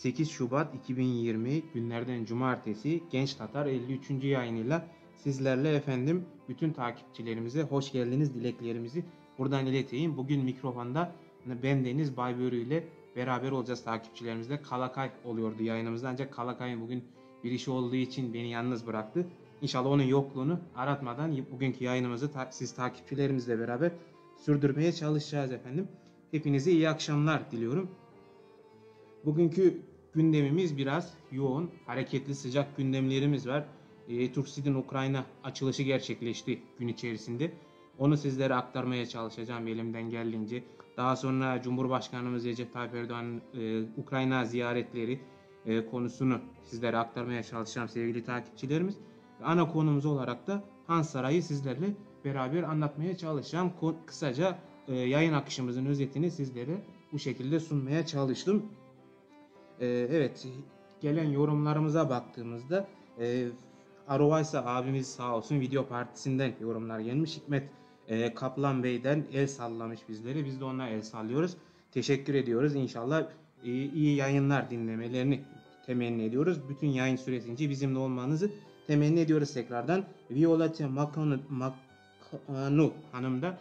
8 Şubat 2020 günlerden cumartesi Genç Tatar 53. yayınıyla sizlerle efendim. Bütün takipçilerimize hoş geldiniz dileklerimizi buradan ileteyim. Bugün mikrofonda bendeniz Baybörü ile beraber olacağız takipçilerimizle. Kalakay oluyordu yayınımızda ancak Kalakay'ın bugün bir işi olduğu için beni yalnız bıraktı. İnşallah onun yokluğunu aratmadan bugünkü yayınımızı siz takipçilerimizle beraber sürdürmeye çalışacağız efendim. Hepinize iyi akşamlar diliyorum. Bugünkü gündemimiz biraz yoğun, hareketli, sıcak gündemlerimiz var. Turkcell'in Ukrayna açılışı gerçekleşti gün içerisinde. Onu sizlere aktarmaya çalışacağım elimden geldiğince. Daha sonra Cumhurbaşkanımız Recep Tayyip Erdoğan'ın Ukrayna ziyaretleri konusunu sizlere aktarmaya çalışacağım sevgili takipçilerimiz. Ana konumuz olarak da Han Sarayı sizlerle beraber anlatmaya çalışacağım. Kısaca yayın akışımızın özetini sizlere bu şekilde sunmaya çalıştım. Evet, gelen yorumlarımıza baktığımızda Arovaysa abimiz sağ olsun video partisinden yorumlar gelmiş. Hikmet Kaplan Bey'den el sallamış bizlere. Biz de ona el sallıyoruz. Teşekkür ediyoruz. İnşallah iyi yayınlar dinlemelerini temenni ediyoruz. Bütün yayın süresince bizimle olmanızı temenni ediyoruz tekrardan. Violette Makanu Hanım da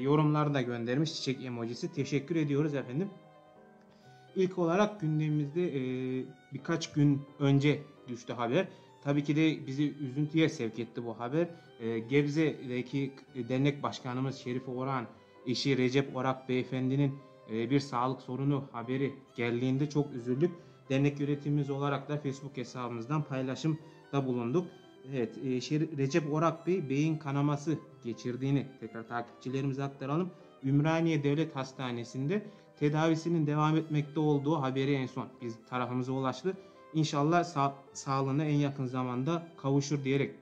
yorumlar da göndermiş. Çiçek emojisi. Teşekkür ediyoruz efendim. İlk olarak gündemimizde birkaç gün önce düştü haber. Tabii ki de bizi üzüntüye sevk etti bu haber. Gebze'deki dernek başkanımız Şerif Orhan, eşi Recep Orak beyefendinin bir sağlık sorunu haberi geldiğinde çok üzüldük. Dernek yönetimimiz olarak da Facebook hesabımızdan paylaşımda bulunduk. Evet, Recep Orak Bey beyin kanaması geçirdiğini tekrar takipçilerimize aktaralım. Ümraniye Devlet Hastanesi'nde tedavisinin devam etmekte olduğu haberi en son biz tarafımıza ulaştı. İnşallah sağlığına en yakın zamanda kavuşur diyerek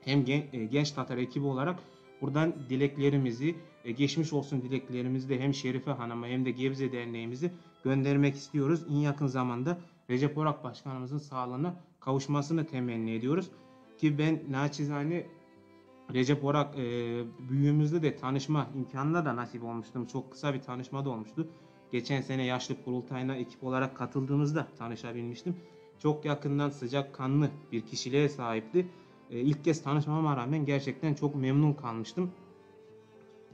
hem Genç Tatar ekibi olarak buradan dileklerimizi, geçmiş olsun dileklerimizi de hem Şerife Hanım'a hem de Gebze Derneğimizi göndermek istiyoruz. En yakın zamanda Recep Orak Başkanımızın sağlığına kavuşmasını temenni ediyoruz. Ki ben naçizane Recep Orak büyüğümüzle de tanışma imkanına da nasip olmuştum. Çok kısa bir tanışma da olmuştu. Geçen sene yaşlı kurultayına ekip olarak katıldığımızda tanışabilmiştim. Çok yakından sıcakkanlı bir kişiliğe sahipti. İlk kez tanışmama rağmen gerçekten çok memnun kalmıştım.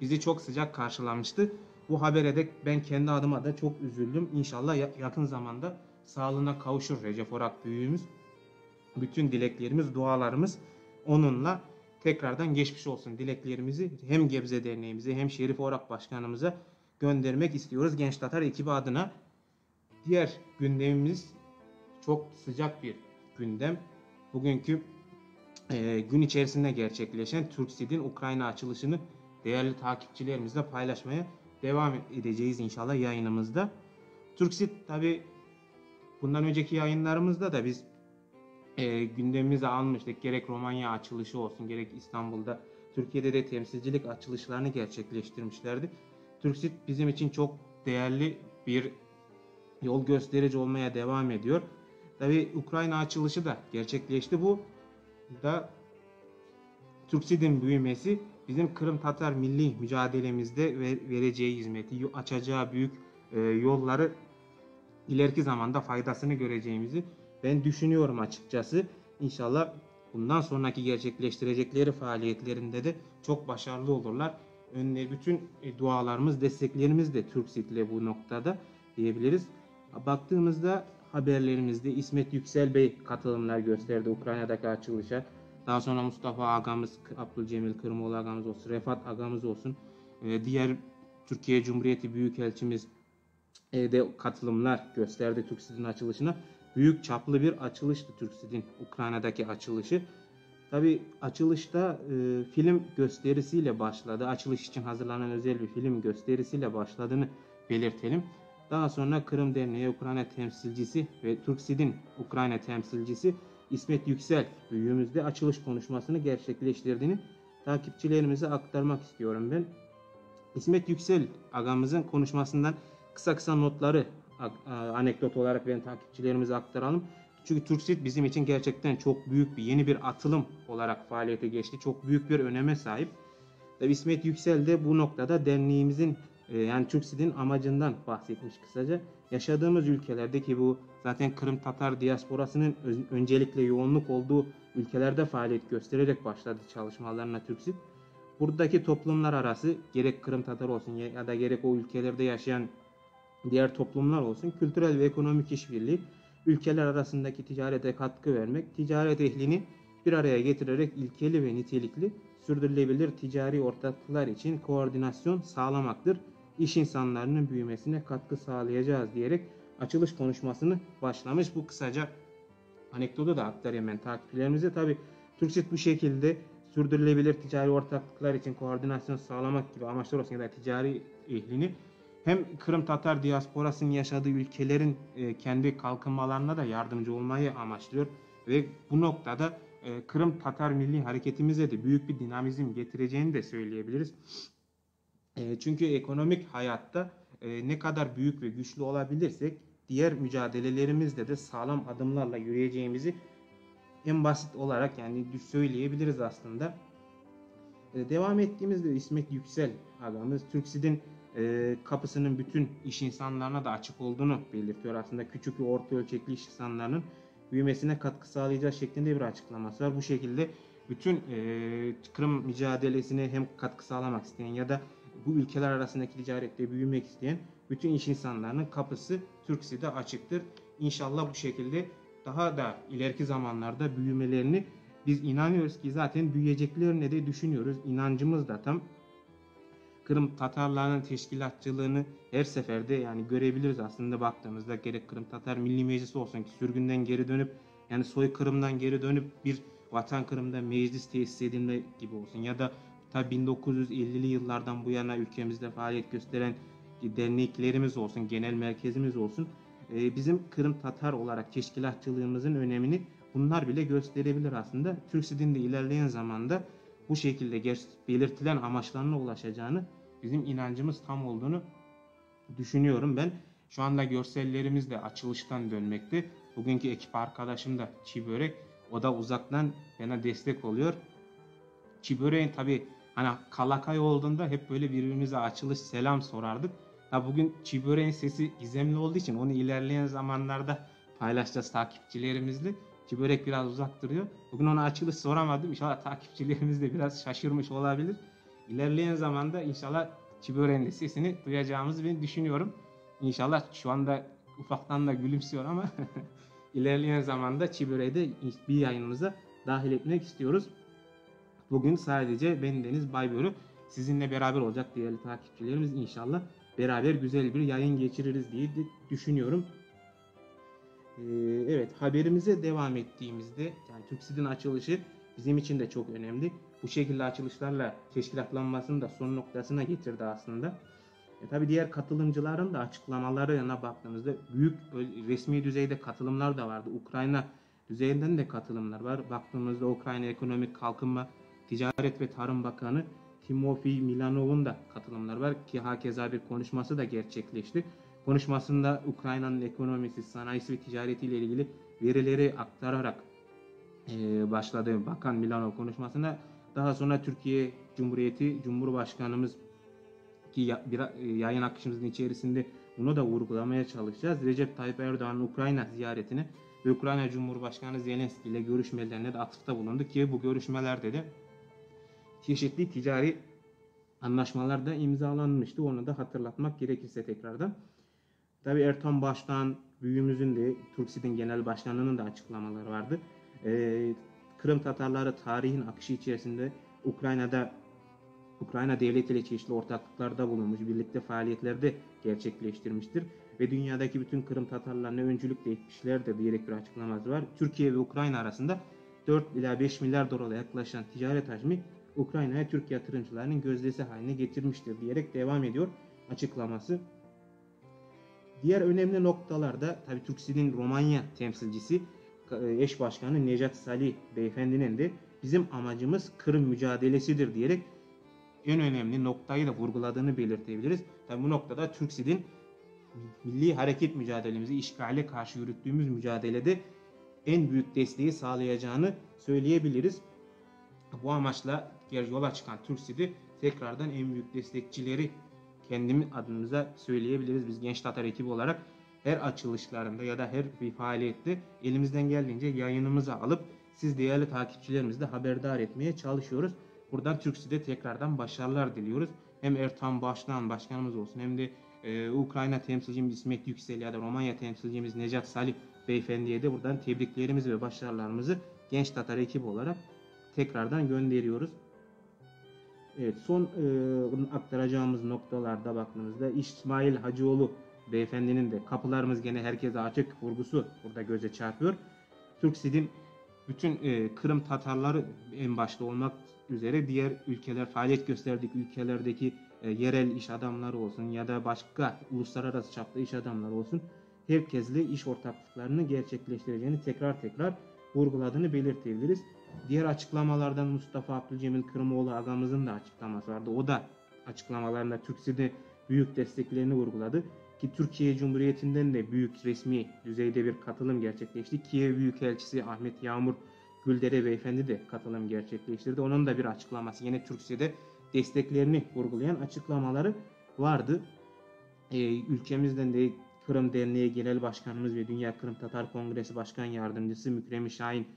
Bizi çok sıcak karşılamıştı. Bu habere de ben kendi adıma da çok üzüldüm. İnşallah yakın zamanda sağlığına kavuşur Recep Orak büyüğümüz. Bütün dileklerimiz, dualarımız onunla. Tekrardan geçmiş olsun dileklerimizi hem Gebze Derneğimize hem Şerif Orak Başkanımıza göndermek istiyoruz Genç Tatar ekibi adına. Diğer gündemimiz çok sıcak bir gündem. Bugünkü gün içerisinde gerçekleşen Türksid'in Ukrayna açılışını değerli takipçilerimizle paylaşmaya devam edeceğiz inşallah yayınımızda. Türksid tabi bundan önceki yayınlarımızda da biz gündemimize almıştık. Gerek Romanya açılışı olsun, gerek İstanbul'da, Türkiye'de de temsilcilik açılışlarını gerçekleştirmişlerdi. Türksit bizim için çok değerli bir yol gösterici olmaya devam ediyor. Tabi Ukrayna açılışı da gerçekleşti. Bu da Türksit'in büyümesi bizim Kırım Tatar milli mücadelemizde vereceği hizmeti, açacağı büyük yolları ileriki zamanda faydasını göreceğimizi ben düşünüyorum açıkçası. İnşallah bundan sonraki gerçekleştirecekleri faaliyetlerinde de çok başarılı olurlar. Bütün dualarımız, desteklerimiz de Türksit'le bu noktada diyebiliriz. Baktığımızda haberlerimizde İsmet Yüksel Bey katılımlar gösterdi Ukrayna'daki açılışa. Daha sonra Mustafa Agamız, Abdülcemil Kırmoğlu Agamız olsun, Refat Agamız olsun. Diğer Türkiye Cumhuriyeti Büyükelçimiz de katılımlar gösterdi Türksit'in açılışına. Büyük çaplı bir açılıştı Türksit'in Ukrayna'daki açılışı. Tabi açılışta film gösterisiyle başladı. Açılış için hazırlanan özel bir film gösterisiyle başladığını belirtelim. Daha sonra Kırım Derneği Ukrayna temsilcisi ve Türksid'in Ukrayna temsilcisi İsmet Yüksel büyüğümüzde açılış konuşmasını gerçekleştirdiğini takipçilerimize aktarmak istiyorum ben. İsmet Yüksel agamızın konuşmasından kısa notları anekdot olarak ben takipçilerimize aktaralım. Çünkü Türksit bizim için gerçekten çok büyük bir yeni bir atılım olarak faaliyete geçti. Çok büyük bir öneme sahip. Tabii İsmet Yüksel de bu noktada derneğimizin yani Türksit'in amacından bahsetmiş kısaca. Yaşadığımız ülkelerdeki bu zaten Kırım Tatar diasporasının öncelikle yoğunluk olduğu ülkelerde faaliyet göstererek başladı çalışmalarına Türksit. Buradaki toplumlar arası gerek Kırım Tatar olsun ya da gerek o ülkelerde yaşayan diğer toplumlar olsun kültürel ve ekonomik işbirliği, ülkeler arasındaki ticarete katkı vermek, ticaret ehlini bir araya getirerek ilkeli ve nitelikli sürdürülebilir ticari ortaklıklar için koordinasyon sağlamaktır. İş insanlarının büyümesine katkı sağlayacağız diyerek açılış konuşmasını başlamış. Bu kısaca anekdotu da aktarayım ben takipçilerimize. Tabi Türksit bu şekilde sürdürülebilir ticari ortaklıklar için koordinasyon sağlamak gibi amaçlar olsun ya da ticari ehlini hem Kırım Tatar diasporasının yaşadığı ülkelerin kendi kalkınmalarına da yardımcı olmayı amaçlıyor ve bu noktada Kırım Tatar Milli Hareketimize de büyük bir dinamizm getireceğini de söyleyebiliriz. Çünkü ekonomik hayatta ne kadar büyük ve güçlü olabilirsek diğer mücadelelerimizde de sağlam adımlarla yürüyeceğimizi en basit olarak yani söyleyebiliriz aslında. Devam ettiğimizde İsmet Yüksel ağamız Türksid'in kapısının bütün iş insanlarına da açık olduğunu belirtiyor. Aslında küçük ve orta ölçekli iş insanlarının büyümesine katkı sağlayacağı şeklinde bir açıklaması var. Bu şekilde bütün Kırım mücadelesine hem katkı sağlamak isteyen ya da bu ülkeler arasındaki ticarette büyümek isteyen bütün iş insanlarının kapısı Türksid'e açıktır. İnşallah bu şekilde daha da ileriki zamanlarda büyümelerini biz inanıyoruz ki zaten büyüyeceklerini de düşünüyoruz. İnancımız da tam. Kırım Tatarlarının teşkilatçılığını her seferde yani görebiliriz aslında baktığımızda, gerek Kırım Tatar Milli Meclisi olsun ki sürgünden geri dönüp yani soykırımdan geri dönüp bir vatan Kırım'da meclis tesis edilme gibi olsun ya da tabi 1950'li yıllardan bu yana ülkemizde faaliyet gösteren derneklerimiz olsun, genel merkezimiz olsun, bizim Kırım Tatar olarak teşkilatçılığımızın önemini bunlar bile gösterebilir aslında. Türksid'in de ilerleyen zamanda bu şekilde belirtilen amaçlarına ulaşacağını, bizim inancımız tam olduğunu düşünüyorum ben. Şu anda görsellerimiz de açılıştan dönmekte. Bugünkü ekip arkadaşım da Çiğ Börek. O da uzaktan bana destek oluyor. Çiğ Börek'in tabi hani Kalakay olduğunda hep böyle birbirimize açılış selam sorardık. Ha bugün Çiğ Börek'in sesi gizemli olduğu için onu ilerleyen zamanlarda paylaşacağız takipçilerimizle. Çiğ Börek biraz uzak duruyor. Bugün ona açılış soramadım. İnşallah takipçilerimiz de biraz şaşırmış olabilir. İlerleyen zamanda inşallah Çiğ Börek'in de sesini duyacağımızı ben düşünüyorum. İnşallah şu anda ufaktan da gülümsüyor ama ilerleyen zamanda Çiğ Börek'i de bir yayınımıza dahil etmek istiyoruz. Bugün sadece ben Deniz Baybörü sizinle beraber olacak değerli takipçilerimiz. İnşallah beraber güzel bir yayın geçiririz diye düşünüyorum. Evet, haberimize devam ettiğimizde yani Türksid'in açılışı bizim için de çok önemli. Bu şekilde açılışlarla teşkilatlanmasını da son noktasına getirdi aslında. Tabii diğer katılımcıların da açıklamalarına baktığımızda büyük resmi düzeyde katılımlar da vardı. Ukrayna düzeyinden de katılımlar var. Baktığımızda Ukrayna Ekonomik Kalkınma, Ticaret ve Tarım Bakanı Timofey Milanov'un da katılımlar var ki hakeza bir konuşması da gerçekleşti. Konuşmasında Ukrayna'nın ekonomisi, sanayisi ve ticaretiyle ilgili verileri aktararak başladı Bakan Milanov konuşmasında. Daha sonra Türkiye Cumhuriyeti Cumhurbaşkanımız ki yayın akışımızın içerisinde bunu da vurgulamaya çalışacağız. Recep Tayyip Erdoğan'ın Ukrayna ziyaretini ve Ukrayna Cumhurbaşkanı Zelenski ile görüşmelerine de atıfta bulundu ki bu görüşmelerde de çeşitli ticari anlaşmalar da imzalanmıştı. Onu da hatırlatmak gerekirse tekrardan. Tabi Ertan Baş'tan, büyüğümüzün de Türksid'in genel başkanının da açıklamaları vardı. Kırım Tatarları tarihin akışı içerisinde Ukrayna devletiyle çeşitli ortaklıklarda bulunmuş, birlikte faaliyetlerde gerçekleştirmiştir. Ve dünyadaki bütün Kırım Tatarlarına öncülük de etmişlerdir diyerek bir açıklaması var. Türkiye ve Ukrayna arasında 4 ila 5 milyar dolara yaklaşan ticaret hacmi Ukrayna'ya Türk yatırımcılarının gözdesi haline getirmiştir diyerek devam ediyor açıklaması. Diğer önemli noktalarda tabii Türksid'in Romanya temsilcisi eş başkanı Nejat Salih beyefendinin de bizim amacımız Kırım mücadelesidir diyerek en önemli noktayı da vurguladığını belirtebiliriz. Tabii bu noktada Türksid'in milli hareket mücadelemizi, işgale karşı yürüttüğümüz mücadelede en büyük desteği sağlayacağını söyleyebiliriz. Bu amaçla yola çıkan Türksid'i tekrardan en büyük destekçileri kendimiz adımıza söyleyebiliriz. Biz Genç Tatar ekibi olarak her açılışlarında ya da her bir faaliyette elimizden geldiğince yayınımızı alıp siz değerli takipçilerimizi de haberdar etmeye çalışıyoruz. Buradan Türksid'e tekrardan başarılar diliyoruz. Hem Ertan başkanımız olsun hem de Ukrayna temsilcimiz İsmet Yüksel ya da Romanya temsilcimiz Necat Salih beyefendiye de buradan tebriklerimizi ve başarılarımızı Genç Tatar ekibi olarak tekrardan gönderiyoruz. Evet, son aktaracağımız noktalarda baktığımızda İsmail Hacıoğlu beyefendinin de kapılarımız gene herkese açık vurgusu burada göze çarpıyor. Türksid'in bütün Kırım Tatarları en başta olmak üzere diğer ülkeler, faaliyet gösterdik ülkelerdeki yerel iş adamları olsun ya da başka uluslararası çapta iş adamları olsun herkesle iş ortaklıklarını gerçekleştireceğini tekrar vurguladığını belirtebiliriz. Diğer açıklamalardan Mustafa Abdülcemil Kırımoğlu ağamızın da açıklaması vardı. O da açıklamalarında Türksid'e büyük desteklerini vurguladı. Ki Türkiye Cumhuriyeti'nden de büyük resmi düzeyde bir katılım gerçekleşti. Kiev Büyükelçisi Ahmet Yağmur Güldere Beyefendi de katılım gerçekleştirdi. Onun da bir açıklaması, yine Türksid'e desteklerini vurgulayan açıklamaları vardı. Ülkemizden de Kırım Derneği Genel Başkanımız ve Dünya Kırım Tatar Kongresi Başkan Yardımcısı Mükrem Şahin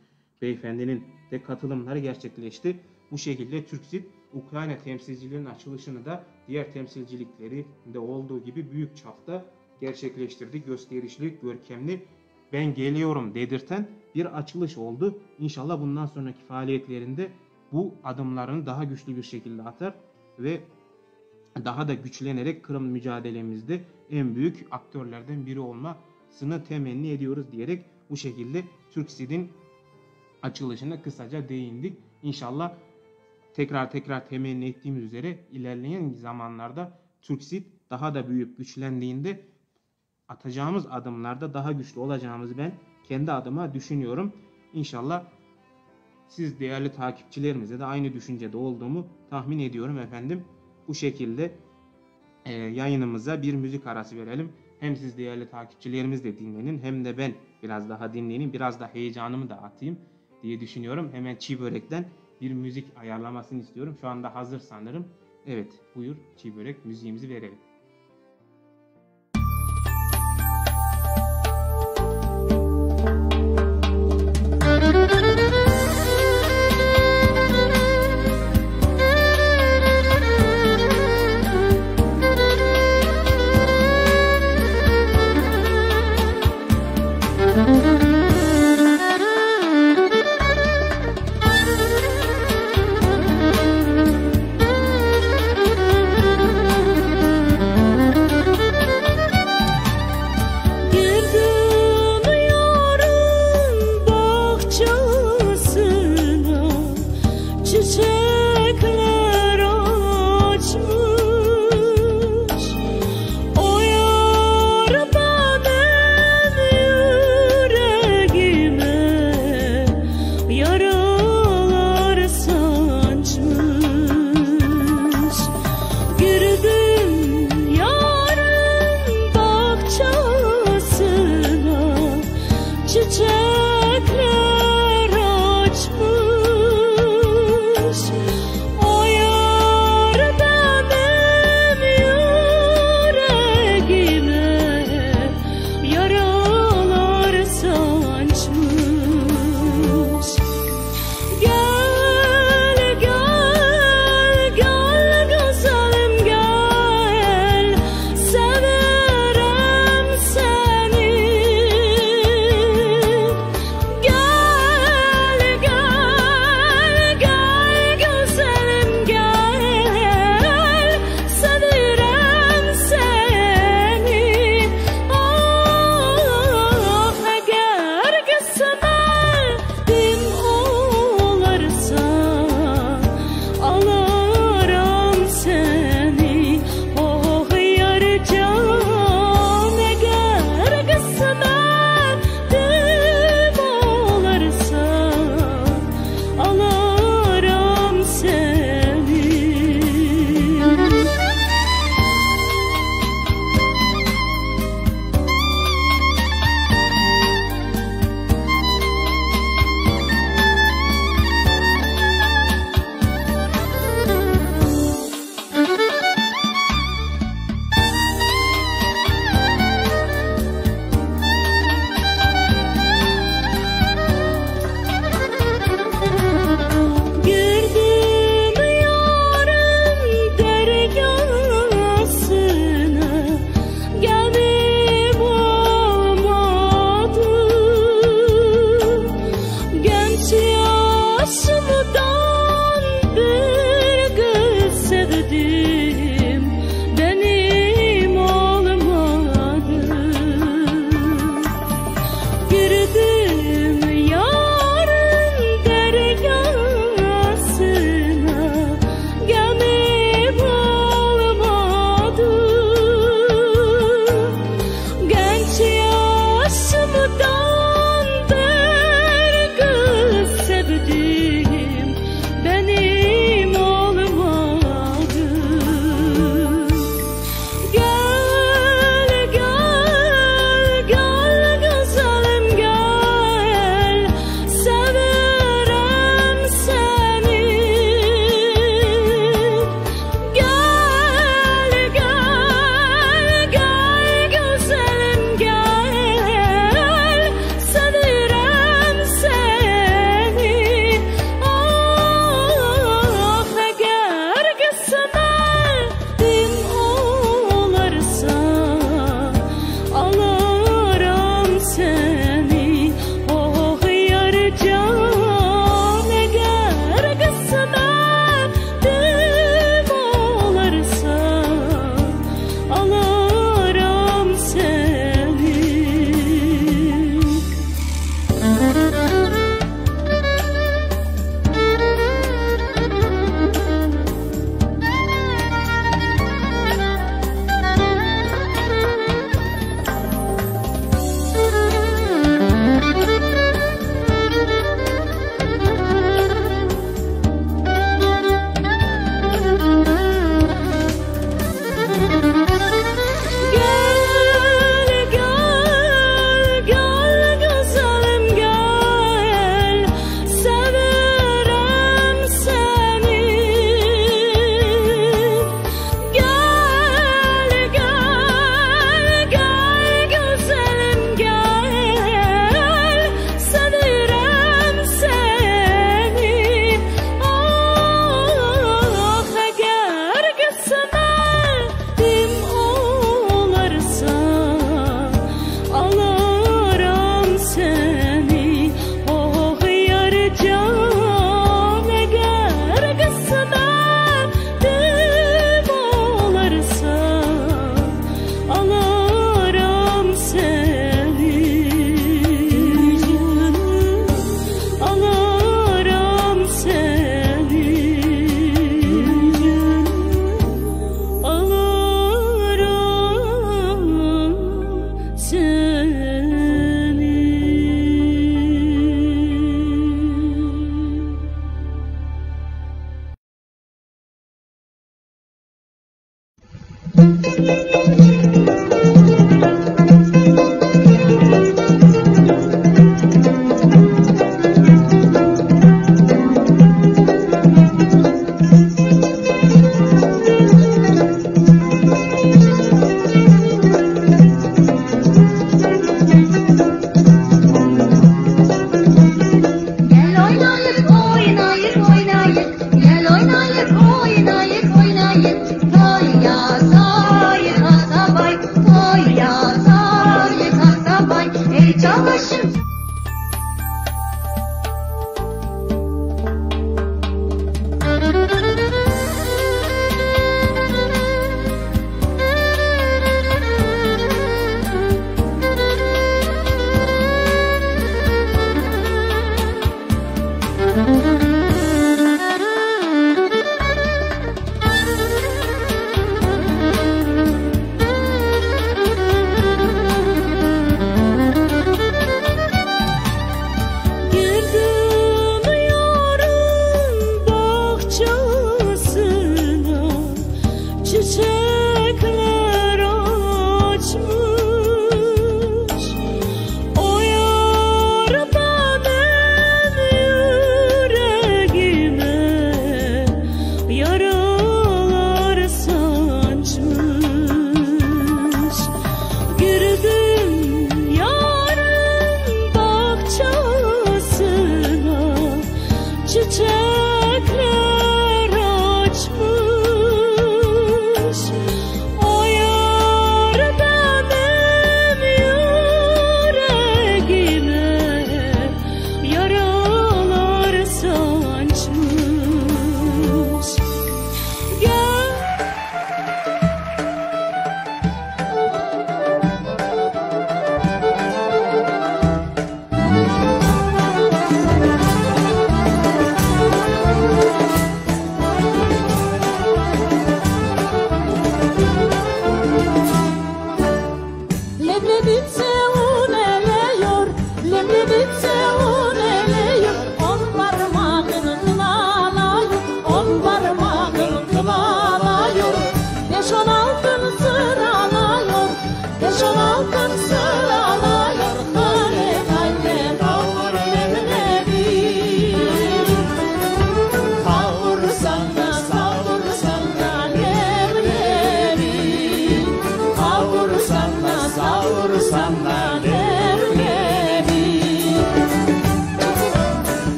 Beyefendinin de katılımları gerçekleşti. Bu şekilde Türksid Ukrayna temsilcilerinin açılışını da diğer temsilcilikleri de olduğu gibi büyük çapta gerçekleştirdi. Gösterişli, görkemli, ben geliyorum dedirten bir açılış oldu. İnşallah bundan sonraki faaliyetlerinde bu adımlarını daha güçlü bir şekilde atar ve daha da güçlenerek Kırım mücadelemizde en büyük aktörlerden biri olmasını temenni ediyoruz diyerek bu şekilde Türksid'in açılışına kısaca değindik. İnşallah tekrar temenni ettiğimiz üzere ilerleyen zamanlarda Türksid daha da büyüyüp güçlendiğinde atacağımız adımlarda daha güçlü olacağımızı ben kendi adıma düşünüyorum. İnşallah siz değerli takipçilerimize de aynı düşüncede olduğumu tahmin ediyorum efendim. Bu şekilde yayınımıza bir müzik arası verelim. Hem siz değerli takipçilerimiz de dinlenin, hem de ben biraz daha dinleneyim, biraz da heyecanımı da atayım diye düşünüyorum. Hemen Çiğ Börek'ten bir müzik ayarlamasını istiyorum. Şu anda hazır sanırım. Evet, buyur Çiğ Börek, müziğimizi verelim.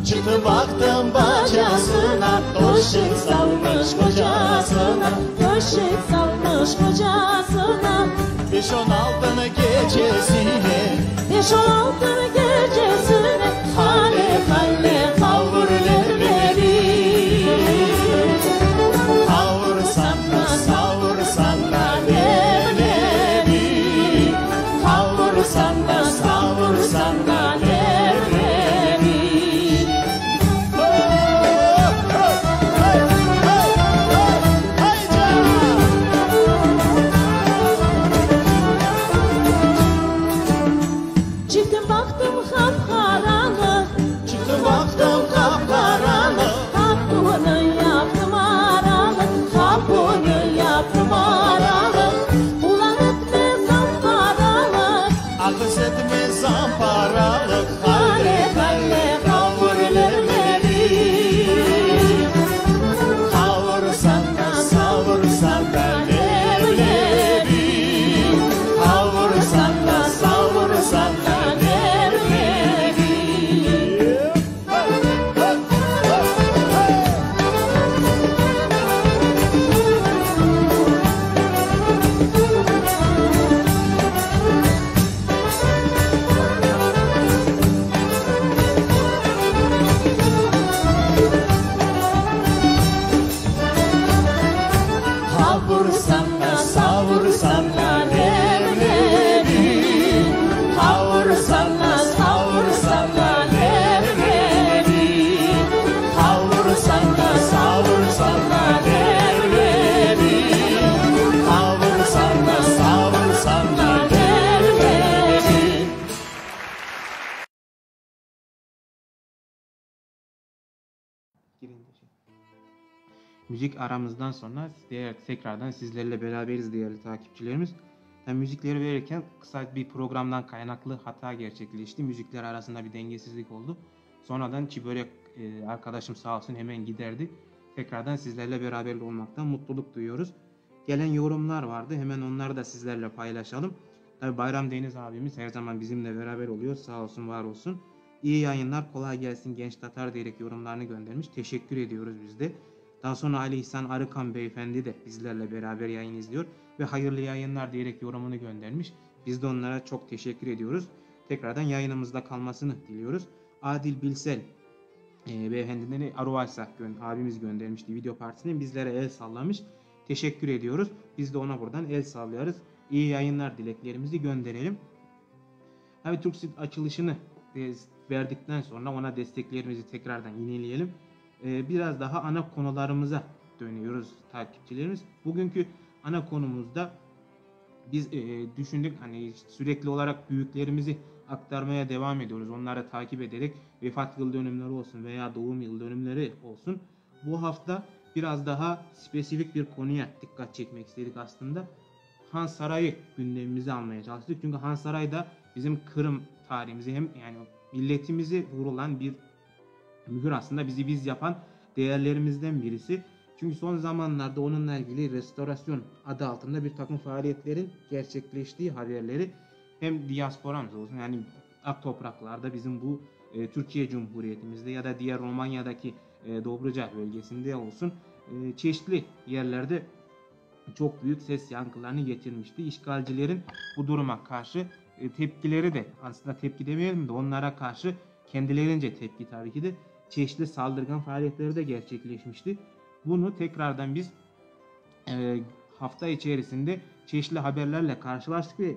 Çıktım baktım bacasına, döşek salmış kocasına, döşek salmış kocasına. 5-16 gecesine, 5-16 gecesine, hale hale kavur leblebi. Kavursan da savursan da leblebi, kavursan da savursan da leblebi. Müzik aramızdan sonra tekrardan sizlerle beraberiz değerli takipçilerimiz. Müzikleri verirken kısa bir programdan kaynaklı hata gerçekleşti. Müzikler arasında bir dengesizlik oldu. Sonradan Çibörek arkadaşım sağ olsun hemen giderdi. Tekrardan sizlerle beraber olmaktan mutluluk duyuyoruz. Gelen yorumlar vardı. Hemen onları da sizlerle paylaşalım. Tabii Bayram Deniz abimiz her zaman bizimle beraber oluyor. Sağ olsun, var olsun. İyi yayınlar, kolay gelsin genç Tatar diyerek yorumlarını göndermiş. Teşekkür ediyoruz biz de. Daha sonra Ali İhsan Arıkan beyefendi de bizlerle beraber yayın izliyor ve hayırlı yayınlar diyerek yorumunu göndermiş. Biz de onlara çok teşekkür ediyoruz. Tekrardan yayınımızda kalmasını diliyoruz. Adil Bilsel beyefendiden Aruvaysak abimiz göndermişti video partisine, bizlere el sallamış. Teşekkür ediyoruz. Biz de ona buradan el sallıyoruz. İyi yayınlar dileklerimizi gönderelim. Tabii Turkcell açılışını verdikten sonra ona desteklerimizi tekrardan yineleyelim. Biraz daha ana konularımıza dönüyoruz takipçilerimiz. Bugünkü ana konumuzda biz düşündük, hani sürekli olarak büyüklerimizi aktarmaya devam ediyoruz. Onları takip ederek vefat yıl dönümleri olsun veya doğum yıl dönümleri olsun. Bu hafta biraz daha spesifik bir konuya dikkat çekmek istedik aslında. Han Sarayı gündemimize almaya çalıştık. Çünkü Han Sarayı da bizim Kırım tarihimizi, hem yani milletimizi vurulan bir mühür, aslında bizi biz yapan değerlerimizden birisi. Çünkü son zamanlarda onunla ilgili restorasyon adı altında bir takım faaliyetlerin gerçekleştiği haberleri hem diasporamız olsun, yani ak topraklarda bizim bu Türkiye Cumhuriyetimizde ya da diğer Romanya'daki Dobruca bölgesinde olsun çeşitli yerlerde çok büyük ses yankılarını getirmişti. İşgalcilerin bu duruma karşı tepkileri de, aslında tepki demeyelim de onlara karşı kendilerince tepki, tabii ki de çeşitli saldırgan faaliyetleri de gerçekleşmişti. Bunu tekrardan biz hafta içerisinde çeşitli haberlerle karşılaştık ve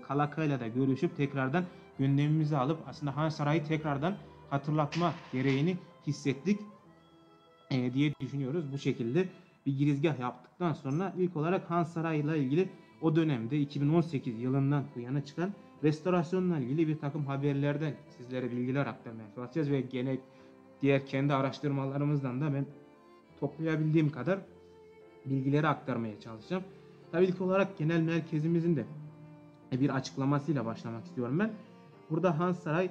Kalaka'yla da görüşüp tekrardan gündemimize alıp aslında Han Sarayı tekrardan hatırlatma gereğini hissettik diye düşünüyoruz. Bu şekilde bir girizgah yaptıktan sonra ilk olarak Han Sarayı ile ilgili o dönemde 2018 yılından bu yana çıkan restorasyonla ilgili bir takım haberlerden sizlere bilgiler aktarmaya çalışacağız ve gene diğer kendi araştırmalarımızdan da ben toplayabildiğim kadar bilgileri aktarmaya çalışacağım. Tabii ilk olarak genel merkezimizin de bir açıklamasıyla başlamak istiyorum ben. Burada Han Saray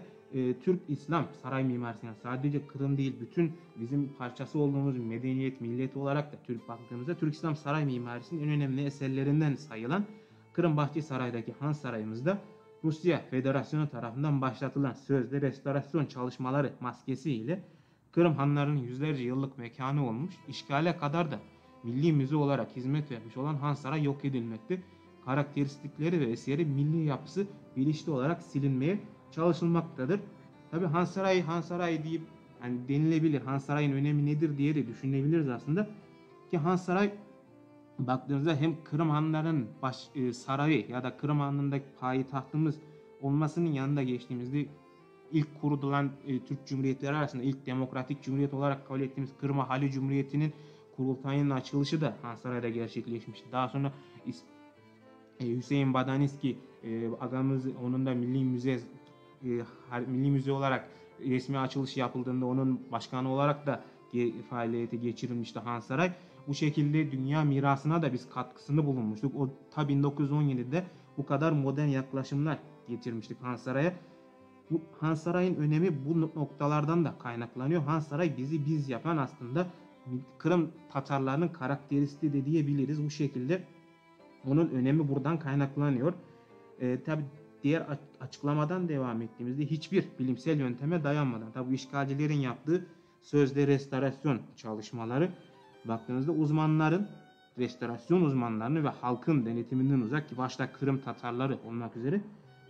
Türk İslam saray mimarisine, sadece Kırım değil bütün bizim parçası olduğumuz medeniyet milleti olarak da Türk baktığımızda Türk İslam saray mimarisinin en önemli eserlerinden sayılan Kırım Saray'daki Han Sarayımızda Rusya Federasyonu tarafından başlatılan sözde restorasyon çalışmaları maskesiyle Kırım Hanlarının yüzlerce yıllık mekanı olmuş, işgale kadar da milli müze olarak hizmet vermiş olan Han Saray yok edilmekte. Karakteristikleri ve eseri milli yapısı bilinçli olarak silinmeye çalışılmaktadır. Tabi Han Saray deyip hani denilebilir, Han Saray'ın önemi nedir diye de düşünebiliriz aslında. Ki Han Saray baktığımızda hem Kırım Hanlarının sarayı ya da Kırım Hanlığı'ndaki payitahtımız olmasının yanında geçtiğimizde ilk kurulan Türk Cumhuriyetleri arasında ilk demokratik cumhuriyet olarak kabul ettiğimiz Kırım Ahali Cumhuriyeti'nin kurultayının açılışı da Han Saray'da gerçekleşmişti. Daha sonra Hüseyin Badaniski agamız, onun da milli müze olarak resmi açılışı yapıldığında onun başkanı olarak da faaliyete geçirilmişti Han Saray. Bu şekilde dünya mirasına da biz katkısını bulunmuştuk. O ta 1917'de bu kadar modern yaklaşımlar getirmiştik Han Saray'a. Bu Han Saray'ın önemi bu noktalardan da kaynaklanıyor. Han Saray bizi biz yapan aslında Kırım Tatarlarının karakteristiği de diyebiliriz. Bu şekilde onun önemi buradan kaynaklanıyor. Tabi diğer açıklamadan devam ettiğimizde hiçbir bilimsel yönteme dayanmadan, tabi işgalcilerin yaptığı sözde restorasyon çalışmaları baktığınızda uzmanların, restorasyon uzmanlarını ve halkın denetiminden uzak, ki başta Kırım Tatarları olmak üzere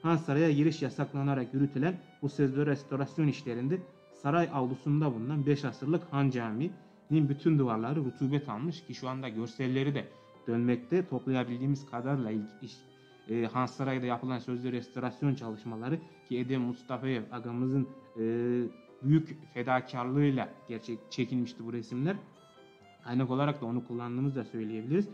Han Saray'a giriş yasaklanarak yürütülen bu sözde restorasyon işlerinde saray avlusunda bulunan 5 asırlık Han Camii'nin bütün duvarları rutubet almış, ki şu anda görselleri de dönmekte. Toplayabildiğimiz kadarıyla Han Saray'da yapılan sözde restorasyon çalışmaları, ki Edem Mustafayev agamızın büyük fedakarlığıyla çekilmişti bu resimler. Kaynak olarak da onu kullandığımızı da söyleyebiliriz.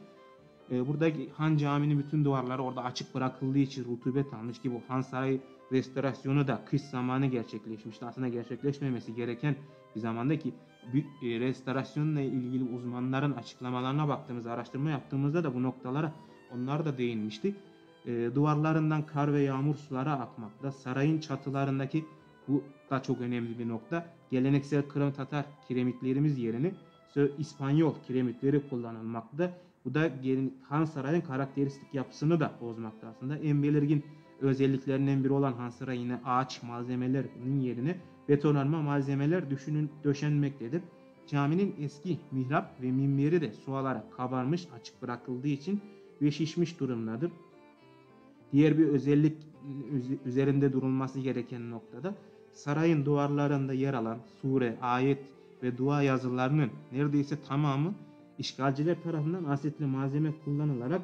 Buradaki Han Camii'nin bütün duvarları orada açık bırakıldığı için rutubet almış, ki bu Han Sarayı restorasyonu da kış zamanı gerçekleşmişti. Aslında gerçekleşmemesi gereken bir zamanda, ki restorasyonla ilgili uzmanların açıklamalarına baktığımızda, araştırma yaptığımızda da bu noktalara onlar da değinmişti. Duvarlarından kar ve yağmur suları akmakta. Sarayın çatılarındaki, bu da çok önemli bir nokta, geleneksel Kırım Tatar kiremitlerimiz yerine İspanyol kiremitleri kullanılmakta. Bu da Han Sarayı'nın karakteristik yapısını da bozmakta aslında. En belirgin özelliklerinden biri olan Han Sarayı yine ağaç malzemelerinin yerine betonarme malzemeler döşenmektedir. Caminin eski mihrap ve minberi de su alarak kabarmış, açık bırakıldığı için ve şişmiş durumdadır. Diğer bir özellik üzerinde durulması gereken noktada sarayın duvarlarında yer alan sure, ayet ve dua yazılarının neredeyse tamamı işgalciler tarafından asetli malzeme kullanılarak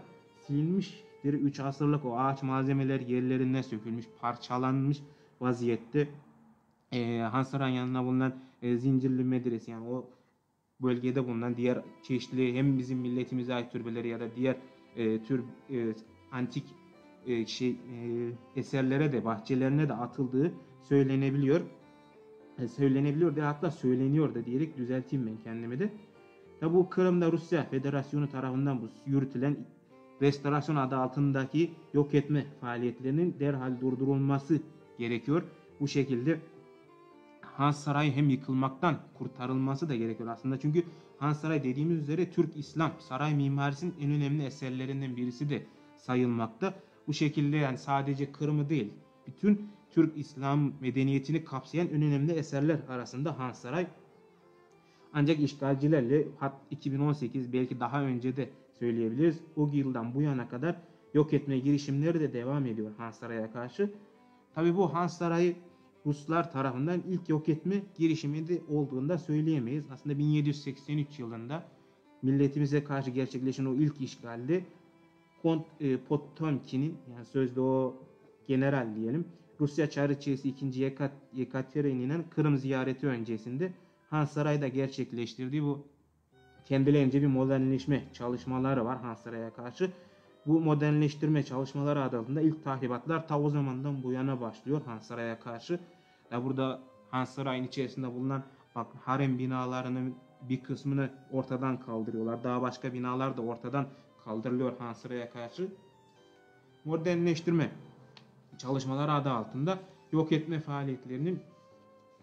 silinmiştir. 3 asırlık o ağaç malzemeler yerlerinden sökülmüş, parçalanmış vaziyette. Han Sarayı'nın yanına bulunan Zincirli Medrese, yani o bölgede bulunan diğer çeşitli hem bizim milletimize ait türbeleri ya da diğer tür antik eserlere de, bahçelerine de atıldığı söylenebiliyor. Söyleniyor da diyerek düzelteyim ben kendimi de. Tabi bu Kırım'da Rusya Federasyonu tarafından bu yürütülen restorasyon adı altındaki yok etme faaliyetlerinin derhal durdurulması gerekiyor. Bu şekilde Han Sarayı hem yıkılmaktan kurtarılması da gerekiyor aslında. Çünkü Han Sarayı dediğimiz üzere Türk İslam saray mimarisinin en önemli eserlerinden birisi de sayılmakta. Bu şekilde yani sadece Kırım'ı değil, bütün Türk İslam medeniyetini kapsayan en önemli eserler arasında Han Saray. Ancak işgalcilerle 2018 belki daha önce de söyleyebiliriz. O yıldan bu yana kadar yok etme girişimleri de devam ediyor Han Saray'a karşı. Tabi bu Han Sarayı Ruslar tarafından ilk yok etme girişimi de olduğunu da söyleyemeyiz. Aslında 1783 yılında milletimize karşı gerçekleşen o ilk işgalde Kont Potemkin'in, yani sözde o general diyelim, Rusya Çarıçesi 2. Yekaterinin'in Kırım ziyareti öncesinde Han Saray'da gerçekleştirdiği bu kendilerince bir modernleşme çalışmaları var Han Saray'a karşı. Bu modernleştirme çalışmaları adı altında ilk tahribatlar ta o zamandan bu yana başlıyor Han Saray'a karşı. Ya burada Han Saray'ın içerisinde bulunan harem binalarının bir kısmını ortadan kaldırıyorlar. Daha başka binalar da ortadan kaldırılıyor Han Saray'a karşı. Modernleştirme çalışmaları adı altında yok etme faaliyetlerinin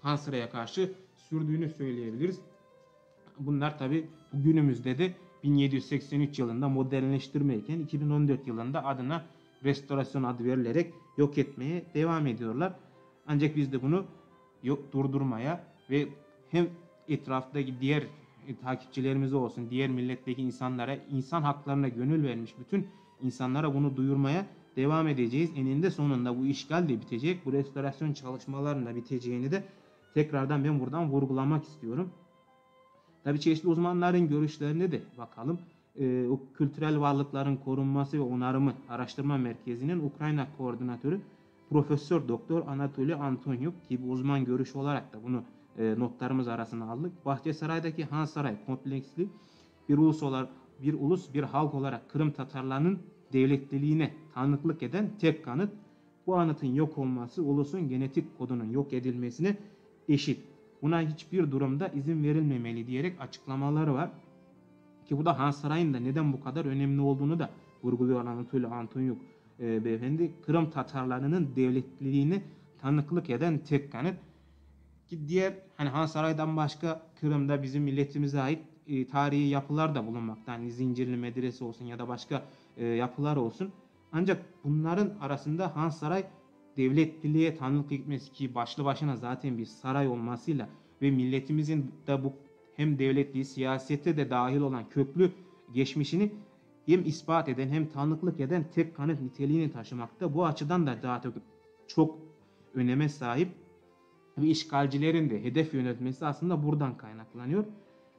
Han Saray'a karşı sürdüğünü söyleyebiliriz. Bunlar tabi günümüzde de 1783 yılında modernleştirmeyken 2014 yılında adına restorasyon adı verilerek yok etmeye devam ediyorlar. Ancak biz de bunu durdurmaya ve hem etraftaki diğer takipçilerimiz olsun, diğer milletteki insanlara, insan haklarına gönül vermiş bütün insanlara bunu duyurmaya devam edeceğiz. Eninde sonunda bu işgal de bitecek. Bu restorasyon çalışmalarının da biteceğini de tekrardan ben buradan vurgulamak istiyorum. Tabii çeşitli uzmanların görüşlerine de bakalım. O kültürel varlıkların korunması ve onarımı araştırma merkezinin Ukrayna koordinatörü Profesör Doktor Anatoly Antonyuk gibi uzman görüşü olarak da bunu notlarımız arasına aldık. Bahçesaray'daki Han Saray kompleksli bir ulus bir halk olarak Kırım Tatarlarının devletliliğine tanıklık eden tek kanıt. Bu anıtın yok olması ulusun genetik kodunun yok edilmesine eşit. Buna hiçbir durumda izin verilmemeli diyerek açıklamaları var. Ki bu da Han Sarayı'nın da neden bu kadar önemli olduğunu da vurguluyor Anatoly Antonyuk beyefendi. Kırım Tatarlarının devletliliğine tanıklık eden tek kanıt. Ki diğer Han Saray'dan başka Kırım'da bizim milletimize ait tarihi yapılar da bulunmakta. Hani Zincirli Medrese olsun ya da başka yapılar olsun. Ancak bunların arasında Han Saray devletliliğe tanıklık etmesi, ki başlı başına zaten bir saray olmasıyla ve milletimizin de bu hem devletliği siyasete de dahil olan köklü geçmişini hem ispat eden hem tanıklık eden tek kanıt niteliğini taşımakta. Bu açıdan da daha çok öneme sahip ve işgalcilerin de hedef yönetmesi aslında buradan kaynaklanıyor.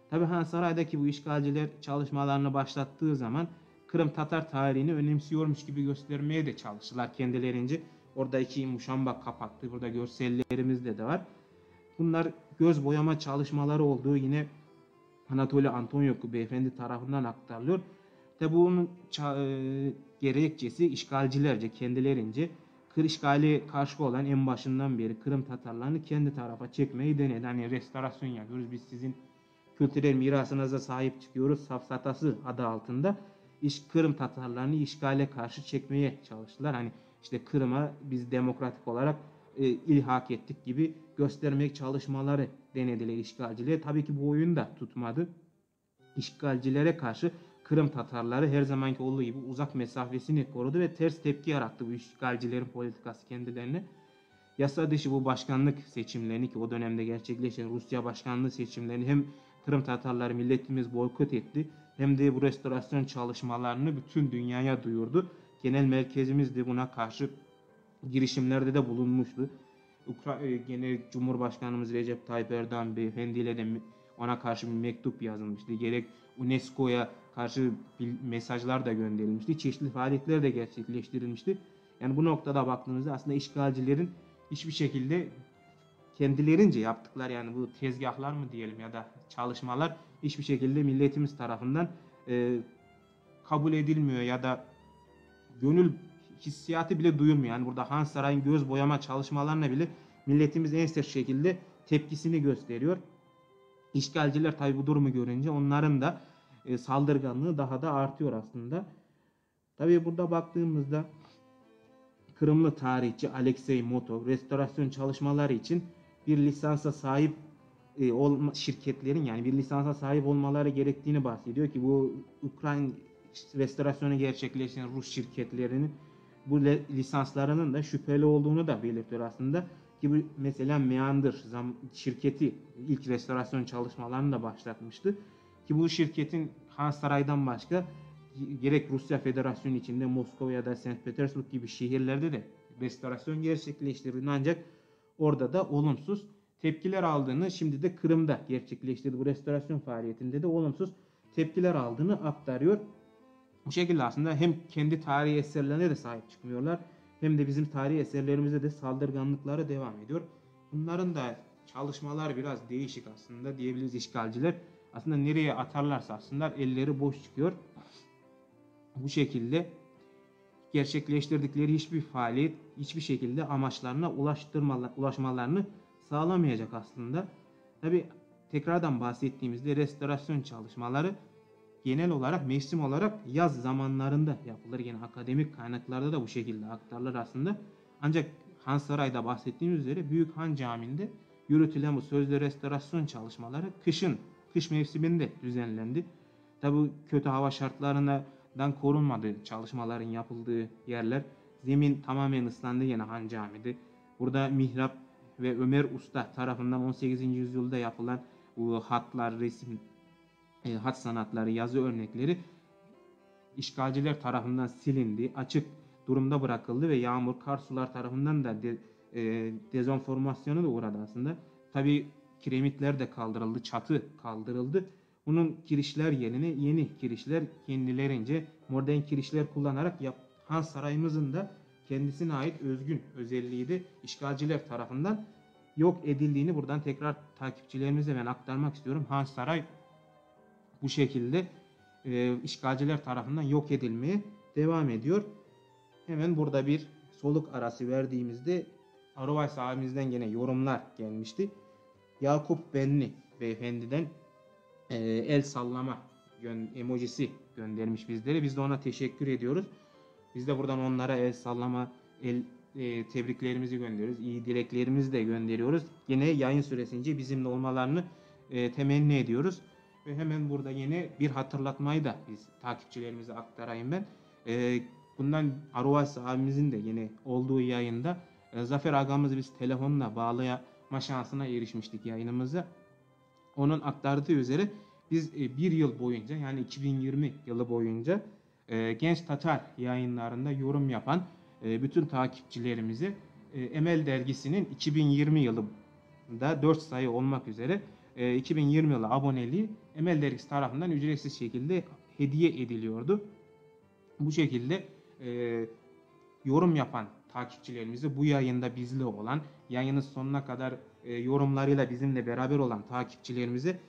Tabi Han Saray'daki bu işgalciler çalışmalarını başlattığı zaman Kırım Tatar tarihini önemsiyormuş gibi göstermeye de çalıştılar kendilerince. Orada iki muşamba kapattı. Burada görsellerimizde de var. Bunlar göz boyama çalışmaları olduğu yine Anatoly Antonyuk beyefendi tarafından aktarılıyor. Tabi bunun gerekçesi işgalcilerce kendilerince işgali karşı olan en başından beri Kırım Tatarlarını kendi tarafa çekmeyi denedi. Hani restorasyon yapıyoruz, biz sizin kültürel mirasınıza sahip çıkıyoruz safsatası adı altında Kırım Tatarlarını işgale karşı çekmeye çalıştılar. Hani işte Kırım'a biz demokratik olarak ilhak ettik gibi göstermek çalışmaları denediler işgalcilere. Tabii ki bu oyun da tutmadı. İşgalcilere karşı Kırım Tatarları her zamanki olduğu gibi uzak mesafesini korudu ve ters tepki yarattı bu işgalcilerin politikası kendilerine. Yasa dışı bu başkanlık seçimlerini, ki o dönemde gerçekleşen Rusya başkanlığı seçimlerini hem Kırım Tatarları milletimiz boykot etti, hem de bu restorasyon çalışmalarını bütün dünyaya duyurdu. Genel merkezimiz de buna karşı girişimlerde de bulunmuştu. Genel Cumhurbaşkanımız Recep Tayyip Erdoğan beyefendiyle de ona karşı bir mektup yazılmıştı. Gerek UNESCO'ya karşı mesajlar da gönderilmişti. Çeşitli faaliyetler de gerçekleştirilmişti. Yani bu noktada baktığımızda aslında işgalcilerin hiçbir şekilde kendilerince yaptıkları, yani bu tezgahlar mı diyelim ya da çalışmalar hiçbir şekilde milletimiz tarafından kabul edilmiyor ya da gönül hissiyatı bile duyulmuyor. Yani burada Han Saray'ın göz boyama çalışmalarına bile milletimiz en sert şekilde tepkisini gösteriyor. İşgalciler tabi bu durumu görünce onların da saldırganlığı daha da artıyor aslında. Tabi burada baktığımızda Kırımlı tarihçi Alexey Motov restorasyon çalışmaları için bir lisansa sahip şirketlerin, yani bir lisansa sahip olmaları gerektiğini bahsediyor ki bu Ukrayna restorasyonu gerçekleştiren Rus şirketlerinin bu lisanslarının da şüpheli olduğunu da belirtiyor aslında. Ki bu mesela Meander şirketi ilk restorasyon çalışmalarını da başlatmıştı. Ki bu şirketin Han Saray'dan başka gerek Rusya Federasyonu içinde Moskova ya da St. Petersburg gibi şehirlerde de restorasyon gerçekleştirildi. Ancak orada da olumsuz tepkiler aldığını, şimdi de Kırım'da gerçekleştirdiği bu restorasyon faaliyetinde de olumsuz tepkiler aldığını aktarıyor. Bu şekilde aslında hem kendi tarihi eserlerine de sahip çıkmıyorlar, hem de bizim tarihi eserlerimize de saldırganlıkları devam ediyor. Bunların da çalışmalar biraz değişik aslında diyebiliriz. İşgalciler aslında nereye atarlarsa aslında elleri boş çıkıyor. Bu şekilde gerçekleştirdikleri hiçbir faaliyet hiçbir şekilde amaçlarına ulaşmalarını sağlamayacak aslında. Tabi tekrardan bahsettiğimizde restorasyon çalışmaları genel olarak mevsim olarak yaz zamanlarında yapılır. Yine akademik kaynaklarda da bu şekilde aktarılır aslında. Ancak Han Saray'da bahsettiğimiz üzere Büyük Han Camii'nde yürütülen bu sözlü restorasyon çalışmaları kış mevsiminde düzenlendi. Tabi kötü hava şartlarından korunmadığı çalışmaların yapıldığı yerler, zemin tamamen ıslandı yine Han Camii'de. Burada mihrap ve Ömer Usta tarafından 18. yüzyılda yapılan bu hatlar, resim, hat sanatları, yazı örnekleri işgalciler tarafından silindi, açık durumda bırakıldı ve yağmur, kar sular tarafından da dezenformasyona da uğradı aslında. Tabi kiremitler de kaldırıldı, çatı kaldırıldı. Bunun kirişler yerine yeni kirişler kendilerince modern kirişler kullanarak Han Sarayımızın da kendisine ait özgün özelliği de işgalciler tarafından yok edildiğini buradan tekrar takipçilerimize ben aktarmak istiyorum. Han Saray bu şekilde işgalciler tarafından yok edilmeye devam ediyor. Hemen burada bir soluk arası verdiğimizde Arovays abimizden gene yorumlar gelmişti. Yakup Benli beyefendiden el sallama emojisi göndermiş bizlere. Biz de ona teşekkür ediyoruz. Biz de buradan onlara el sallama, tebriklerimizi gönderiyoruz. İyi dileklerimizi de gönderiyoruz. Yine yayın süresince bizimle olmalarını temenni ediyoruz. Ve hemen burada yine bir hatırlatmayı da biz takipçilerimize aktarayım ben. Bundan Arovays abimizin de yine olduğu yayında Zafer agamızı biz telefonla bağlama şansına erişmiştik yayınımıza. Onun aktardığı üzere biz bir yıl boyunca, yani 2020 yılı boyunca Genç Tatar yayınlarında yorum yapan bütün takipçilerimizi Emel Dergisi'nin 2020 yılında 4 sayı olmak üzere 2020 yılı aboneliği Emel Dergisi tarafından ücretsiz şekilde hediye ediliyordu. Bu şekilde yorum yapan takipçilerimizi, bu yayında bizle olan, yayının sonuna kadar yorumlarıyla bizimle beraber olan takipçilerimize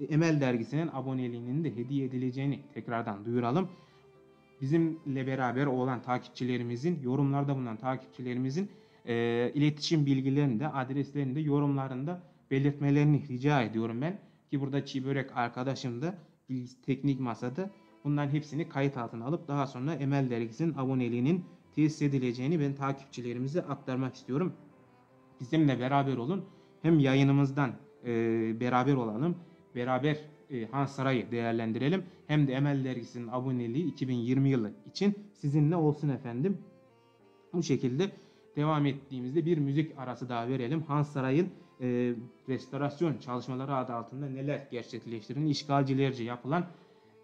Emel Dergisi'nin aboneliğinin de hediye edileceğini tekrardan duyuralım. Bizimle beraber olan takipçilerimizin, yorumlarda bulunan takipçilerimizin iletişim bilgilerini de, adreslerini de yorumlarında belirtmelerini rica ediyorum ben. Ki burada Çiğ Börek arkadaşım da teknik masada bunların hepsini kayıt altına alıp daha sonra Emel Dergisi'nin aboneliğinin tesis edileceğini ben takipçilerimize aktarmak istiyorum. Bizimle beraber olun. Hem yayınımızdan beraber olalım, beraber Hans Saray'ı değerlendirelim. Hem de Emel Dergisi'nin aboneliği 2020 yılı için sizinle olsun efendim. Bu şekilde devam ettiğimizde bir müzik arası daha verelim. Hans Saray'ın restorasyon çalışmaları adı altında neler gerçekleştirildiğini, işgalcilerce yapılan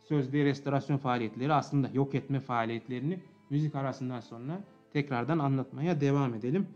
sözde restorasyon faaliyetleri, aslında yok etme faaliyetlerini müzik arasından sonra tekrardan anlatmaya devam edelim.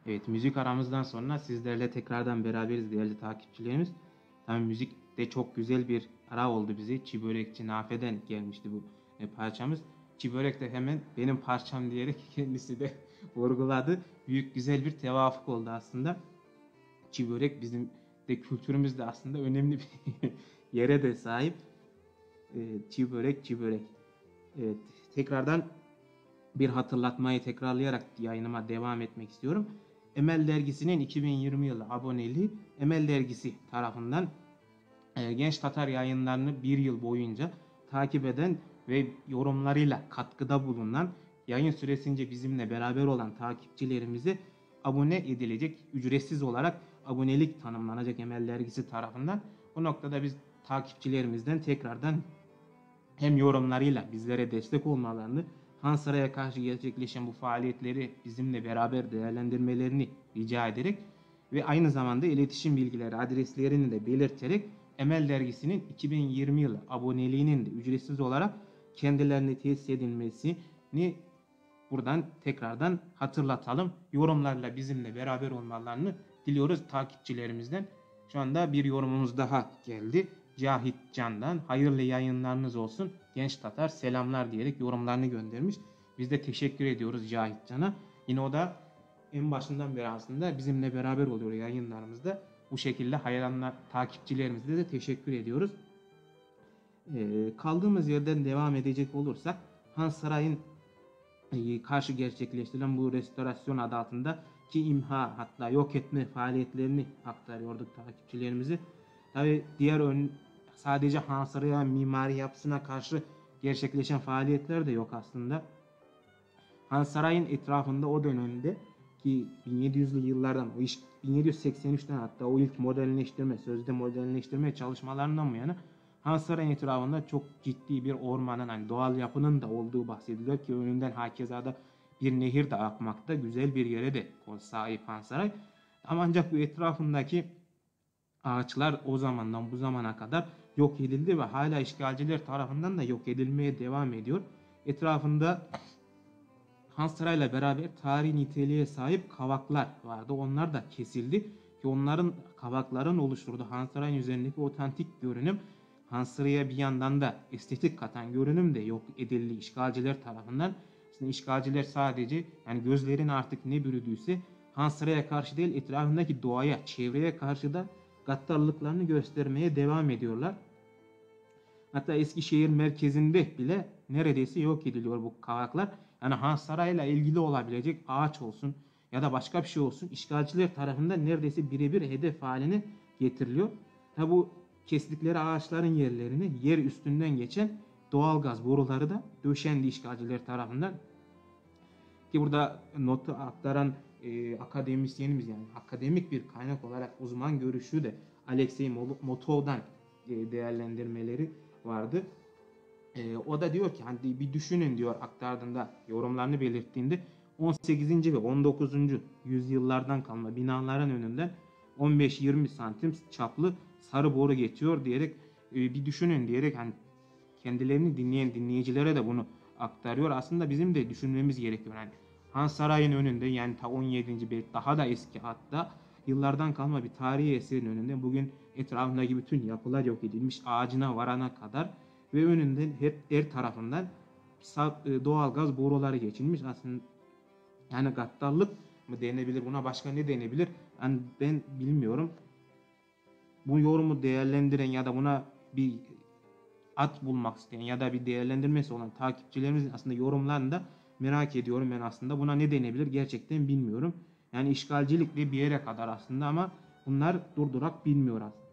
Evet, müzik aramızdan sonra sizlerle tekrardan beraberiz değerli takipçilerimiz. Tabii müzik de çok güzel bir ara oldu bize. Çiğ Börekçi Nafe'den gelmişti bu parçamız. Çiğ Börek de hemen benim parçam diyerek kendisi de vurguladı. Büyük güzel bir tevafuk oldu aslında. Çiğ Börek bizim de kültürümüzde aslında önemli bir yere de sahip. Çiğ Börek, Çiğ Börek. Evet, tekrardan bir hatırlatmayı tekrarlayarak yayınıma devam etmek istiyorum. Emel Dergisi'nin 2020 yılı aboneliği Emel Dergisi tarafından Genç Tatar yayınlarını bir yıl boyunca takip eden ve yorumlarıyla katkıda bulunan, yayın süresince bizimle beraber olan takipçilerimize abone edilecek, ücretsiz olarak abonelik tanımlanacak Emel Dergisi tarafından. Bu noktada biz takipçilerimizden tekrardan hem yorumlarıyla bizlere destek olmalarını, Hans Saray'a karşı gerçekleşen bu faaliyetleri bizimle beraber değerlendirmelerini rica ederek ve aynı zamanda iletişim bilgileri, adreslerini de belirterek Emel Dergisi'nin 2020 yılı aboneliğinin de ücretsiz olarak kendilerine tesis edilmesini buradan tekrardan hatırlatalım. Yorumlarla bizimle beraber olmalarını diliyoruz takipçilerimizden. Şu anda bir yorumumuz daha geldi. Cahit Can'dan hayırlı yayınlarınız olsun Genç Tatar selamlar diyerek yorumlarını göndermiş. Biz de teşekkür ediyoruz Cahit Can'a. Yine o da en başından beri aslında bizimle beraber oluyor yayınlarımızda. Bu şekilde hayranlar, takipçilerimize de teşekkür ediyoruz. Kaldığımız yerden devam edecek olursak Hans Saray'ın karşı gerçekleştirilen bu restorasyon adı altında ki imha hatta yok etme faaliyetlerini aktarıyorduk takipçilerimizi. Tabi sadece Han Sarayı mimari yapısına karşı gerçekleşen faaliyetler de yok aslında. Han Sarayı'nın etrafında o dönemde ki 1700'lü yıllardan 1783'ten hatta o ilk modernleştirme, sözde modernleştirme çalışmalarından bu yana Han Sarayı'nın etrafında çok ciddi bir ormanın, hani doğal yapının da olduğu bahsediliyor ki önünden hakeza da bir nehir de akmakta. Güzel bir yere de sahip Han Saray. Ama ancak bu etrafındaki ağaçlar o zamandan bu zamana kadar yok edildi ve hala işgalciler tarafından da yok edilmeye devam ediyor. Etrafında Han Sarayı'yla beraber tarihi niteliğe sahip kavaklar vardı. Onlar da kesildi ki onların kavakların oluşturduğu Han Sarayı'nın üzerindeki otantik görünüm, Han Sarayı'ya bir yandan da estetik katan görünüm de yok edildi işgalciler tarafından. Aslında işgalciler sadece yani gözlerin artık ne bürüdüyse Han Sarayı'ya karşı değil etrafındaki doğaya, çevreye karşı da gaddarlıklarını göstermeye devam ediyorlar. Hatta Eskişehir merkezinde bile neredeyse yok ediliyor bu kavaklar. Yani Han Sarayı'yla ilgili olabilecek ağaç olsun ya da başka bir şey olsun işgalciler tarafından neredeyse birebir hedef haline getiriliyor. Ha bu kestikleri ağaçların yerlerini yer üstünden geçen doğalgaz boruları da döşendi işgalciler tarafından. Ki burada notu aktaran akademisyenimiz yani akademik bir kaynak olarak uzman görüşü de Alexey Motov'dan değerlendirmeleri vardı. O da diyor ki hani bir düşünün diyor aktardığında yorumlarını belirttiğinde 18. ve 19. yüzyıllardan kalma binaların önünden 15-20 santim çaplı sarı boru geçiyor diyerek bir düşünün diyerek hani kendilerini dinleyen dinleyicilere de bunu aktarıyor. Aslında bizim de düşünmemiz gerekiyor. Yani Han Sarayı'nın önünde yani ta 17. belki daha da eski hatta yıllardan kalma bir tarihi eserin önünde bugün etrafındaki bütün yapılar yok edilmiş ağacına varana kadar ve önünden hep her tarafından doğalgaz boruları geçilmiş. Aslında yani gaddarlık mı denebilir buna başka ne denebilir? Yani ben bilmiyorum. Bu yorumu değerlendiren ya da buna bir at bulmak isteyen ya da bir değerlendirmesi olan takipçilerimizin aslında yorumlarını da merak ediyorum ben aslında. Buna ne denebilir gerçekten bilmiyorum. Yani işgalcilikle bir yere kadar aslında ama bunlar durdurak bilmiyor aslında.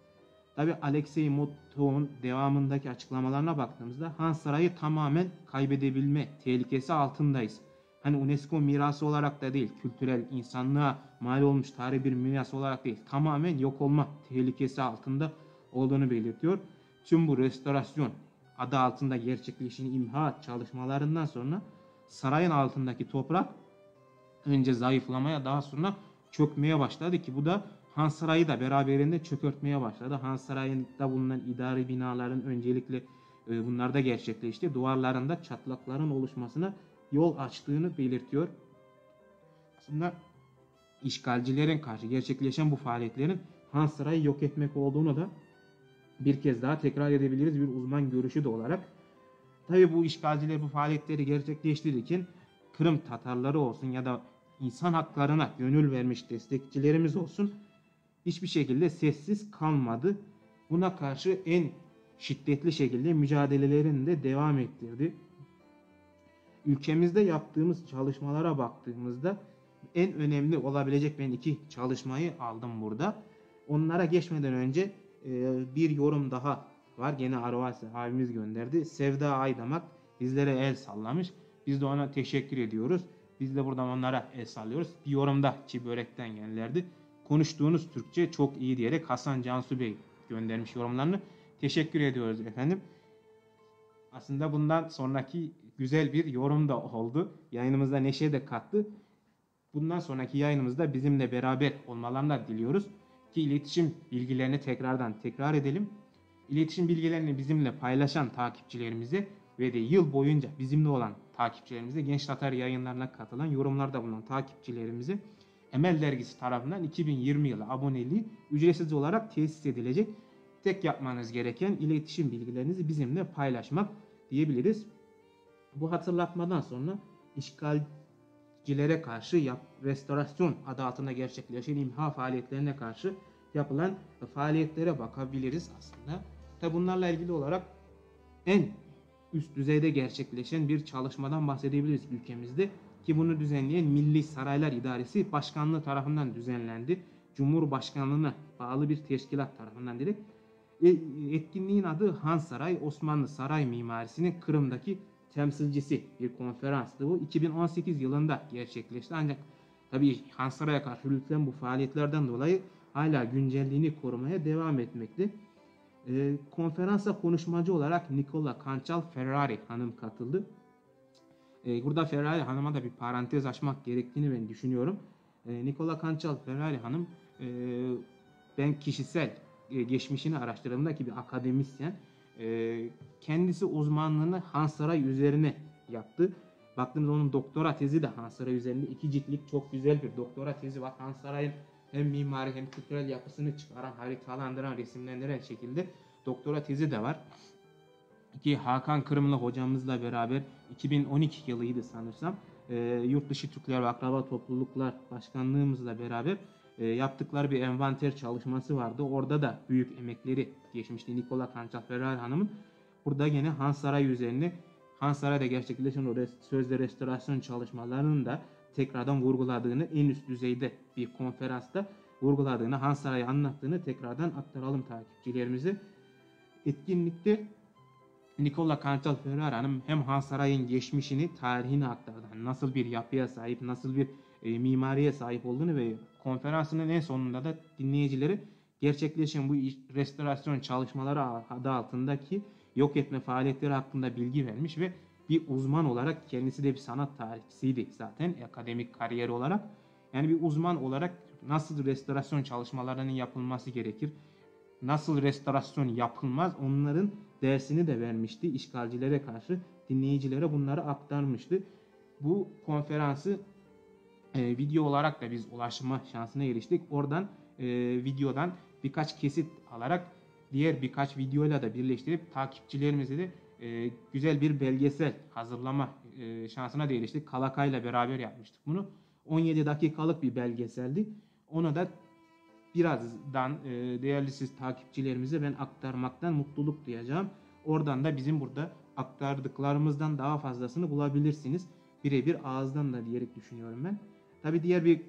Tabi Alexey Motov'un devamındaki açıklamalarına baktığımızda Han Sarayı tamamen kaybedebilme tehlikesi altındayız. Hani UNESCO mirası olarak da değil, kültürel insanlığa mal olmuş tarihi bir miras olarak değil, tamamen yok olma tehlikesi altında olduğunu belirtiyor. Tüm bu restorasyon adı altında gerçekleşen imha çalışmalarından sonra sarayın altındaki toprak önce zayıflamaya daha sonra çökmeye başladı ki bu da Han Sarayı da beraberinde çökertmeye başladı. Han Sarayı'nda bulunan idari binaların öncelikle bunlarda gerçekleşti. Duvarlarında çatlakların oluşmasına yol açtığını belirtiyor. Aslında işgalcilerin karşı gerçekleşen bu faaliyetlerin Han Sarayı yok etmek olduğunu da bir kez daha tekrar edebiliriz bir uzman görüşü de olarak. Tabi bu işgalciler bu faaliyetleri gerçekleştirirken Kırım Tatarları olsun ya da insan haklarına gönül vermiş destekçilerimiz olsun hiçbir şekilde sessiz kalmadı. Buna karşı en şiddetli şekilde mücadelelerini de devam ettirdi. Ülkemizde yaptığımız çalışmalara baktığımızda en önemli olabilecek ben iki çalışmayı aldım burada. Onlara geçmeden önce bir yorum daha var. Gene Arvasi abimiz gönderdi. Sevda Aydamak bizlere el sallamış. Biz de ona teşekkür ediyoruz. Biz de buradan onlara el sallıyoruz. Bir yorumda Çi Börek'ten gelirlerdi. Konuştuğunuz Türkçe çok iyi diyerek Hasan Cansu Bey göndermiş yorumlarını. Teşekkür ediyoruz efendim. Aslında bundan sonraki güzel bir yorum da oldu. Yayınımızda neşe de kattı. Bundan sonraki yayınımızda bizimle beraber olmalarını da diliyoruz. Ki iletişim bilgilerini tekrar edelim. İletişim bilgilerini bizimle paylaşan takipçilerimize ve de yıl boyunca bizimle olan takipçilerimize, Genç Tatar yayınlarına katılan, yorumlarda bulunan takipçilerimize Emel Dergisi tarafından 2020 yılı aboneliği ücretsiz olarak tesis edilecek. Tek yapmanız gereken iletişim bilgilerinizi bizimle paylaşmak diyebiliriz. Bu hatırlatmadan sonra işgalcilere karşı restorasyon adı altında gerçekleşen imha faaliyetlerine karşı yapılan faaliyetlere bakabiliriz aslında. Tabi bunlarla ilgili olarak en üst düzeyde gerçekleşen bir çalışmadan bahsedebiliriz ülkemizde. Ki bunu düzenleyen Milli Saraylar İdaresi Başkanlığı tarafından düzenlendi. Cumhurbaşkanlığına bağlı bir teşkilat tarafından direkt. Etkinliğin adı Han Saray, Osmanlı Saray Mimarisi'nin Kırım'daki temsilcisi bir konferanstı bu. 2018 yılında gerçekleşti. Ancak tabii Han Saray'a karşı yürütülen bu faaliyetlerden dolayı hala güncelliğini korumaya devam etmekte. Konferansa konuşmacı olarak Nicola Cancal Ferrari hanım katıldı. Burada Ferrari hanıma da bir parantez açmak gerektiğini ben düşünüyorum. Nicola Cancal Ferrari hanım ben kişisel geçmişini araştırdığımda ki bir akademisyen, kendisi uzmanlığını Han Saray üzerine yaptı. Baktığımızda onun doktora tezi de Han Saray üzerinde 2 ciltlik çok güzel bir doktora tezi var. Han Saray'ın hem mimari hem kültürel yapısını çıkaran, haritalandıran, resimlendiren şekilde doktora tezi de var. Ki Hakan Kırımlı hocamızla beraber 2012 yılıydı sanırsam. Yurtdışı Türkler ve Akraba Topluluklar Başkanlığımızla beraber yaptıkları bir envanter çalışması vardı. Orada da büyük emekleri geçmişti Nicola Cancal Ferrari hanımın. Burada yine Han Saray üzerine, Han Saray'da gerçekleşen o sözde restorasyon çalışmalarının da tekrardan vurguladığını, en üst düzeyde bir konferansta vurguladığını, Han Saray'ı anlattığını tekrardan aktaralım takipçilerimize. Etkinlikte Nicola Cancal Ferrari hanım hem Han Saray'ın geçmişini, tarihini aktardı. Yani nasıl bir yapıya sahip, nasıl bir mimariye sahip olduğunu ve konferansının en sonunda da dinleyicileri gerçekleşen bu restorasyon çalışmaları adı altındaki yok etme faaliyetleri hakkında bilgi vermiş ve bir uzman olarak, kendisi de bir sanat tarihçisiydi zaten akademik kariyeri olarak. Yani bir uzman olarak nasıl restorasyon çalışmalarının yapılması gerekir, nasıl restorasyon yapılmaz, onların dersini de vermişti işgalcilere karşı, dinleyicilere bunları aktarmıştı. Bu konferansı video olarak da biz ulaşma şansına eriştik. Oradan videodan birkaç kesit alarak diğer birkaç videoyla da birleştirip takipçilerimize de güzel bir belgesel hazırlama şansına da eriştik. Kalakay'la beraber yapmıştık bunu. 17 dakikalık bir belgeseldi. Onu da birazdan değerli siz takipçilerimize ben aktarmaktan mutluluk duyacağım. Oradan da bizim burada aktardıklarımızdan daha fazlasını bulabilirsiniz. Birebir ağızdan da diyerek düşünüyorum ben. Tabi diğer bir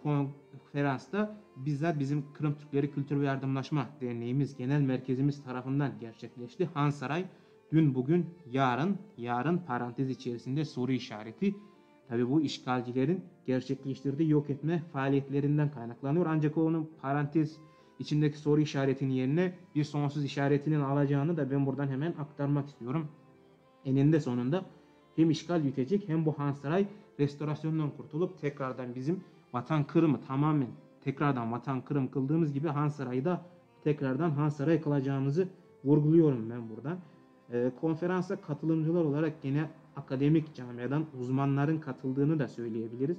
konferansta bizzat bizim Kırım Türkleri Kültür ve Yardımlaşma Derneğimiz Genel Merkezimiz tarafından gerçekleşti. Han Saray dün, bugün, yarın parantez içerisinde soru işareti. Tabi bu işgalcilerin gerçekleştirdiği yok etme faaliyetlerinden kaynaklanıyor. Ancak onun parantez içindeki soru işaretinin yerine bir sonsuz işaretinin alacağını da ben buradan hemen aktarmak istiyorum. Eninde sonunda hem işgal bitecek hem bu Han Saray restorasyondan kurtulup tekrardan bizim vatan Kırım'ı tamamen tekrardan vatan Kırım kıldığımız gibi Han Saray'ı da tekrardan Han Saray kılacağımızı vurguluyorum ben buradan. Konferansa katılımcılar olarak yine akademik camiadan uzmanların katıldığını da söyleyebiliriz.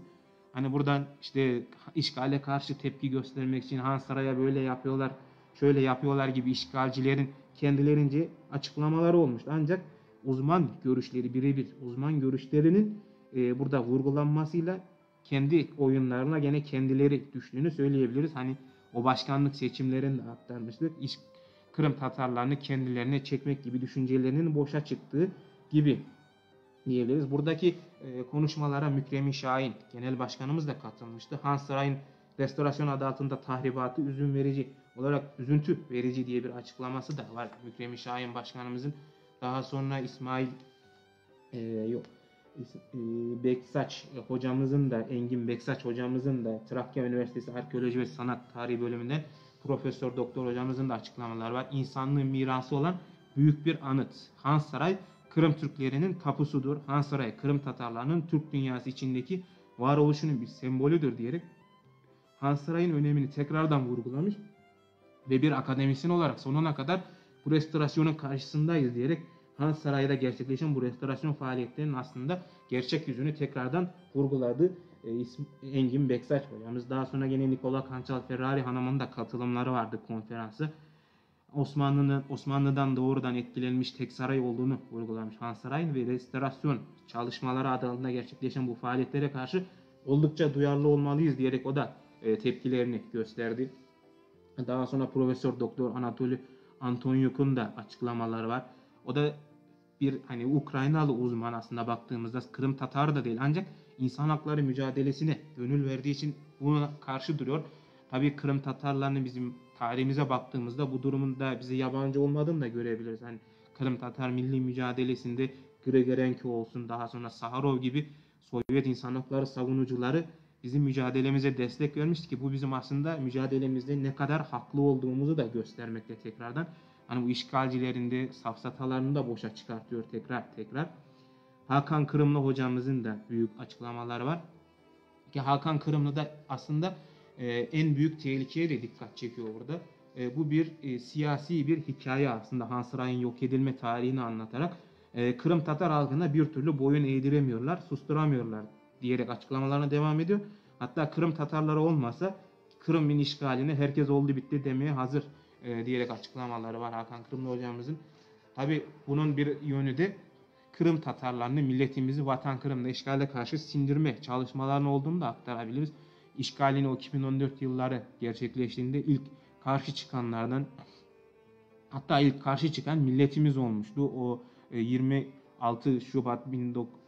Hani buradan işte işgale karşı tepki göstermek için Han Saray'a böyle yapıyorlar, şöyle yapıyorlar gibi işgalcilerin kendilerince açıklamaları olmuştu. Ancak uzman görüşleri, birebir uzman görüşlerinin burada vurgulanmasıyla kendi oyunlarına gene kendileri düştüğünü söyleyebiliriz. Hani o başkanlık seçimlerini de aktarmıştık. Kırım Tatarlarını kendilerine çekmek gibi düşüncelerinin boşa çıktığı gibi diyebiliriz. Buradaki konuşmalara Mükremin Şahin Genel Başkanımız da katılmıştı. Han Saray'ın restorasyon adı altında tahribatı üzüntü verici diye bir açıklaması da var Mükremin Şahin Başkanımızın. Daha sonra Beksaç hocamızın da, Engin Beksaç hocamızın da Trakya Üniversitesi Arkeoloji ve Sanat Tarihi bölümünden Profesör Doktor hocamızın da açıklamaları var. İnsanlığın mirası olan büyük bir anıt. Han Saray Kırım Türklerinin tapusudur. Han Saray Kırım Tatarlarının Türk dünyası içindeki varoluşunun bir sembolüdür diyerek Han Saray'ın önemini tekrardan vurgulamış ve bir akademisyen olarak sonuna kadar bu restorasyonun karşısındayız diyerek Han Saray'da gerçekleşen bu restorasyon faaliyetlerinin aslında gerçek yüzünü tekrardan vurguladı Engin Beksaç hocamız. Daha sonra yine Nicola Cancal Ferrari hanımın da katılımları vardı konferansı. Osmanlı'dan doğrudan etkilenmiş tek saray olduğunu vurgulamış Han Saray'ın ve restorasyon çalışmaları adı altında gerçekleşen bu faaliyetlere karşı oldukça duyarlı olmalıyız diyerek o da tepkilerini gösterdi. Daha sonra Profesör Doktor Anatoly Antonyuk'un da açıklamaları var. O da bir hani Ukraynalı uzman aslında baktığımızda Kırım Tatarı da değil ancak insan hakları mücadelesine gönül verdiği için buna karşı duruyor. Tabii Kırım Tatarlarını bizim tarihimize baktığımızda bu durumun da bize yabancı olmadığını da görebiliriz. Hani Kırım Tatar milli mücadelesinde Grigorenko olsun, daha sonra Saharov gibi Sovyet insan hakları savunucuları bizim mücadelemize destek vermişti ki bu bizim aslında mücadelemizde ne kadar haklı olduğumuzu da göstermekte tekrardan. Hani bu işgalcilerin de safsatalarını da boşa çıkartıyor tekrar. Hakan Kırımlı hocamızın da büyük açıklamaları var. Ki Hakan Kırımlı da aslında en büyük tehlikeye de dikkat çekiyor burada. Bu bir siyasi bir hikaye aslında Han Saray'ın yok edilme tarihini anlatarak Kırım Tatar halkına bir türlü boyun eğdiremiyorlar, susturamıyorlar diyerek açıklamalarına devam ediyor. Hatta Kırım Tatarları olmasa Kırım'ın işgalini herkes oldu bitti demeye hazır diyerek açıklamaları var Hakan Kırımlı hocamızın. Tabi bunun bir yönü de Kırım Tatarlarını milletimizi Vatan Kırım'da işgale karşı sindirme çalışmalarının olduğunu da aktarabiliriz. İşgalin o 2014 yılları gerçekleştiğinde ilk karşı çıkanlardan hatta ilk karşı çıkan milletimiz olmuştu. O 26 Şubat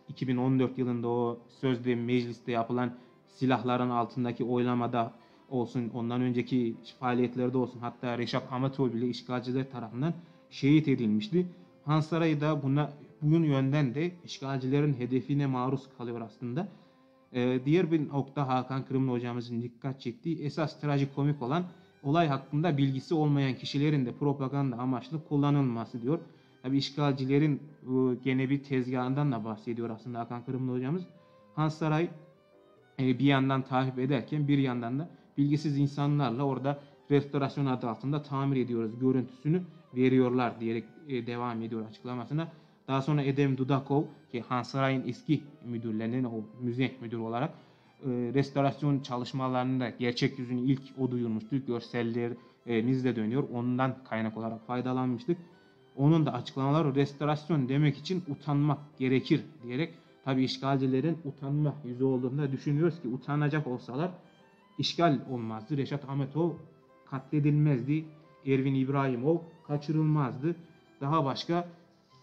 2014 yılında o sözde mecliste yapılan silahların altındaki oylamada olsun, ondan önceki faaliyetlerde olsun, hatta Reşat Ahmetov bile işgalciler tarafından şehit edilmişti. Han Sarayı da bunun yönden de işgalcilerin hedefine maruz kalıyor aslında. Diğer bir nokta Hakan Kırımlı hocamızın dikkat çektiği esas trajikomik olan olay hakkında bilgisi olmayan kişilerin de propaganda amaçlı kullanılması diyor. Tabi işgalcilerin gene bir tezgahından da bahsediyor aslında Hakan Kırımlı hocamız. Han Saray bir yandan takip ederken bir yandan da bilgisiz insanlarla orada restorasyon adı altında tamir ediyoruz görüntüsünü veriyorlar diyerek devam ediyor açıklamasına. Daha sonra Edem Dudakov ki Han Saray'ın eski müdürlerinden o müze müdürü olarak restorasyon çalışmalarını da gerçek yüzünü ilk o duyurmuştu. Görsellerimiz de dönüyor. Ondan kaynak olarak faydalanmıştık. Onun da açıklamaları restorasyon demek için utanmak gerekir diyerek tabi işgalcilerin utanma yüzü olduğunu da düşünüyoruz ki utanacak olsalar işgal olmazdı. Reşat Ahmetov katledilmezdi. Ervin İbrahimov kaçırılmazdı. Daha başka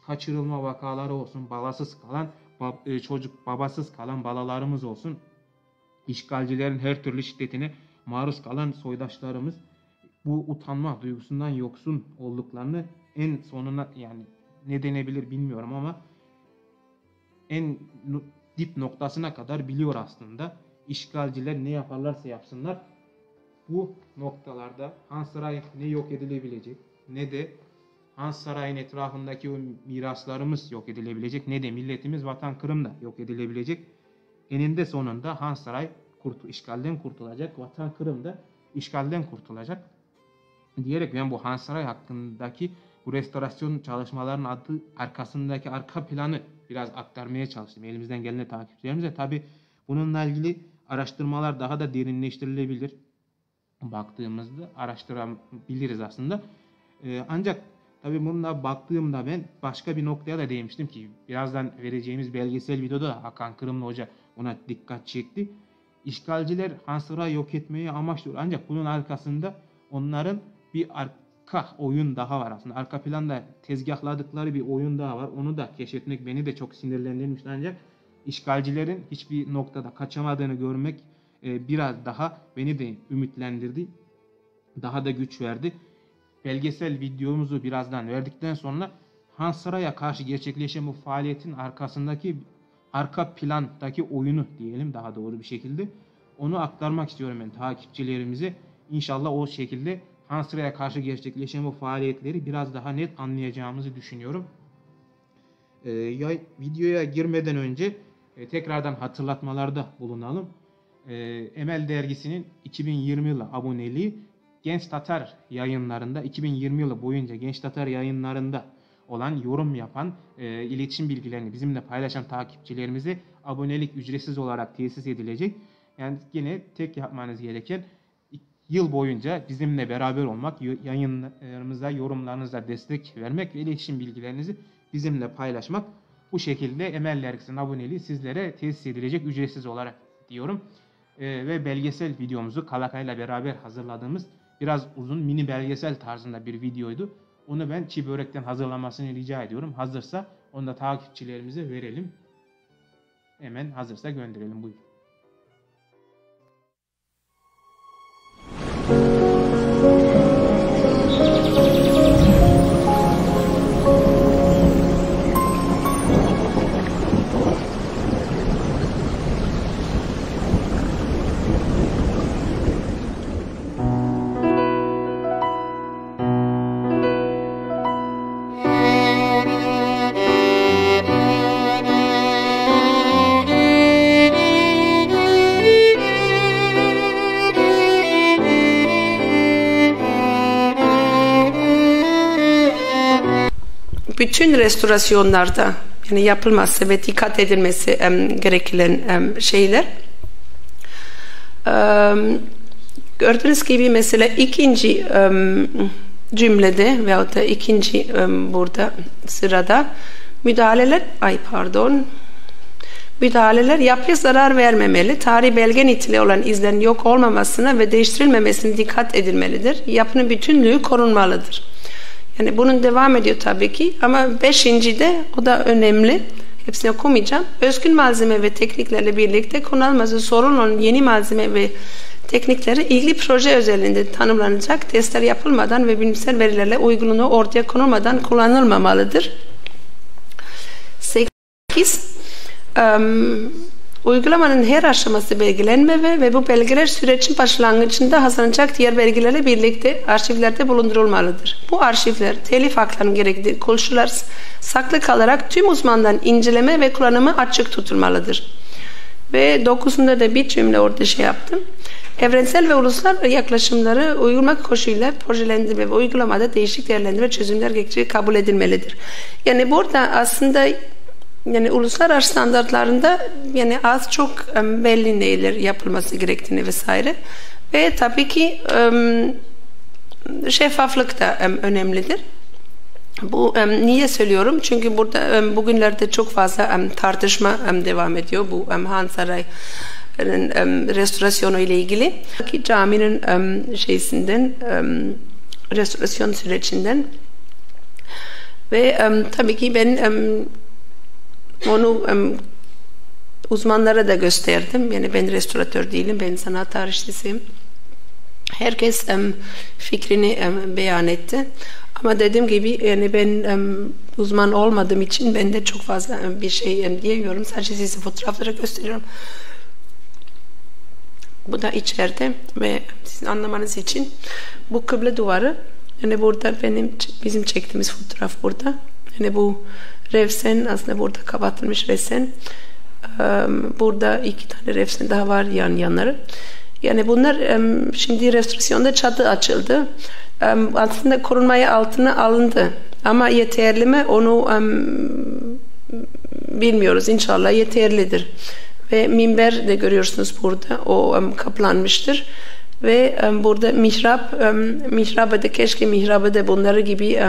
kaçırılma vakaları olsun, babasız kalan balalarımız olsun. İşgalcilerin her türlü şiddetine maruz kalan soydaşlarımız bu utanma duygusundan yoksun olduklarını en sonuna yani ne denebilir bilmiyorum ama en dip noktasına kadar biliyor aslında. İşgalciler ne yaparlarsa yapsınlar bu noktalarda Han Saray ne yok edilebilecek ne de Han Saray'ın etrafındaki o miraslarımız yok edilebilecek ne de milletimiz Vatan Kırım'da yok edilebilecek. Eninde sonunda Han Saray işgalden kurtulacak, Vatan Kırım'da işgalden kurtulacak diyerek ben bu Han Saray hakkındaki bu restorasyon çalışmalarının arkasındaki arka planı biraz aktarmaya çalıştım. Elimizden gelen takipçilerimize. Tabi bununla ilgili araştırmalar daha da derinleştirilebilir. Baktığımızda araştırabiliriz aslında. Ancak tabi bununla baktığımda ben başka bir noktaya da değinmiştim ki birazdan vereceğimiz belgesel videoda da Hakan Kırımlı Hoca ona dikkat çekti. İşgalciler Han Saray'ı yok etmeyi amaçlıyor. Ancak bunun arkasında onların bir arka oyun daha var aslında. Arka planda tezgahladıkları bir oyun daha var. Onu da keşfetmek beni de çok sinirlendirmişti ancak işgalcilerin hiçbir noktada kaçamadığını görmek biraz daha beni de ümitlendirdi. Daha da güç verdi. Belgesel videomuzu birazdan verdikten sonra Han Saray'a karşı gerçekleşen bu faaliyetin arkasındaki arka plandaki oyunu diyelim daha doğru bir şekilde onu aktarmak istiyorum ben takipçilerimize. İnşallah o şekilde Han Saray'a karşı gerçekleşen bu faaliyetleri biraz daha net anlayacağımızı düşünüyorum. Videoya girmeden önce tekrardan hatırlatmalarda bulunalım. Emel Dergisi'nin 2020 yılı aboneliği Genç Tatar yayınlarında 2020 yılı boyunca Genç Tatar yayınlarında olan yorum yapan iletişim bilgilerini bizimle paylaşan takipçilerimize abonelik ücretsiz olarak tesis edilecek. Yani yine tek yapmanız gereken yıl boyunca bizimle beraber olmak, yayınlarımıza, yorumlarınıza destek vermek ve iletişim bilgilerinizi bizimle paylaşmak. Bu şekilde Emel Dergisi'nin aboneliği sizlere tesis edilecek ücretsiz olarak diyorum. Ve belgesel videomuzu Kalakay'la beraber hazırladığımız biraz uzun mini belgesel tarzında bir videoydu. Onu ben çiğ börekten hazırlamasını rica ediyorum. Hazırsa onu da takipçilerimize verelim. Hemen hazırsa gönderelim. Buyurun. Bütün restorasyonlarda yani yapılması ve dikkat edilmesi gereken şeyler. Gördüğünüz gibi mesela ikinci cümlede veyahut da ikinci burada sırada müdahaleler yapıya zarar vermemeli, tarihi belge niteliği olan izlerin yok olmamasına ve değiştirilmemesine dikkat edilmelidir. Yapının bütünlüğü korunmalıdır. Yani bunun devam ediyor tabii ki ama 5. de o da önemli. Hepsini okumayacağım. Özgün malzeme ve tekniklerle birlikte kullanılması sorun olan yeni malzeme ve teknikleri ilgili proje özelliğinde tanımlanacak, testler yapılmadan ve bilimsel verilerle uygunluğu ortaya konulmadan kullanılmamalıdır. 8. Uygulamanın her aşaması belgelenmeli ve bu belgeler sürecin başlangıcında hazırlanacak diğer belgelerle birlikte arşivlerde bulundurulmalıdır. Bu arşivler telif haklarının gerektiği koşullar saklı kalarak tüm uzmandan inceleme ve kullanımı açık tutulmalıdır. Ve 9'unda da bir cümle orada şey yaptım. Evrensel ve ulusal yaklaşımları uygulamak koşuluyla projelendirme ve uygulamada değişik değerlendirme çözümler gerektiği kabul edilmelidir. Yani burada aslında yani uluslararası standartlarında yani az çok belli neler yapılması gerektiğini vesaire ve tabii ki şeffaflık da önemlidir. Bu niye söylüyorum? Çünkü burada bugünlerde çok fazla tartışma devam ediyor bu Han Sarayı'nın restorasyonu ile ilgili. Caminin restorasyon sürecinden ve tabii ki ben onu uzmanlara da gösterdim. Yani ben restoratör değilim, ben sanat tarihçisiyim. Herkes fikrini beyan etti. Ama dediğim gibi yani ben uzman olmadığım için ben de çok fazla bir şey diyemiyorum. Sadece size fotoğrafları gösteriyorum. Bu da içeride ve sizin anlamanız için bu kıble duvarı. Yani burada bizim çektiğimiz fotoğraf burada. Yani bu Revsen aslında burada kapatılmış resen. Burada 2 tane revsen daha var yanları. Yani bunlar şimdi restorasyonda çatı açıldı. Aslında korunmaya altına alındı. Ama yeterli mi onu bilmiyoruz. İnşallah yeterlidir. Ve minber de görüyorsunuz burada. O kaplanmıştır. Ve burada mihrabı da keşke mihrabı da bunları gibi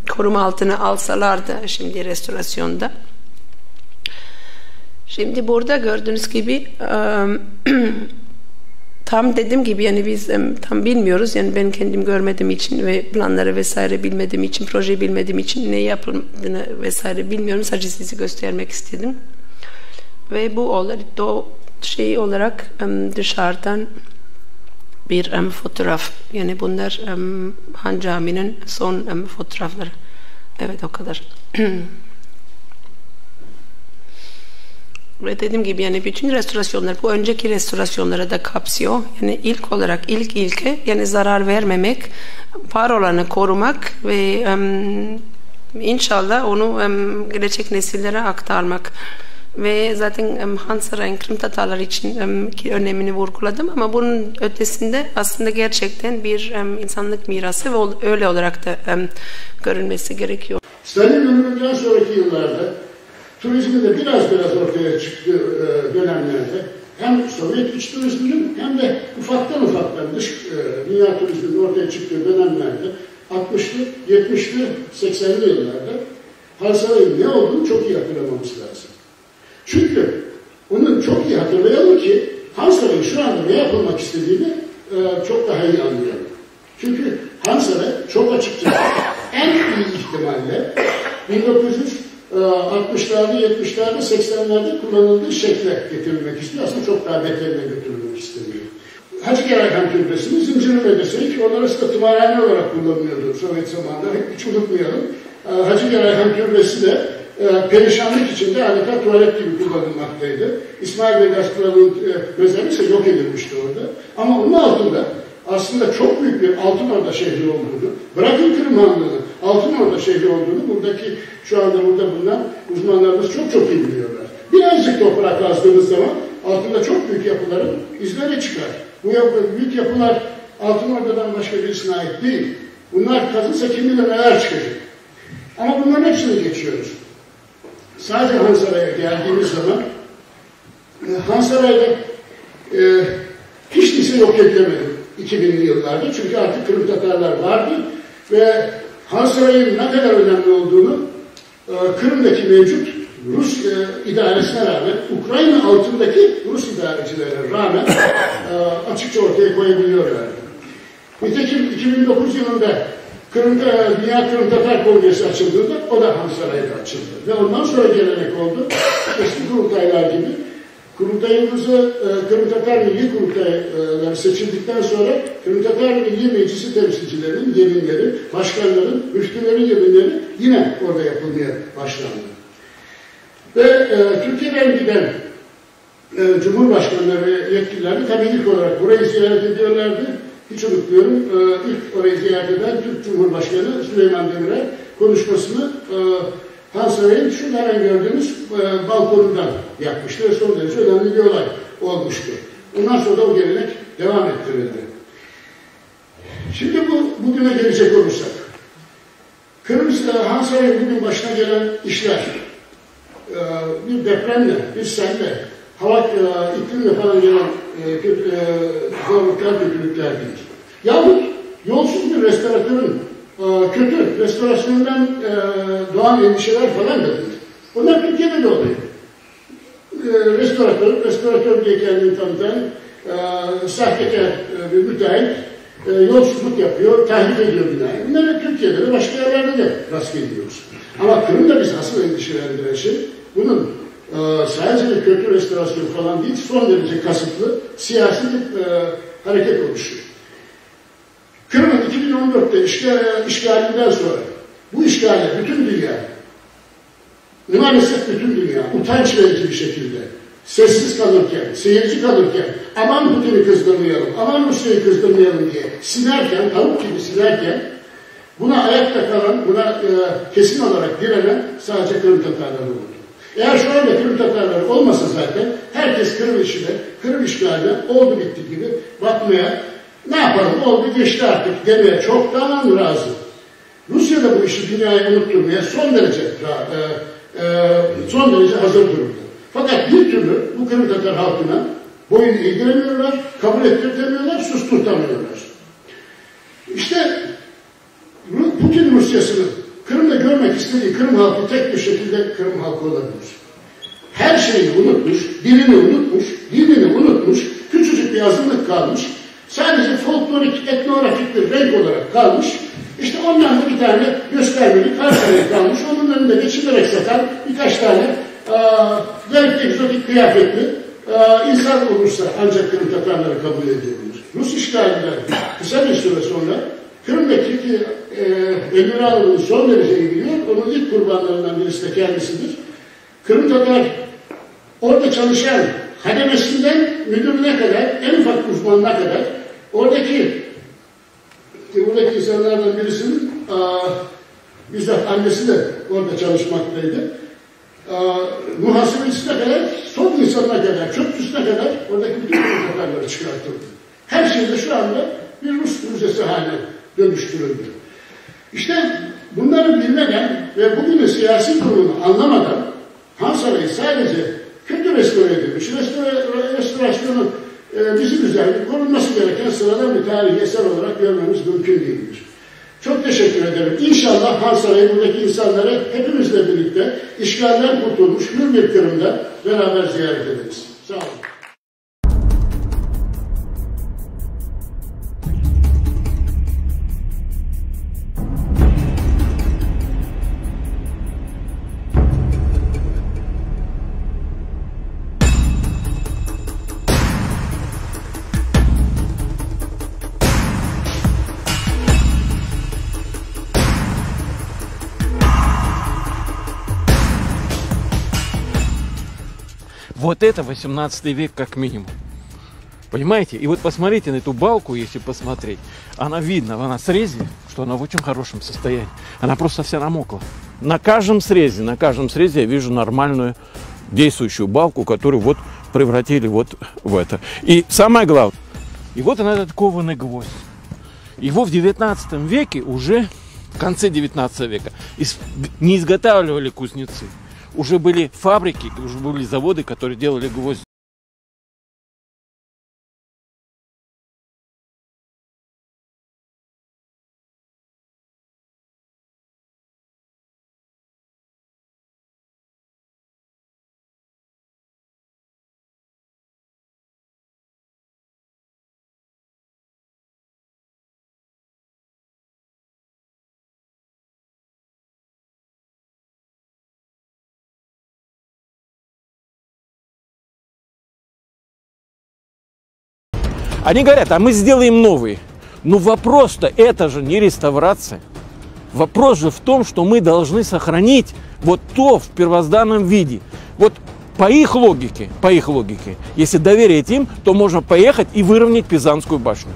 koruma altına alsalardı şimdi restorasyonda. Şimdi burada gördüğünüz gibi tam dediğim gibi yani biz tam bilmiyoruz. Yani ben kendim görmediğim için ve planları vesaire bilmediğim için, projeyi bilmediğim için ne yapıldığını vesaire bilmiyorum. Sadece sizi göstermek istedim. Ve bu olarak dışarıdan bir fotoğraf. Yani bunlar Han Camii'nin son fotoğrafları. Evet o kadar. Ve dediğim gibi yani bütün restorasyonlar bu önceki restorasyonlara da kapsıyor. Yani ilk ilke yani zarar vermemek, var olanı korumak ve inşallah onu gelecek nesillere aktarmak. Ve zaten Han Sarayı'nın Kırım Tatarları için önemini vurguladım ama bunun ötesinde aslında gerçekten bir insanlık mirası ve öyle olarak da görülmesi gerekiyor. Stalin ölümünden sonraki yıllarda turizmin de biraz ortaya çıktığı dönemlerde hem Sovyet iç turizminin hem de ufaktan dış dünya turizminin ortaya çıktığı dönemlerde 60'lı, 70'li, 80'li yıllarda Han Sarayı'nın ne olduğunu çok iyi hatırlamamız lazım. Çünkü onu çok iyi hatırlayalım ki Han Sarayı şu anda ne yapılmak istediğini çok daha iyi anlayalım. Çünkü Han Sarayı çok açıkça en Kemal'le 1960'larda, 70'lerde, 80'lerde kullanıldığı şekle getirilmek istiyor. Aslında çok daha beterine götürülmek isteniyor. Hacı Gerayhan Türbesi'ni Zincirlikuyu deseydik, onlar arasında tımarhane olarak kullanılıyordu Sovyet zamanında. Hiç unutmayalım. Hacı Gerayhan Türbesi de perişanlık içinde adeta tuvalet gibi kullanılmaktaydı. İsmail Bey Gaspıralı'nın mezarı ise yok edilmişti orada. Ama onun altında aslında çok büyük bir Altınorda şehri olduğunu, bırakın Kırım Hanlığı'nı, Altınorda şehri olduğunu buradaki şu anda burada bulunan uzmanlarımız çok çok iyi biliyorlar. Birazcık toprak kazdığımız zaman altında çok büyük yapıların izleri çıkar. Bu büyük yapılar Altınorda'dan başka birisine ait değil. Bunlar kazınsa kim bilir neler çıkacak. Ama bunların hepsini geçiyoruz. Sadece Hansaray'a geldiğimiz zaman Hansaray'da hiç değilse yok edilemedi 2000'li yıllarda. Çünkü artık Kırım Tatarlar vardı ve Hansaray'ın ne kadar önemli olduğunu Kırım'daki mevcut Rus idaresine rağmen, Ukrayna altındaki Rus idarecilerine rağmen açıkça ortaya koyabiliyorlardı. Nitekim 2009 yılında Dünya Kırım Tatar Kongresi açıldığında o da Hansaray'da açıldı. Ve ondan sonra gelenek oldu. Eski kurultaylar gibi. Kurultayımızı Kırım Tatar Milli Kurultayları seçildikten sonra Kırım Tatar Milli Meclisi temsilcilerinin yeminleri, başkanların, müftülerin yeminleri yine orada yapılmaya başlandı. Ve Türkiye'den giden Cumhurbaşkanları ve yetkilileri tabii ilk olarak burayı ziyaret ediyorlardı. Hiç unutmuyorum, ilk orayı ziyaret eden Türk Cumhurbaşkanı Süleyman Demirel konuşmasını Hansaray'ın şu hemen gördüğümüz balkonundan yapmıştı ve son derece önemli bir olay olmuştu. Ondan sonra da o gelenek devam ettirildi. Şimdi bugüne gelecek olursak, Hansaray'ın bugün başına gelen işler, bir depremle, bir selle, hava iklimle falan gelen zorluklar, kötülükler değil. Yahut yolsuz bir restoratörün kötü restorasyondan doğan endişeler falan da değil. Bunlar Türkiye'de de oluyor. Restoratör diye kendini tanıtan sahtekar bir müteahhit yolsuzluk yapıyor, tahrip ediyor binayı. Bunları Türkiye'de de başka yerlerde de rast geliyoruz. Ama Kırım'da biz asıl endişelendiren şey bunun sadece bir kötü restorasyon falan değil, son derece kasıtlı siyasi bir hareket oluşuyor. Kırım'ın 2014'te işgalinden sonra bu işgalle bütün dünya, maalesef bütün dünya utanç verici bir şekilde sessiz kalırken, seyirci kalırken aman Putin'i kızdırmayalım, aman Rusya'yı kızdırmayalım diye sinerken, tavuk gibi sinerken buna ayakta kalan, buna kesin olarak direnen sadece Kırım Tatarları oldu. Eğer şu anda Kırım Tatarları olmasa zaten herkes Kırım işine, Kırım işgaline oldu bitti gibi bakmaya, ne yapalım oldu geçti artık demeye çoktan razı. Rusya da bu işi dünyaya unutturmaya son derece hazır durumda. Fakat bir türlü bu Kırım Tatar halkına boyun eğdiremiyorlar, kabul ettiremiyorlar, susturtamıyorlar. İşte Putin Rusyasını Kırım'da görmek istediği Kırım halkı tek bir şekilde Kırım halkı olabilir. Her şeyi unutmuş, dilini unutmuş, dinini unutmuş, küçücük bir azınlık kalmış, sadece folklorik, etnografik bir renk olarak kalmış, işte ondan da bir tane göstermelik Hansaray'a kalmış, onun önünde geçilerek satan birkaç tane garip egzotik kıyafetli insan olursa ancak Kırım Tatarları kabul edilebilir. Rus işgalinden kısa bir süre sonra Kırım'daki Emiraloğlu'nun son derece iyi biliyor, onun ilk kurbanlarından birisi de kendisidir. Kırım Tatar orada çalışan hademesinden müdürüne kadar, en ufak uzmanına kadar oradaki insanlardan birisinin bizzat annesi de orada çalışmaktaydı. Muhasebecisine kadar, son insanına kadar, çöpçüsüne kadar oradaki bütün Kırım Tatarları çıkartıldı. Her şeyde şu anda bir Rus müzesi haline dönüştürüldü. İşte bunları bilmeden ve bugünün siyasi kurulunu anlamadan Hansaray'ı sadece kötü restore edilmiş, restorasyonu bizim üzerinde korunması gereken sıradan bir tarihi eser olarak görmemiz mümkün değildir. Çok teşekkür ederim. İnşallah Hansaray'ı buradaki insanları hepimizle birlikte işgalden kurtulmuş hür bir Kırım'da beraber ziyaret ederiz. Sağ olun. Вот это 18 век как минимум. Понимаете? И вот посмотрите на эту балку, если посмотреть. Она видно, она срезе, что она в очень хорошем состоянии. Она просто вся намокла. На каждом срезе я вижу нормальную действующую балку, которую вот превратили вот в это. И самое главное, и вот она, этот кованый гвоздь. Его в 19 веке уже, в конце 19 века, не изготавливали кузнецы. Уже были фабрики, уже были заводы, которые делали гвозди. Они говорят, а мы сделаем новые. Но вопрос-то это же не реставрация. Вопрос же в том, что мы должны сохранить вот то в первозданном виде. Вот по их логике, если доверить им, то можно поехать и выровнять Пизанскую башню.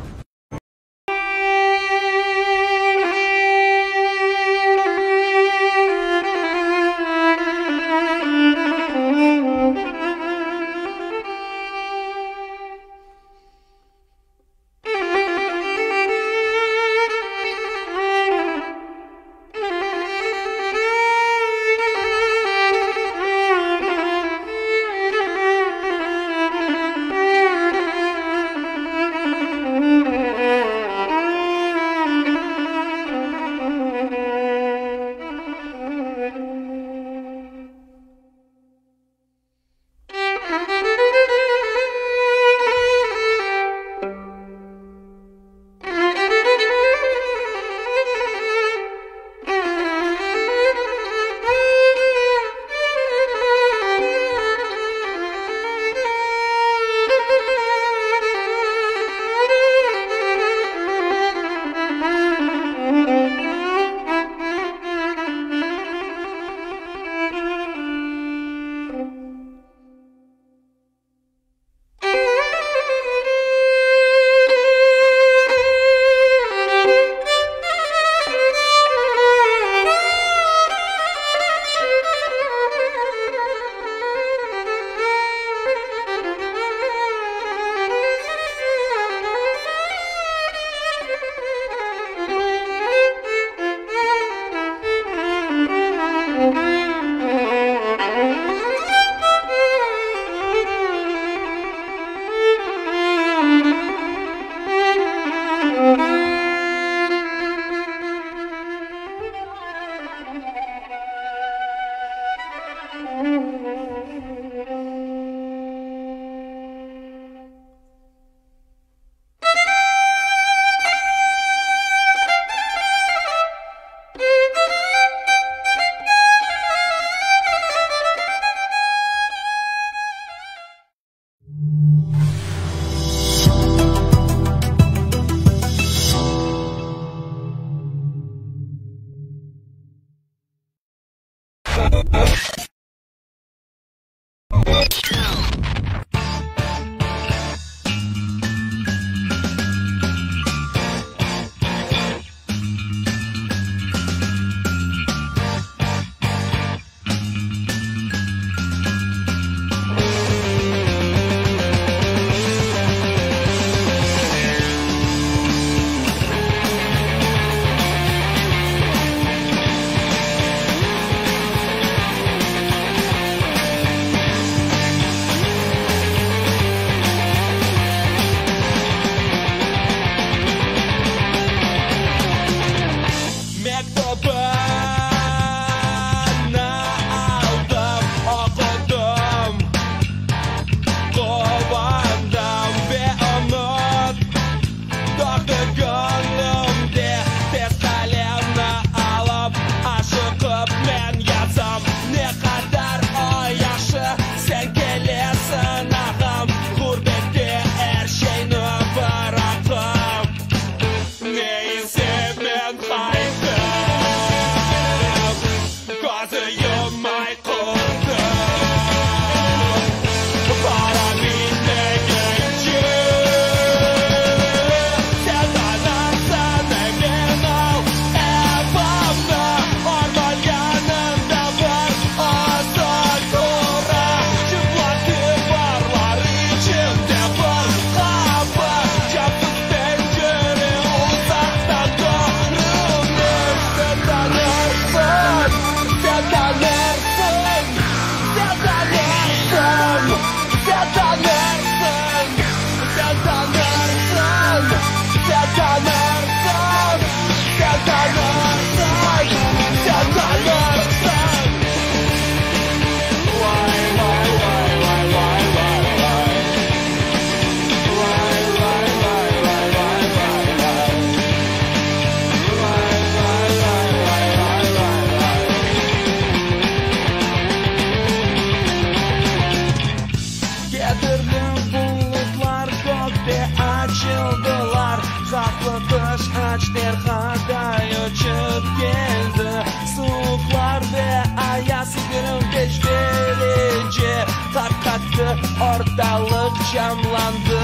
Erkaday uçup geldi Soğuklar ve ayası günüm 5 derece Tarkattı ortalık camlandı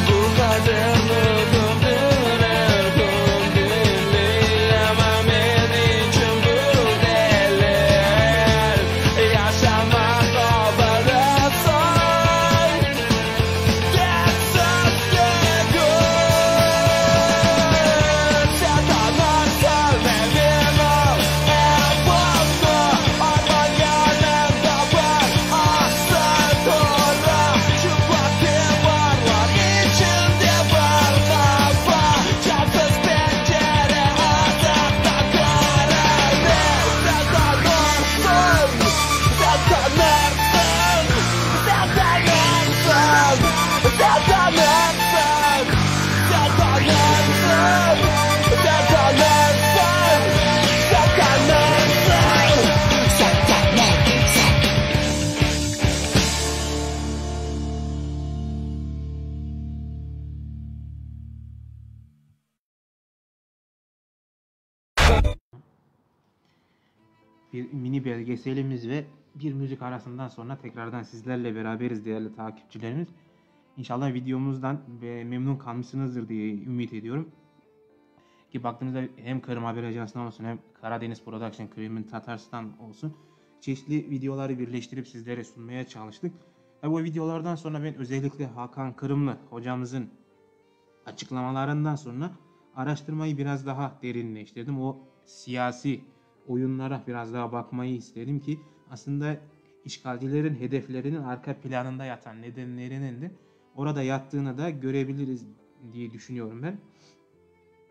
Bu kaderli gündüler gündülleyemem edinçim bu derler Yaşamak o kadar zor Destek de gör Setanlar sevmevim ol Erboğlu Orman yanında var Asla doğru Çıplak varlar içinde var kafa Çapsız pencere azapta karar ver Sen tanırsın Sen tanırsın Sen tanırsın Sen tanırsın Sen tanırsın Sen tanırsın Sen tanırsın Sen tanırsın Bir mini belgeselimiz ve bir müzik arasından sonra tekrardan sizlerle beraberiz değerli takipçilerimiz. İnşallah videomuzdan memnun kalmışsınızdır diye ümit ediyorum. Ki baktığınızda hem Kırım Haber Ajansı'ndan olsun hem Karadeniz Production Krimin Tatarstan olsun çeşitli videoları birleştirip sizlere sunmaya çalıştık. Ve bu videolardan sonra ben özellikle Hakan Kırımlı hocamızın açıklamalarından sonra araştırmayı biraz daha derinleştirdim. O siyasi oyunlara biraz daha bakmayı istedim ki aslında işgalcilerin hedeflerinin arka planında yatan nedenlerinin de orada yattığını da görebiliriz diye düşünüyorum ben.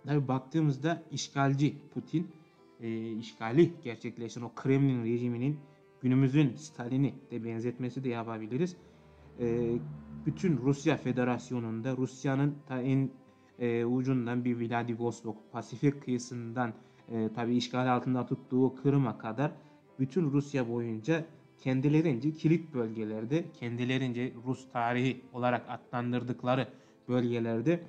Tabii baktığımızda işgalci Putin işgali gerçekleştiren o Kremlin rejiminin günümüzün Stalin'i de benzetmesi de yapabiliriz. Bütün Rusya Federasyonu'nda Rusya'nın ta en ucundan bir Vladivostok, Pasifik kıyısından tabi işgal altında tuttuğu Kırım'a kadar bütün Rusya boyunca kendilerince kilit bölgelerde, kendilerince Rus tarihi olarak adlandırdıkları bölgelerde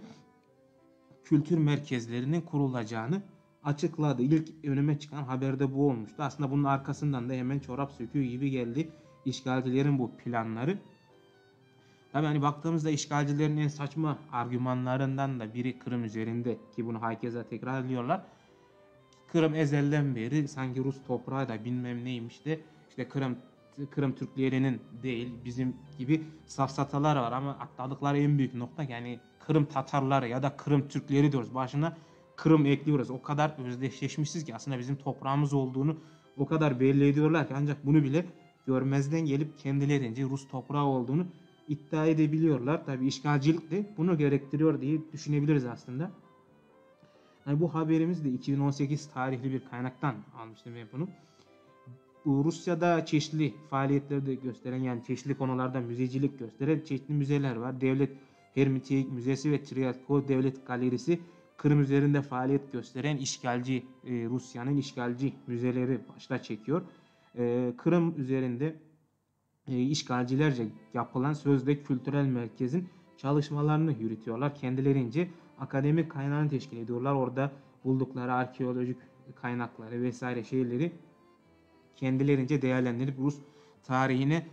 kültür merkezlerinin kurulacağını açıkladı. İlk önüme çıkan haberde bu olmuştu. Aslında bunun arkasından da hemen çorap söküğü gibi geldi işgalcilerin bu planları. Tabii hani baktığımızda işgalcilerin en saçma argümanlarından da biri Kırım üzerinde ki bunu herkese tekrarlıyorlar. Kırım ezelden beri sanki Rus toprağı da bilmem neymiş de işte Kırım Türklerinin değil bizim gibi safsatalar var ama atladıkları en büyük nokta yani Kırım Tatarları ya da Kırım Türkleri diyoruz. Başına Kırım ekliyoruz. O kadar özdeşleşmişiz ki aslında bizim toprağımız olduğunu o kadar belli ediyorlar ki ancak bunu bile görmezden gelip kendilerince Rus toprağı olduğunu iddia edebiliyorlar. Tabii işgalcilik de bunu gerektiriyor diye düşünebiliriz aslında. Yani bu haberimiz de 2018 tarihli bir kaynaktan almıştım ben bunu. Bu Rusya'da çeşitli faaliyetlerde gösteren yani çeşitli konularda müzecilik gösteren çeşitli müzeler var. Devlet Hermitage Müzesi ve Tryakko Devlet Galerisi Kırım üzerinde faaliyet gösteren işgalci Rusya'nın işgalci müzeleri başta çekiyor. Kırım üzerinde işgalcilerce yapılan sözde kültürel merkezin çalışmalarını yürütüyorlar. Kendilerince akademik kaynağını teşkil ediyorlar. Orada buldukları arkeolojik kaynakları vesaire şeyleri kendilerince değerlendirip Rus tarihine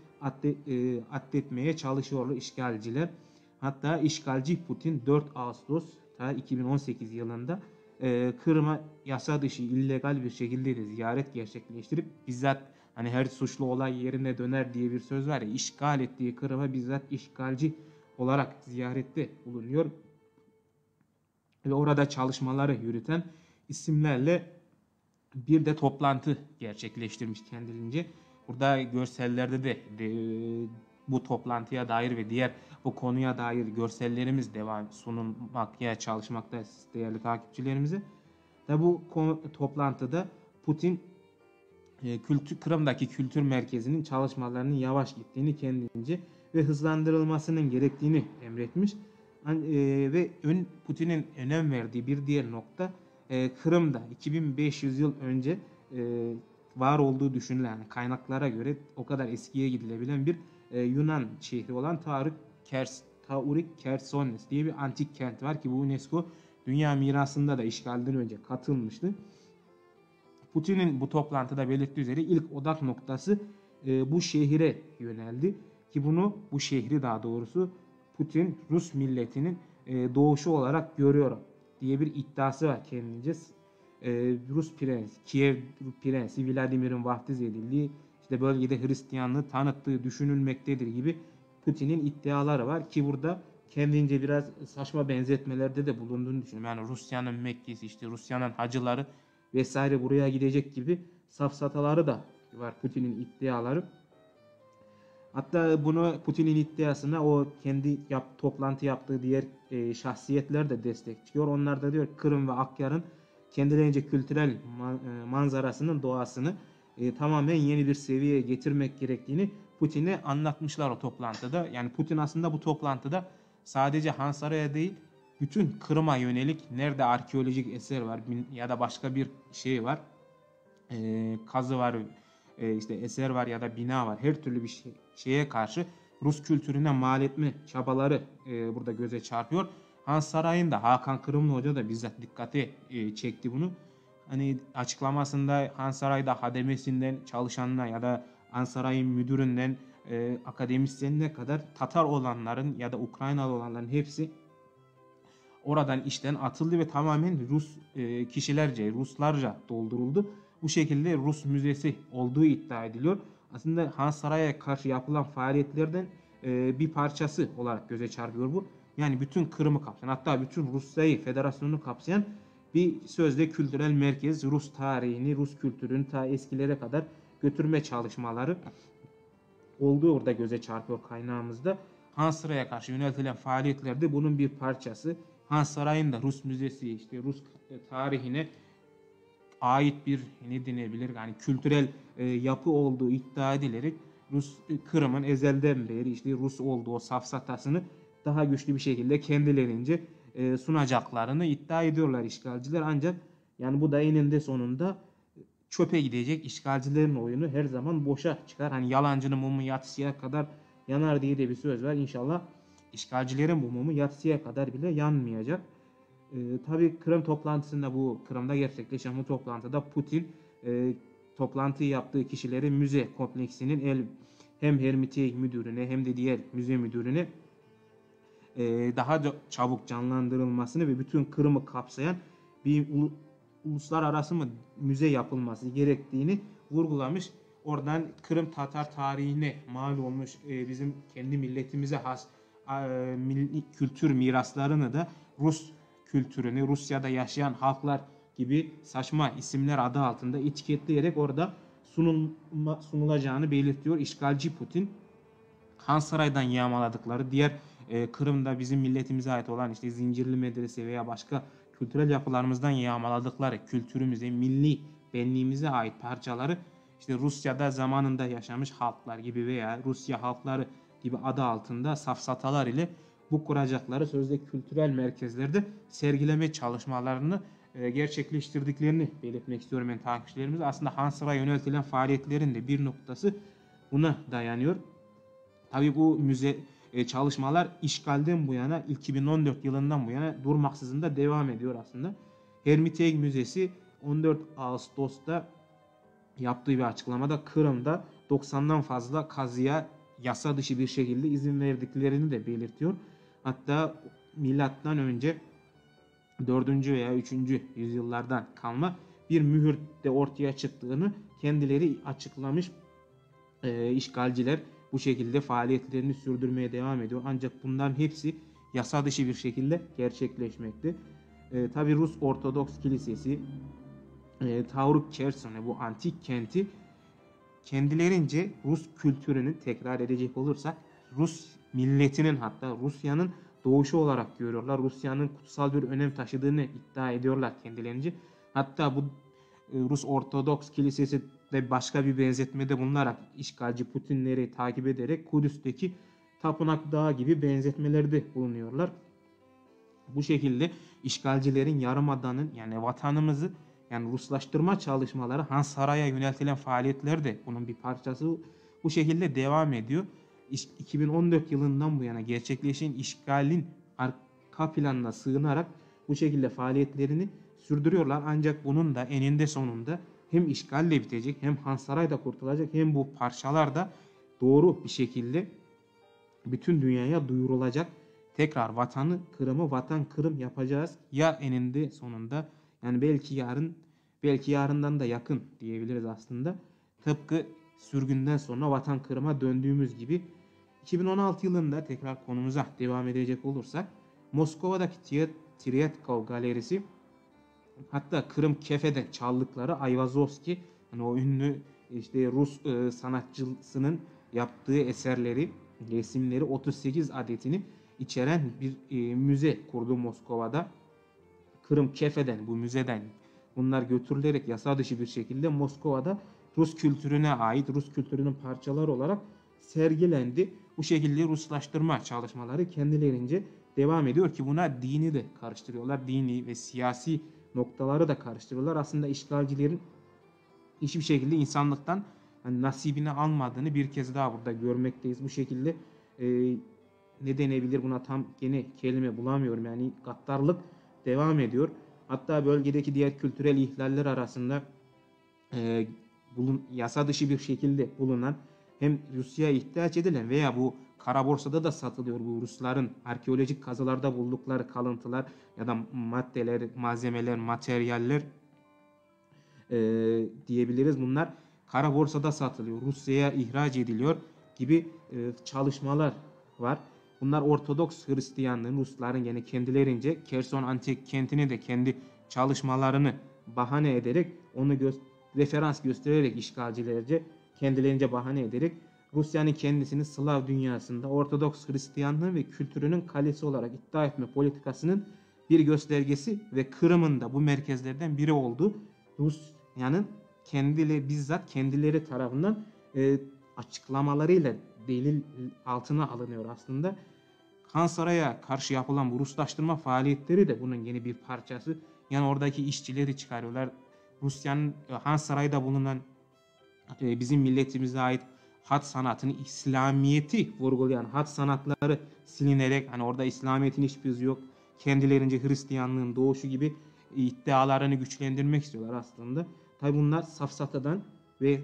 atletmeye çalışıyorlar işgalciler. Hatta işgalci Putin 4 Ağustos 2018 yılında Kırım'a yasa dışı illegal bir şekilde de ziyaret gerçekleştirip bizzat hani her suçlu olay yerine döner diye bir söz var ya işgal ettiği Kırım'a bizzat işgalci olarak ziyarette bulunuyor. Ve orada çalışmaları yürüten isimlerle bir de toplantı gerçekleştirmiş kendilerince. Burada görsellerde de bu toplantıya dair ve diğer bu konuya dair görsellerimiz devam sunulmaya çalışmakta değerli takipçilerimize. Ve bu toplantıda Putin Kırım'daki kültür merkezinin çalışmalarının yavaş gittiğini kendince ve hızlandırılmasının gerektiğini emretmiş. Ve Putin'in önem verdiği bir diğer nokta Kırım'da 2500 yıl önce var olduğu düşünülen kaynaklara göre o kadar eskiye gidilebilen bir Yunan şehri olan Taurik Kersones diye bir antik kent var ki bu UNESCO Dünya Mirası'nda da işgalden önce katılmıştı. Putin'in bu toplantıda belirttiği üzere ilk odak noktası bu şehire yöneldi. Ki bu şehri daha doğrusu Putin Rus milletinin doğuşu olarak görüyor diye bir iddiası var kendince. Rus prensi, Kiev prensi Vladimir'in vaftiz edildiği, işte bölgede Hristiyanlığı tanıttığı düşünülmektedir gibi Putin'in iddiaları var ki burada kendince biraz saçma benzetmelerde de bulunduğunu düşünüyorum. Yani Rusya'nın Mekke'si, işte Rusya'nın hacıları vesaire buraya gidecek gibi safsataları da var Putin'in iddiaları. Hatta bunu Putin'in iddiasına o kendi toplantı yaptığı diğer şahsiyetler de destek çıkıyor. Onlar da diyor Kırım ve Akyar'ın kendilerince kültürel manzarasının, doğasını tamamen yeni bir seviyeye getirmek gerektiğini Putin'e anlatmışlar o toplantıda. Yani Putin aslında bu toplantıda sadece Han Saray'a değil, bütün Kırım'a yönelik nerede arkeolojik eser var ya da başka bir şey var, kazı var, işte eser var ya da bina var, her türlü bir şeye karşı Rus kültürüne mal etme çabaları burada göze çarpıyor. Han Sarayı'nda Hakan Kırımlı Hoca da bizzat dikkate çekti bunu. Hani açıklamasında Han Saray'da hademesinden çalışanına ya da Han Saray'ın müdüründen akademisyenine kadar Tatar olanların ya da Ukraynalı olanların hepsi oradan işten atıldı ve tamamen Rus kişilerce, Ruslarca dolduruldu. Bu şekilde Rus müzesi olduğu iddia ediliyor. Aslında Han Saray'a karşı yapılan faaliyetlerden bir parçası olarak göze çarpıyor bu. Yani bütün Kırım'ı kapsayan, hatta bütün Rusya'yı, federasyonunu kapsayan bir sözde kültürel merkez. Rus tarihini, Rus kültürünü ta eskilere kadar götürme çalışmaları olduğu orada göze çarpıyor kaynağımızda. Han Saray'a karşı yöneltilen faaliyetlerde bunun bir parçası. Han Sarayı'nda Rus müzesi, işte Rus tarihine ait bir ne denebilir, yani kültürel yapı olduğu iddia edilerek Kırım'ın ezelden beri işte Rus olduğu o safsatasını daha güçlü bir şekilde kendilerince sunacaklarını iddia ediyorlar işgalciler. Ancak yani bu da eninde sonunda çöpe gidecek. İşgalcilerin oyunu her zaman boşa çıkar. Hani yalancının mumu yatsıya kadar yanar diye de bir söz var. İnşallah işgalcilerin bu mumu yatsıya kadar bile yanmayacak. Tabii Kırım toplantısında, bu Kırım'da gerçekleşen bu toplantıda Putin toplantıyı yaptığı kişilerin müze kompleksinin hem Hermitage müdürüne hem de diğer müze müdürüne daha çabuk canlandırılmasını ve bütün Kırım'ı kapsayan bir uluslararası müze yapılması gerektiğini vurgulamış. Oradan Kırım Tatar tarihine mal olmuş bizim kendi milletimize has milli kültür miraslarını da Rus kültürünü, Rusya'da yaşayan halklar gibi saçma isimler adı altında etiketleyerek orada sunulacağını belirtiyor işgalci Putin. Han Saray'dan yağmaladıkları diğer Kırım'da bizim milletimize ait olan işte Zincirli Medrese veya başka kültürel yapılarımızdan yağmaladıkları kültürümüze, milli benliğimize ait parçaları işte Rusya'da zamanında yaşamış halklar gibi veya Rusya halkları gibi adı altında safsatalar ile bu kuracakları sözde kültürel merkezlerde sergileme çalışmalarını gerçekleştirdiklerini belirtmek istiyorum ben takipçilerimize. Aslında Han Saray'a yöneltilen faaliyetlerin de bir noktası buna dayanıyor. Tabii bu müze çalışmalar işgalden bu yana, 2014 yılından bu yana durmaksızın da devam ediyor aslında. Hermitage Müzesi 14 Ağustos'ta yaptığı bir açıklamada Kırım'da 90'dan fazla kazıya yasa dışı bir şekilde izin verdiklerini de belirtiyor. Hatta milattan önce 4. veya 3. yüzyıllardan kalma bir mühür de ortaya çıktığını kendileri açıklamış. İşgalciler bu şekilde faaliyetlerini sürdürmeye devam ediyor. Ancak bunların hepsi yasa dışı bir şekilde gerçekleşmekte. Tabi Rus Ortodoks Kilisesi, Tauruk Kersone, bu antik kenti kendilerince Rus kültürünü, tekrar edecek olursak, Rus milletinin, hatta Rusya'nın doğuşu olarak görüyorlar. Rusya'nın kutsal bir önem taşıdığını iddia ediyorlar kendilerince. Hatta bu Rus Ortodoks Kilisesi de başka bir benzetmede bulunarak işgalci Putinleri takip ederek Kudüs'teki Tapınak Dağı gibi benzetmelerde bulunuyorlar. Bu şekilde işgalcilerin Yarımada'nın, yani vatanımızı, yani Ruslaştırma çalışmaları, Han Saray'a yöneltilen faaliyetler de bunun bir parçası, bu şekilde devam ediyor. 2014 yılından bu yana gerçekleşen işgalin arka planına sığınarak bu şekilde faaliyetlerini sürdürüyorlar. Ancak bunun da eninde sonunda hem işgalle bitecek, hem Han Saray da kurtulacak, hem bu parçalar da doğru bir şekilde bütün dünyaya duyurulacak. Tekrar vatanı Kırım'ı vatan Kırım yapacağız. Ya eninde sonunda, yani belki yarın, belki yarından da yakın diyebiliriz aslında. Tıpkı sürgünden sonra vatan Kırım'a döndüğümüz gibi. 2016 yılında tekrar konumuza devam edecek olursak, Moskova'daki Tretyakov Galerisi, hatta Kırım Kefe'de çaldıkları Ayvazovski, hani o ünlü işte Rus sanatçısının yaptığı eserleri, resimleri 38 adetini içeren bir müze kurdu Moskova'da. Kırım Kefe'den, bu müzeden bunlar götürülerek yasa dışı bir şekilde Moskova'da Rus kültürüne ait, Rus kültürünün parçaları olarak sergilendi. Bu şekilde Ruslaştırma çalışmaları kendilerince devam ediyor ki buna dini de karıştırıyorlar. Dini ve siyasi noktaları da karıştırıyorlar. Aslında işgalcilerin hiçbir şekilde insanlıktan hani nasibini almadığını bir kez daha burada görmekteyiz. Bu şekilde ne denebilir buna, tam gene kelime bulamıyorum. Yani gaddarlık devam ediyor. Hatta bölgedeki diğer kültürel ihlaller arasında yasa dışı bir şekilde bulunan, hem Rusya'ya ihtiyaç edilen veya bu kara borsada da satılıyor bu Rusların arkeolojik kazılarda buldukları kalıntılar ya da maddeler, malzemeler, materyaller diyebiliriz. Bunlar kara borsada satılıyor, Rusya'ya ihraç ediliyor gibi çalışmalar var. Bunlar Ortodoks Hristiyanlığın, Rusların yani kendilerince Kerson antik kentini de kendi çalışmalarını bahane ederek, onu referans göstererek, işgalcilerce kendilerince bahane ederek Rusya'nın kendisini Slav dünyasında Ortodoks Hristiyanlığı ve kültürünün kalesi olarak iddia etme politikasının bir göstergesi ve Kırım'ın da bu merkezlerden biri olduğu Rusya'nın bizzat kendileri tarafından açıklamalarıyla delil altına alınıyor aslında. Han Saray'a karşı yapılan bu Ruslaştırma faaliyetleri de bunun yeni bir parçası. Yani oradaki işçileri çıkarıyorlar. Rusya'nın Han Saray'da bulunan bizim milletimize ait hat sanatını, İslamiyet'i vurgulayan hat sanatları silinerek, hani orada İslamiyet'in hiçbir yüzü yok, kendilerince Hristiyanlığın doğuşu gibi iddialarını güçlendirmek istiyorlar aslında. Tabi bunlar safsatadan ve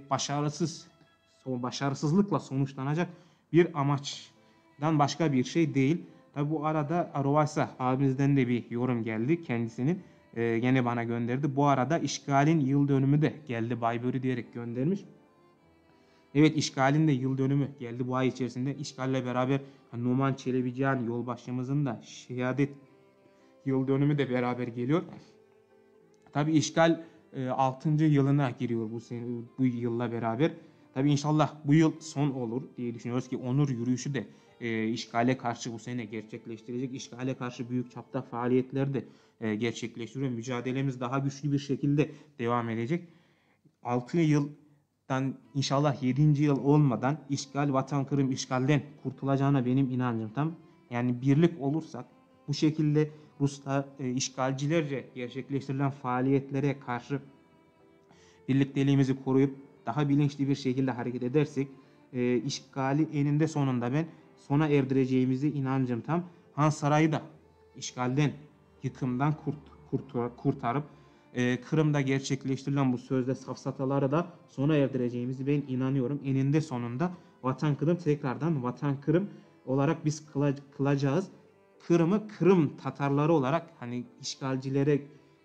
başarısızlıkla sonuçlanacak bir amaçtan başka bir şey değil. Tabi bu arada Aruvasa abimizden de bir yorum geldi kendisinin. Gene bana gönderdi. Bu arada işgalin yıl dönümü de geldi. Bayburi diyerek göndermiş. Evet, işgalin de yıl dönümü geldi bu ay içerisinde. İşgalle beraber Numan Çelebican yolbaşımızın da şehadet yıl dönümü de beraber geliyor. Tabi işgal 6. yılına giriyor bu yılla beraber. Tabi inşallah bu yıl son olur diye düşünüyoruz ki onur yürüyüşü de işgale karşı bu sene gerçekleştirecek. İşgale karşı büyük çapta faaliyetler de gerçekleştiriyor. Mücadelemiz daha güçlü bir şekilde devam edecek. 6 yıldan inşallah 7. yıl olmadan işgal, vatan Kırım işgalden kurtulacağına benim inancım tam. Yani birlik olursak, bu şekilde Ruslar işgalcilerce gerçekleştirilen faaliyetlere karşı birlikteliğimizi koruyup daha bilinçli bir şekilde hareket edersek işgali eninde sonunda ben sona erdireceğimizi inancım tam. Han Saray'ı da işgalden, yıkımdan kurtarıp Kırım'da gerçekleştirilen bu sözde safsataları da sona erdireceğimizi ben inanıyorum. Eninde sonunda vatan Kırım tekrardan vatan Kırım olarak biz kılacağız. Kırım'ı Kırım Tatarları olarak, hani işgalcilere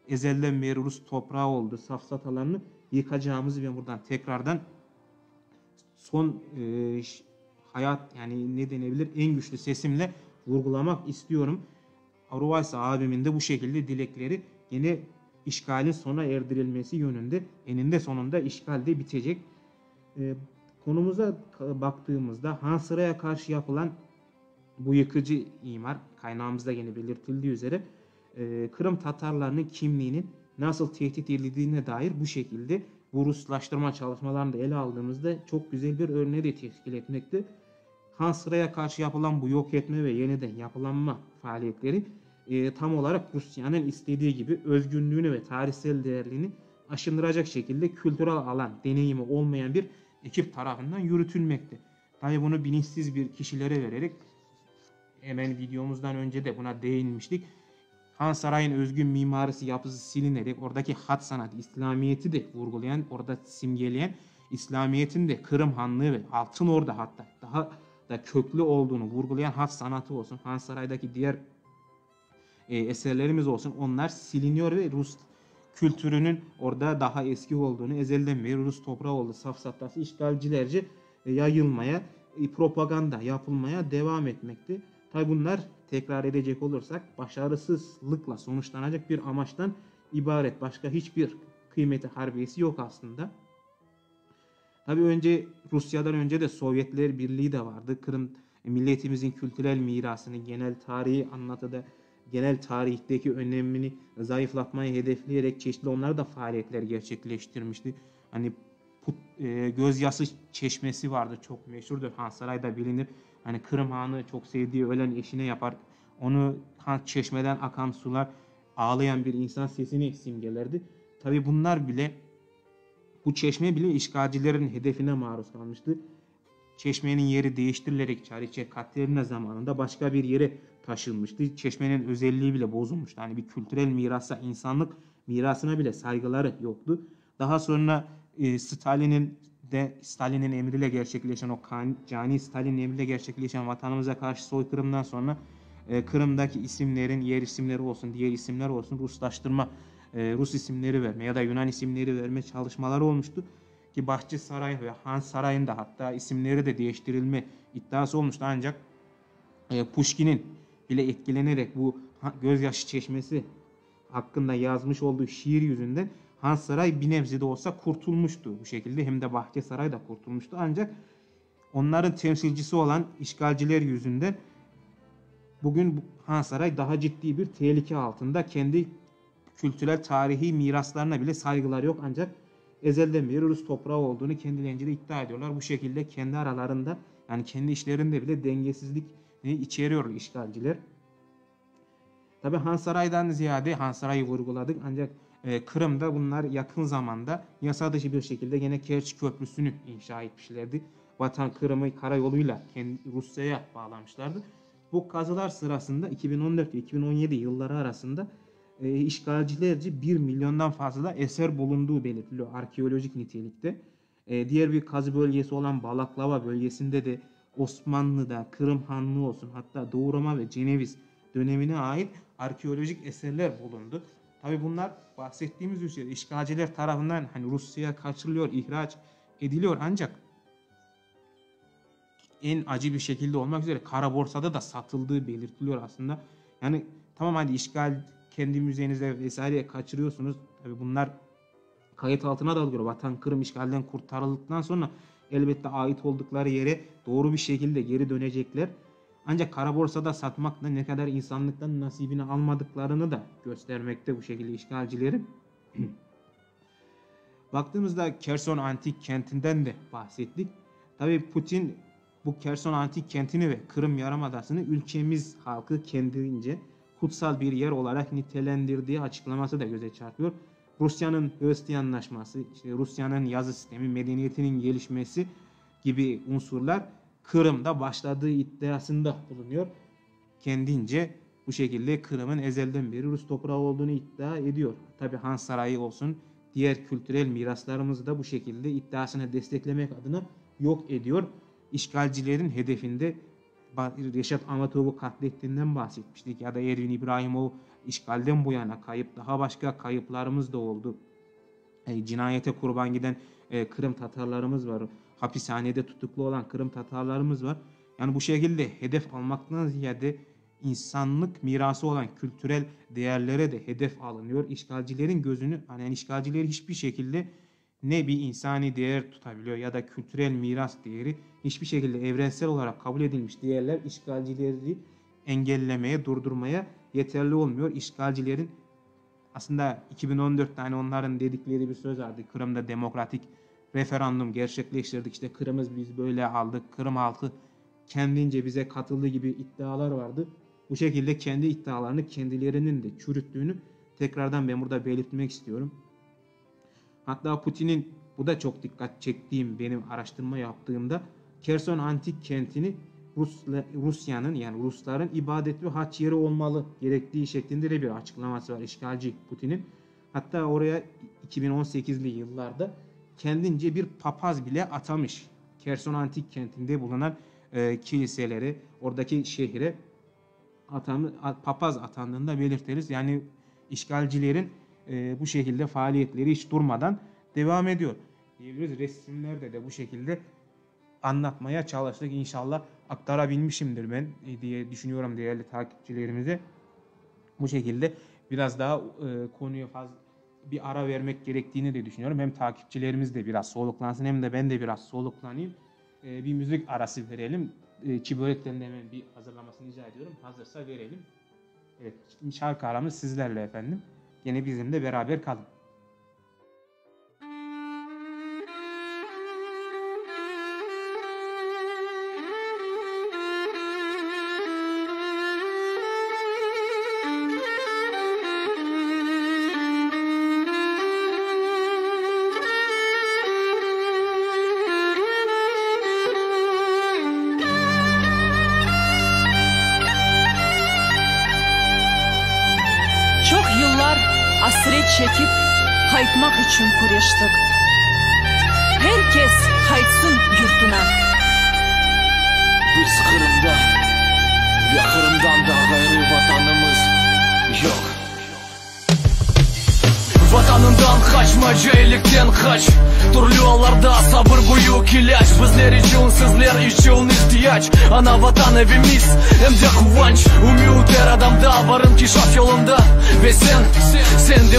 ezelden beri Rus toprağı oldu, safsatalarını yıkacağımızı ben buradan tekrardan son hayat, yani ne denebilir, en güçlü sesimle vurgulamak istiyorum. Aruvaysa abimin de bu şekilde dilekleri yine işgalin sona erdirilmesi yönünde, eninde sonunda işgal de bitecek. Konumuza baktığımızda Han Saray'a karşı yapılan bu yıkıcı imar, kaynağımızda yine belirtildiği üzere Kırım Tatarlarının kimliğinin nasıl tehdit edildiğine dair bu şekilde bu Ruslaştırma çalışmalarını da ele aldığımızda çok güzel bir örneği de teşkil etmekte. Han Saray'a karşı yapılan bu yok etme ve yeniden yapılanma faaliyetleri tam olarak Rusya'nın istediği gibi özgünlüğünü ve tarihsel değerlerini aşındıracak şekilde kültürel alan deneyimi olmayan bir ekip tarafından yürütülmekte. Tabi bunu bilinçsiz bir kişilere vererek, hemen videomuzdan önce de buna değinmiştik. Han Saray'ın özgün mimarisi yapısı silinerek oradaki hat sanatı, İslamiyet'i de vurgulayan, orada simgeleyen, İslamiyet'in de Kırım Hanlığı ve Altın Orda hatta daha da köklü olduğunu vurgulayan hat sanatı olsun, Han Saray'daki diğer eserlerimiz olsun, onlar siliniyor ve Rus kültürünün orada daha eski olduğunu, ezelden beri Rus toprağı oldu safsatası işgalcilerce yayılmaya, propaganda yapılmaya devam etmekte. Tabi bunlar tekrar edecek olursak başarısızlıkla sonuçlanacak bir amaçtan ibaret. Başka hiçbir kıymeti harbiyesi yok aslında. Tabi önce Rusya'dan önce de Sovyetler Birliği de vardı. Kırım milletimizin kültürel mirasını, genel tarihi anlatıda, genel tarihteki önemini zayıflatmayı hedefleyerek çeşitli onlar da faaliyetler gerçekleştirmişti. Hani Gözyaşı Çeşmesi vardı, çok meşhurdur. Han Saray'da bilinir. Hani Kırım Hanı çok sevdiği ölen eşine yapar. Onu çeşmeden akan sular ağlayan bir insan sesini simgelerdi. Tabi bunlar bile, bu çeşme bile işgalcilerin hedefine maruz kalmıştı. Çeşmenin yeri değiştirilerek Çariçe Katerina zamanında başka bir yere taşınmıştı. Çeşmenin özelliği bile bozulmuştu. Hani bir kültürel mirasa, insanlık mirasına bile saygıları yoktu. Daha sonra Stalin'in emriyle gerçekleşen, o cani Stalin'in emriyle gerçekleşen vatanımıza karşı soykırımdan sonra Kırım'daki isimlerin, yer isimleri olsun, diğer isimler olsun, Ruslaştırma, Rus isimleri verme ya da Yunan isimleri verme çalışmaları olmuştu. Ki Bahçesaray ve Han Sarayı'nda hatta isimleri de değiştirilme iddiası olmuştu. Ancak Pushkin'in bile etkilenerek bu Gözyaşı Çeşmesi hakkında yazmış olduğu şiir yüzünden Han Saray bir nebze de olsa kurtulmuştu bu şekilde. Hem de Bahçesaray da kurtulmuştu. Ancak onların temsilcisi olan işgalciler yüzünden bugün Han Saray daha ciddi bir tehlike altında. Kendi kültürel tarihi miraslarına bile saygıları yok. Ancak ezelden beri Rus toprağı olduğunu kendilerince de iddia ediyorlar. Bu şekilde kendi aralarında, yani kendi işlerinde bile dengesizlik içeriyor işgalciler. Tabi Han Saray'dan ziyade Han Saray'ı vurguladık. Ancak Kırım'da bunlar yakın zamanda yasa dışı bir şekilde gene Kerç Köprüsü'nü inşa etmişlerdi. Vatan Kırım'ı karayoluyla Rusya'ya bağlamışlardı. Bu kazılar sırasında 2014 ve 2017 yılları arasında işgalcilerce 1 milyondan fazla eser bulunduğu belirtiliyor arkeolojik nitelikte. Diğer bir kazı bölgesi olan Balaklava bölgesinde de Osmanlı'da, Kırım Hanlığı olsun, hatta Doğu Roma ve Ceneviz dönemine ait arkeolojik eserler bulundu. Tabi bunlar bahsettiğimiz üzere işgalciler tarafından hani Rusya'ya kaçırılıyor, ihraç ediliyor, ancak en acı bir şekilde olmak üzere kara borsada da satıldığı belirtiliyor aslında. Yani tamam, hadi işgal kendi müzenize vesaireye kaçırıyorsunuz. Tabi bunlar kayıt altına da alıyor. Vatan Kırım işgalden kurtarıldıktan sonra elbette ait oldukları yere doğru bir şekilde geri dönecekler. Ancak kara borsada satmakla ne kadar insanlıktan nasibini almadıklarını da göstermekte bu şekilde işgalcilerin. Baktığımızda Kerson Antik Kenti'nden de bahsettik. Tabi Putin bu Kerson Antik Kenti'ni ve Kırım Yarımadası'nı ülkemiz halkı kendince kutsal bir yer olarak nitelendirdiği açıklaması da göze çarpıyor. Rusya'nın Hristiyan Anlaşması, işte Rusya'nın yazı sistemi, medeniyetinin gelişmesi gibi unsurlar Kırım'da başladığı iddiasında bulunuyor. Kendince bu şekilde Kırım'ın ezelden beri Rus toprağı olduğunu iddia ediyor. Tabi Han Sarayı olsun, diğer kültürel miraslarımızı da bu şekilde iddiasını desteklemek adına yok ediyor. İşgalcilerin hedefinde Reşat Amatov'u katlettiğinden bahsetmiştik. Ya da Ervin İbrahimov işgalden bu yana kayıp, daha başka kayıplarımız da oldu. Cinayete kurban giden Kırım Tatarlarımız var. Hapishanede tutuklu olan Kırım Tatarlarımız var. Yani bu şekilde hedef almaktan ziyade insanlık mirası olan kültürel değerlere de hedef alınıyor. İşgalcilerin gözünü, yani işgalcileri hiçbir şekilde ne bir insani değer tutabiliyor ya da kültürel miras değeri, hiçbir şekilde evrensel olarak kabul edilmiş değerler işgalcileri engellemeye, durdurmaya yeterli olmuyor. İşgalcilerin aslında 2014'te hani onların dedikleri bir söz vardı. Kırım'da demokratik referandum gerçekleştirdik, işte Kırım'ı biz böyle aldık, Kırım halkı kendince bize katıldığı gibi iddialar vardı. Bu şekilde kendi iddialarını kendilerinin de çürüttüğünü tekrardan ben burada belirtmek istiyorum. Hatta Putin'in, bu da çok dikkat çektiğim benim araştırma yaptığımda, Kerson Antik Kenti'ni Rusya'nın yani Rusların ibadet ve haç yeri olmalı gerektiği şeklinde de bir açıklaması var işgalci Putin'in. Hatta oraya 2018'li yıllarda kendince bir papaz bile atamış. Kerson Antik kentinde bulunan kiliseleri, oradaki şehre papaz atandığında belirtiriz. Yani işgalcilerin bu şekilde faaliyetleri hiç durmadan devam ediyor. Diyebiliriz. Resimlerde de bu şekilde anlatmaya çalıştık. İnşallah aktarabilmişimdir ben diye düşünüyorum değerli takipçilerimize. Bu şekilde biraz daha konuya fazla bir ara vermek gerektiğini de düşünüyorum. Hem takipçilerimiz de biraz soluklansın hem de ben de biraz soluklanayım. Bir müzik arası verelim. Çi böreklerin hemen bir hazırlamasını rica ediyorum. Hazırsa verelim. Evet, şimdi şarkı aramız sizlerle efendim. Yine bizimle beraber kalın. Çok yıllar hasret çekip kayıtmak için kuruştuk. Herkes kayıtsın yurtuna. Biz Kırım'da ve Kırım'dan daha gayrı vatanımız yok. Vatanından kaçma, cahillikten kaç. Turlu yollarda sabır büyük ilaç. Bizler için, sizler için ihtiyaç. Ana vatan evimiz hem de kıvanç. Umut her adamda varın ki şaf yolunda. Ve sen de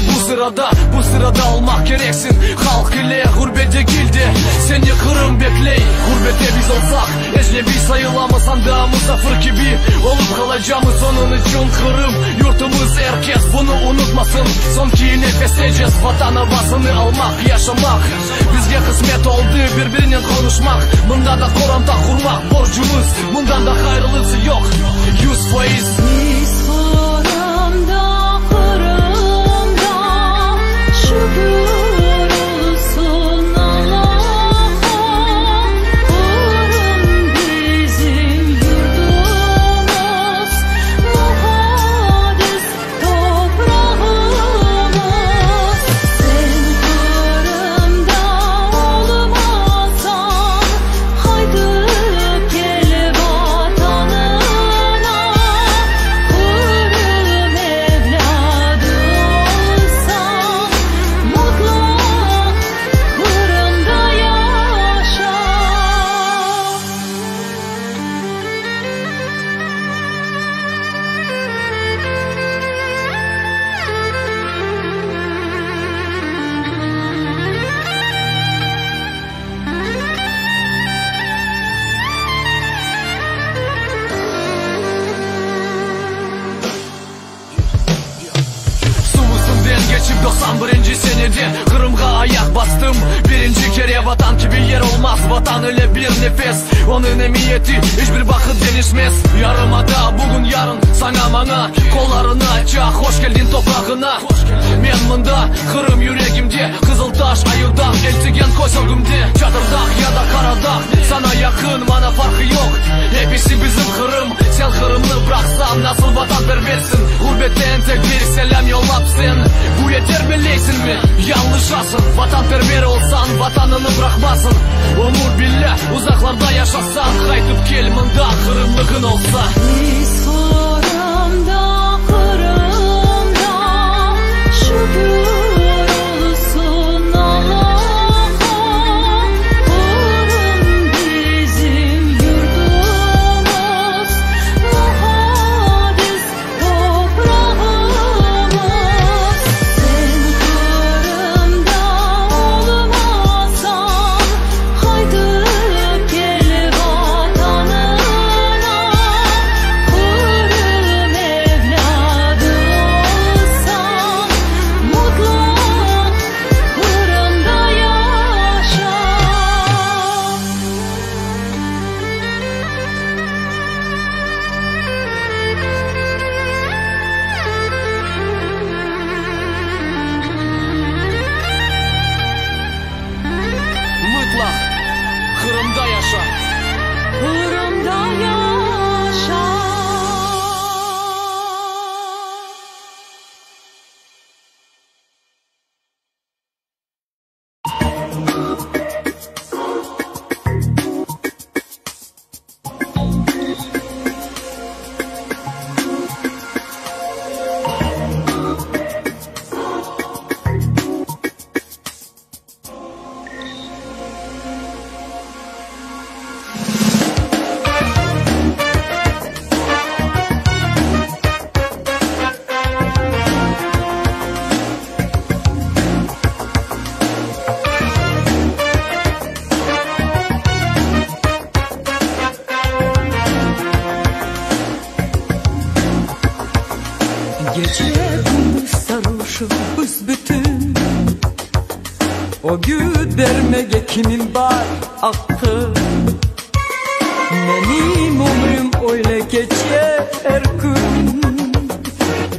bu sırada olmak gereksin. Halk ile gurbete girdi. Seni Kırım bekley. Gurbete biz olsak ecnebi sayılamaz da musafir gibi olup kalacağımız onun için Kırım yurtumuz, herkes bunu unutmasın. Son ki nefes vatan havasını almak, yaşamak bizge kısmet oldu, birbirinin konuşmak. Bunda da Kur'an'da kurmak borcumuz. Bundan da hayırlısı yok 100%. Biz Kırım'da, Kırım'da şükür olsun Allah'a. Kırım bizim yurdumuz, muhadis toprağımız. Sen Kırım'da olmasan haydi gel vatanına. Kırım evladı olsan mutlu Kırım'da yaşa. Suvusundun geçip 91. senede Kırım'a ayak bastım. Birinci kere vatan gibi yer olmaz. Vatan öyle bir nefes, onun emniyeti hiçbir vakit değişmez. Yarımada bugün yarın sana bana kollarını açak. Hoş geldin toprağına. Men mında Kırım yüreğimde, Kızıltaş ayırdak eltigen koşogumde. Çadırdak ya da karadak sana yakın, bana farkı yok. Hepsi bizim Kırım. Sen Kırım'ı bıraksan nasıl vatanperversin? Gurbetten tek bir selam yollap sen. Bu yeter bileysin mi? Yanlışasın. Vatanperver olsan vatanını bırakmasın. Umur billah uzaklarda yaşasan, kaytıp gel mında Kırımlıkın olsa. Biz Kırım'da, Kırım'da şükür olsun Allah'a. Kırım bizim yurdumuz, muhadis toprağımız. Sen Kırım'da olmasan haydi gel vatanına. sarhoşum büsbütün. O gün vermege kimin var hakkı? Benim ömrüm öyle geçer gün.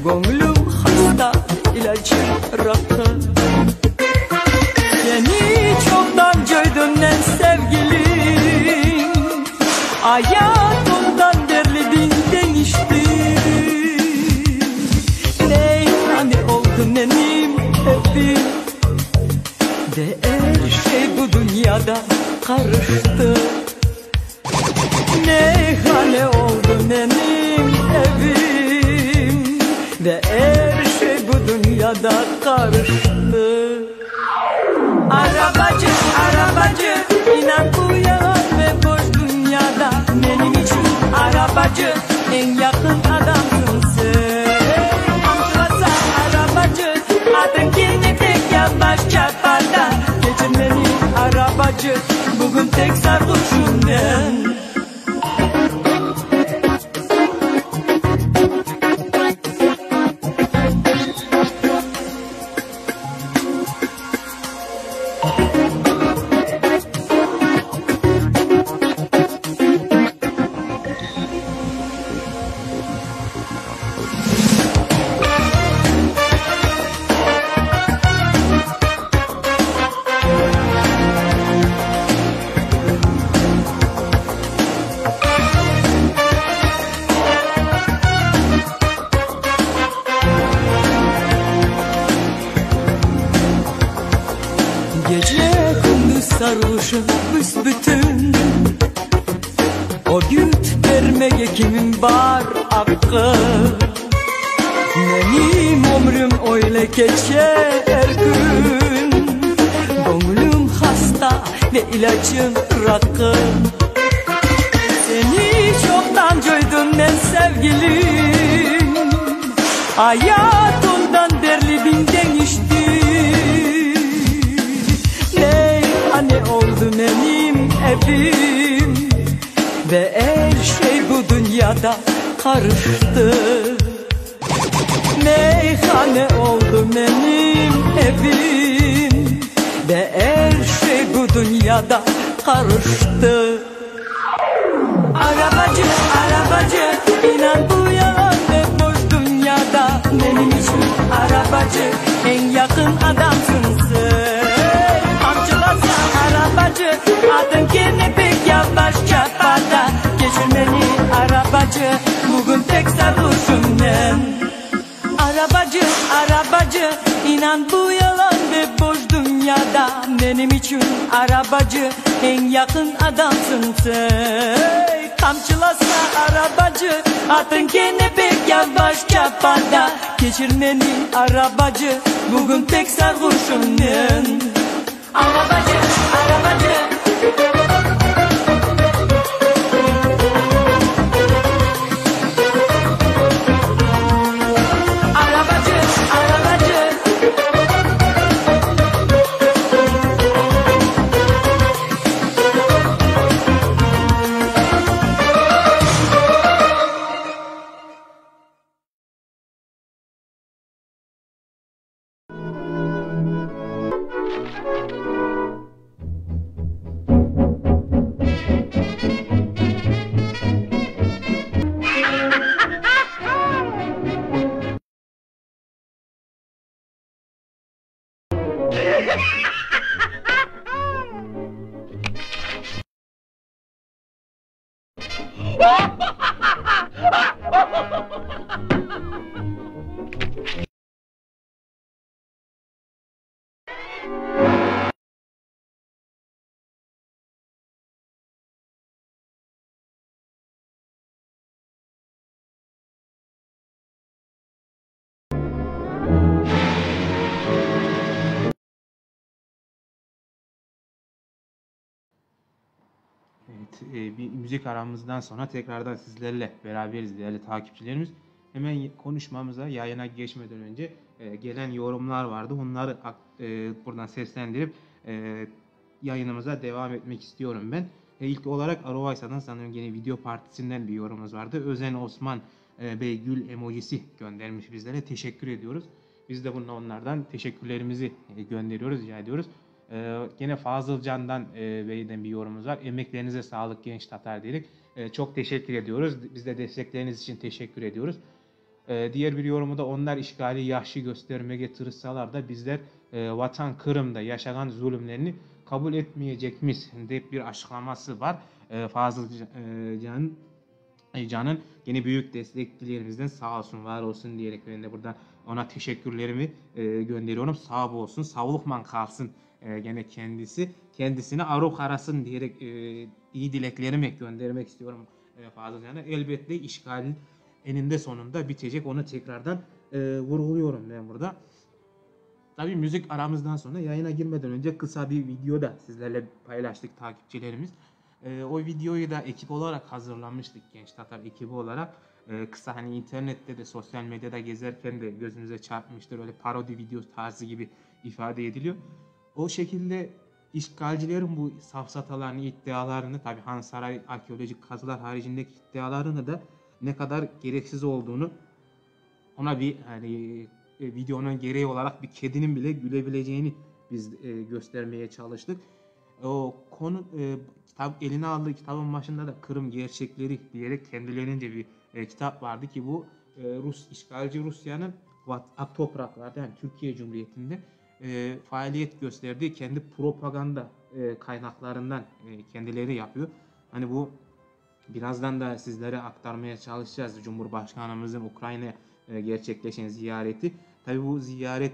Gönlüm hasta, ilacım rakı. Seni çoktan gördümden sevgilim, hayatımdan derledin değişti. Ne hani oldu nenim hepim, de her şey bu dünyada karıştı. Ne hale oldu benim evim, ve her şey bu dünyada karıştı. Arabacı, arabacı, inan bu yalan ve boş dünyada. Benim için arabacı, en yakın adamsın sen. Anlasa arabacı, adın kendi tek yavaş çaparda. Geçin beni arabacı, bugün tek sarhoşum ben. Gece gündüz sarhoşum büsbütün. O güt vermeye kimin var hakkı? Benim ömrüm öyle geçer gün. Gönlüm hasta ve ilacım rakı. Seni çoktan gördüm ben sevgilim, hayatımdan derledim değişti. Ne oldu benim evim, ve her şey bu dünyada karıştı. Meyhane oldu benim evim, ve her şey bu dünyada karıştı. Arabacı, arabacı, inan bu yalan ve boş dünyada. Benim için arabacı, en yakın adamsın sen. Arabacı, adın kendi pek yavaş çapada. Geçin beni arabacı, bugün tek sarhoşum ben. Arabacı, arabacı, inan bu yalan ve boş dünyada. Benim için arabacı, en yakın adamsın sen. Kamçılasa arabacı, adın kendi pek yavaş çapada. Geçir beni arabacı, bugün tek sarhoşum ben. Arabacı, arabacı. Arabacı, arabacı. Evet, bir müzik aramızdan sonra tekrardan sizlerle beraberiz değerli takipçilerimiz. Hemen konuşmamıza, yayına geçmeden önce gelen yorumlar vardı. Onları buradan seslendirip yayınımıza devam etmek istiyorum ben. İlk olarak Arovaysa'dan sanırım yine video partisinden bir yorumumuz vardı. Özen Osman Bey gül emojisi göndermiş bizlere. Teşekkür ediyoruz. Biz de bununla onlardan teşekkürlerimizi gönderiyoruz, rica ediyoruz. Gene Fazıl Can'dan Bey'den bir yorumumuz var. Emeklerinize sağlık genç Tatar diyerek. Çok teşekkür ediyoruz. Biz de destekleriniz için teşekkür ediyoruz. Diğer bir yorumu da onlar işgali yahşi göstermeye tırışsalar da bizler vatan Kırım'da yaşanan zulümlerini kabul etmeyecekmiz diye bir açıklaması var. Fazıl Can'ın yeni büyük destekçilerimizden sağ olsun var olsun diyerek ben de buradan ona teşekkürlerimi gönderiyorum. Sağ olsun, sağlıkman kalsın gene kendisine arok arasın diyerek iyi dileklerimi göndermek istiyorum Fazıl Can'a. Elbette işgalin eninde sonunda bitecek, onu tekrardan vurguluyorum ben burada. Tabii müzik aramızdan sonra yayına girmeden önce kısa bir video da sizlerle paylaştık takipçilerimiz. O videoyu da ekip olarak hazırlamıştık, Genç Tatar ekibi olarak. Kısa hani internette de sosyal medyada gezerken de gözünüze çarpmıştır, öyle parodi video tarzı gibi ifade ediliyor. O şekilde işgalcilerin bu safsatalarını, iddialarını, tabii Han Saray arkeolojik kazılar haricindeki iddialarını da ne kadar gereksiz olduğunu, ona bir hani videonun gereği olarak bir kedinin bile gülebileceğini biz göstermeye çalıştık. O konu eline aldığı kitabın başında da Kırım Gerçekleri diyerek kendilerince bir kitap vardı ki bu işgalci Rusya'nın ak topraklarda, yani Türkiye Cumhuriyeti'nde faaliyet gösterdiği kendi propaganda kaynaklarından kendileri yapıyor. Hani bu birazdan da sizlere aktarmaya çalışacağız. Cumhurbaşkanımızın Ukrayna gerçekleşen ziyareti. Tabii bu ziyaret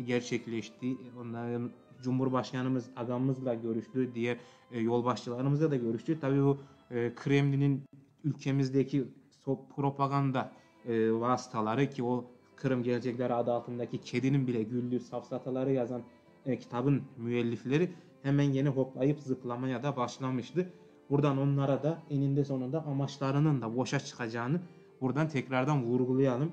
gerçekleşti. Onların Cumhurbaşkanımız adamımızla görüştü. Diğer yolbaşçılarımızla da görüştü. Tabii bu Kremlin'in ülkemizdeki propaganda vasıtaları ki o Kırım Gerçekleri adı altındaki kedinin bile güldüğü safsataları yazan kitabın müellifleri hemen yeni hoplayıp zıplamaya da başlamıştı. Buradan onlara da eninde sonunda amaçlarının da boşa çıkacağını buradan tekrardan vurgulayalım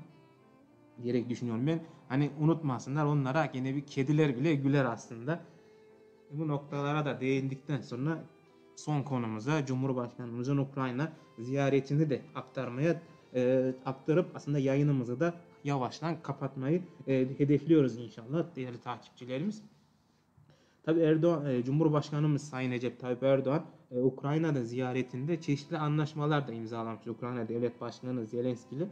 diyerek düşünüyorum ben. Hani unutmasınlar, onlara gene bir kediler bile güler aslında. Bu noktalara da değindikten sonra son konumuza, Cumhurbaşkanımızın Ukrayna ziyaretini de aktarıp aslında yayınımızı da yavaştan kapatmayı hedefliyoruz inşallah değerli takipçilerimiz. Tabii Cumhurbaşkanımız Sayın Recep Tayyip Erdoğan Ukrayna'da ziyaretinde çeşitli anlaşmalar da imzalamış Ukrayna Devlet Başkanı Zelenski ile.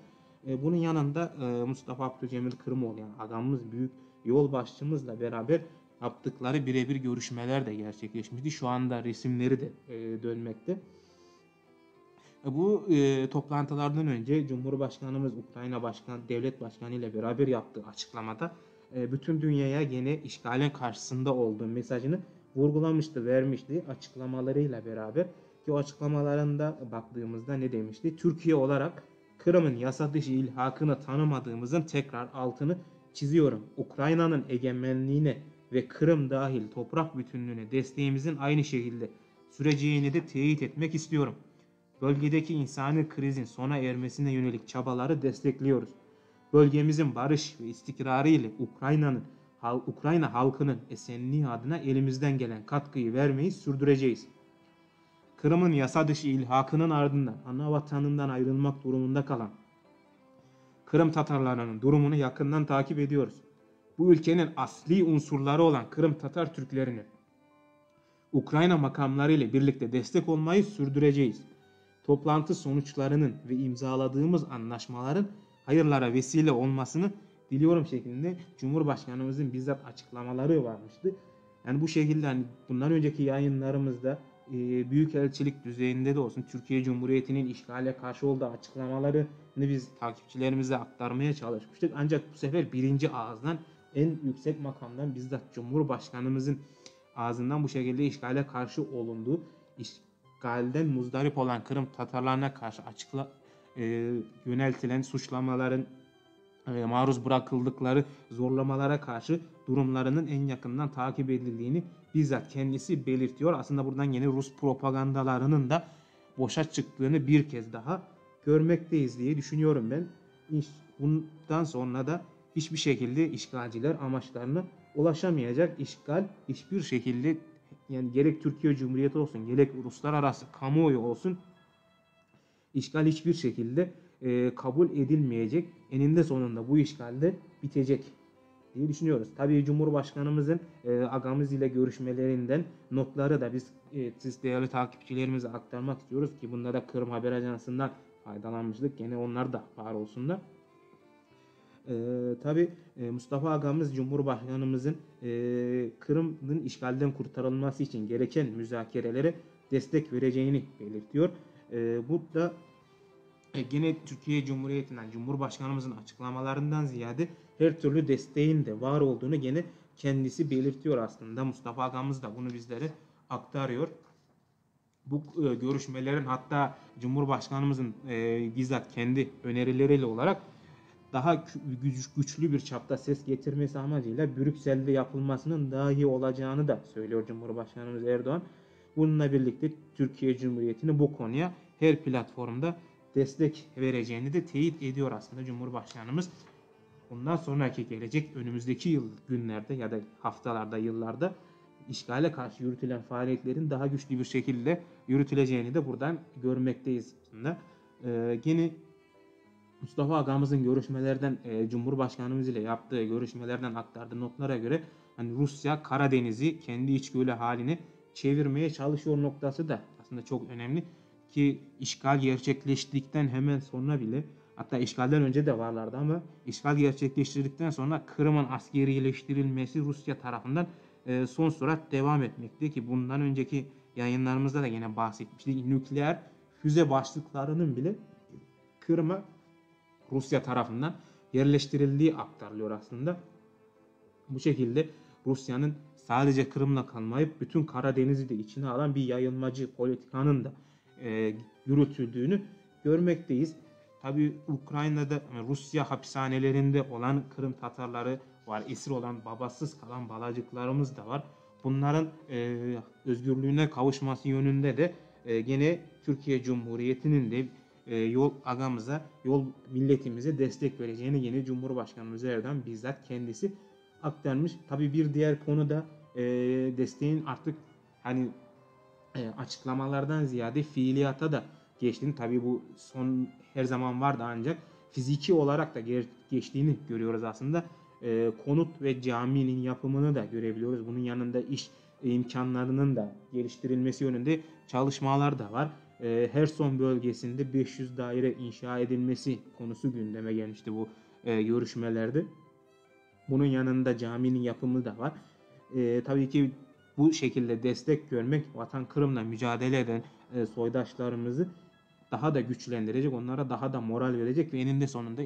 Bunun yanında Mustafa Abdülcemil Kırımoğlu, yani adamımız, büyük yol başçımızla beraber yaptıkları birebir görüşmeler de gerçekleşmişti. Şu anda resimleri de dönmekte. Bu toplantılardan önce Cumhurbaşkanımız Ukrayna Devlet Başkanı ile beraber yaptığı açıklamada bütün dünyaya gene işgalin karşısında olduğu mesajını vurgulamıştı, vermişti açıklamalarıyla beraber. Ki o açıklamalarında baktığımızda ne demişti? Türkiye olarak Kırım'ın yasa dışı ilhakını tanımadığımızın tekrar altını çiziyorum. Ukrayna'nın egemenliğine ve Kırım dahil toprak bütünlüğüne desteğimizin aynı şekilde süreceğini de teyit etmek istiyorum. Bölgedeki insani krizin sona ermesine yönelik çabaları destekliyoruz. Bölgemizin barış ve istikrarı ile Ukrayna halkının esenliği adına elimizden gelen katkıyı vermeyi sürdüreceğiz. Kırım'ın yasa dışı ilhakının ardından ana vatanından ayrılmak durumunda kalan Kırım Tatarlarının durumunu yakından takip ediyoruz. Bu ülkenin asli unsurları olan Kırım Tatar Türklerini Ukrayna makamları ile birlikte destek olmayı sürdüreceğiz. Toplantı sonuçlarının ve imzaladığımız anlaşmaların hayırlara vesile olmasını diliyorum şeklinde Cumhurbaşkanımızın bizzat açıklamaları varmıştı. Yani bu şekilde hani bundan önceki yayınlarımızda büyükelçilik düzeyinde de olsun Türkiye Cumhuriyeti'nin işgale karşı olduğu açıklamalarını biz takipçilerimize aktarmaya çalışmıştık. Ancak bu sefer birinci ağızdan, en yüksek makamdan bizzat Cumhurbaşkanımızın ağzından bu şekilde işgale karşı olunduğu, işgalden muzdarip olan Kırım Tatarlarına karşı yöneltilen suçlamaların maruz bırakıldıkları zorlamalara karşı durumlarının en yakından takip edildiğini bizzat kendisi belirtiyor. Aslında buradan yeni Rus propagandalarının da boşa çıktığını bir kez daha görmekteyiz diye düşünüyorum ben. Bundan sonra da hiçbir şekilde işgalciler amaçlarına ulaşamayacak. İşgal hiçbir şekilde, yani gerek Türkiye Cumhuriyeti olsun gerek uluslararası kamuoyu olsun, işgal hiçbir şekilde kabul edilmeyecek. Eninde sonunda bu işgal de bitecek. diye düşünüyoruz. Tabii Cumhurbaşkanımızın agamız ile görüşmelerinden notları da biz siz değerli takipçilerimize aktarmak istiyoruz ki bunda da Kırım Haber Ajansı'ndan faydalanmıştık. Gene onlar da var olsunlar. Tabii Mustafa agamız Cumhurbaşkanımızın Kırım'ın işgalden kurtarılması için gereken müzakerelere destek vereceğini belirtiyor. Bu da gene Türkiye Cumhuriyeti'nden Cumhurbaşkanımızın açıklamalarından ziyade her türlü desteğin de var olduğunu gene kendisi belirtiyor aslında. Mustafa agamız da bunu bizlere aktarıyor. Bu görüşmelerin hatta Cumhurbaşkanımızın bizzat kendi önerileriyle olarak daha güçlü bir çapta ses getirmesi amacıyla Brüksel'de yapılmasının daha iyi olacağını da söylüyor Cumhurbaşkanımız Erdoğan. Bununla birlikte Türkiye Cumhuriyeti'ni bu konuya her platformda destek vereceğini de teyit ediyor aslında Cumhurbaşkanımız. Bundan sonraki gelecek önümüzdeki günlerde ya da haftalarda, yıllarda işgale karşı yürütülen faaliyetlerin daha güçlü bir şekilde yürütüleceğini de buradan görmekteyiz aslında. Gene Mustafa agamızın görüşmelerden Cumhurbaşkanımız ile yaptığı görüşmelerden aktardığı notlara göre hani Rusya Karadeniz'i kendi içgörü haline çevirmeye çalışıyor noktası da aslında çok önemli ki işgal gerçekleştikten hemen sonra bile hatta işgalden önce de varlardı ama işgal gerçekleştirdikten sonra Kırım'ın askerileştirilmesi Rusya tarafından son sürat devam etmekte ki bundan önceki yayınlarımızda da yine bahsetmiştik. Nükleer füze başlıklarının bile Kırım'a Rusya tarafından yerleştirildiği aktarılıyor aslında. Bu şekilde Rusya'nın sadece Kırım'la kalmayıp bütün Karadeniz'i de içine alan bir yayılmacı politikanın da yürütüldüğünü görmekteyiz. Tabii Ukrayna'da Rusya hapishanelerinde olan Kırım Tatarları var. Esir olan babasız kalan balacıklarımız da var. Bunların özgürlüğüne kavuşması yönünde de gene Türkiye Cumhuriyeti'nin de yol agamıza, yol milletimize destek vereceğini yine Cumhurbaşkanımız Erdoğan bizzat kendisi aktarmış. Tabii bir diğer konu da desteğin artık hani açıklamalardan ziyade fiiliyata da geçtiğini, tabii bu son her zaman vardı ancak fiziki olarak da geçtiğini görüyoruz aslında. Konut ve caminin yapımını da görebiliyoruz. Bunun yanında iş imkanlarının da geliştirilmesi yönünde çalışmalar da var. Herson bölgesinde 500 daire inşa edilmesi konusu gündeme gelmişti bu görüşmelerde. Bunun yanında caminin yapımı da var. Tabii ki bu şekilde destek görmek Vatan Kırım'la mücadele eden soydaşlarımızı daha da güçlendirecek, onlara daha da moral verecek ve eninde sonunda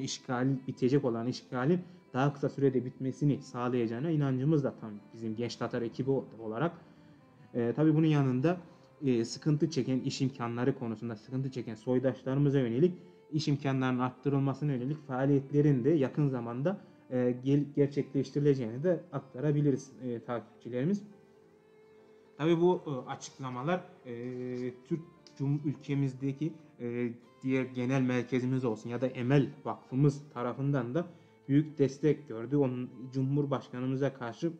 bitecek olan işgalin daha kısa sürede bitmesini sağlayacağına inancımız da tam bizim Genç Tatar ekibi olarak. Tabii bunun yanında sıkıntı çeken iş imkanları konusunda sıkıntı çeken soydaşlarımıza yönelik iş imkanlarının arttırılmasına yönelik faaliyetlerin de yakın zamanda gerçekleştirileceğini de aktarabiliriz takipçilerimiz. Tabii bu açıklamalar Türk ülkemizdeki diğer genel merkezimiz olsun ya da Emel Vakfımız tarafından da büyük destek gördü. Onun Cumhurbaşkanımıza karşı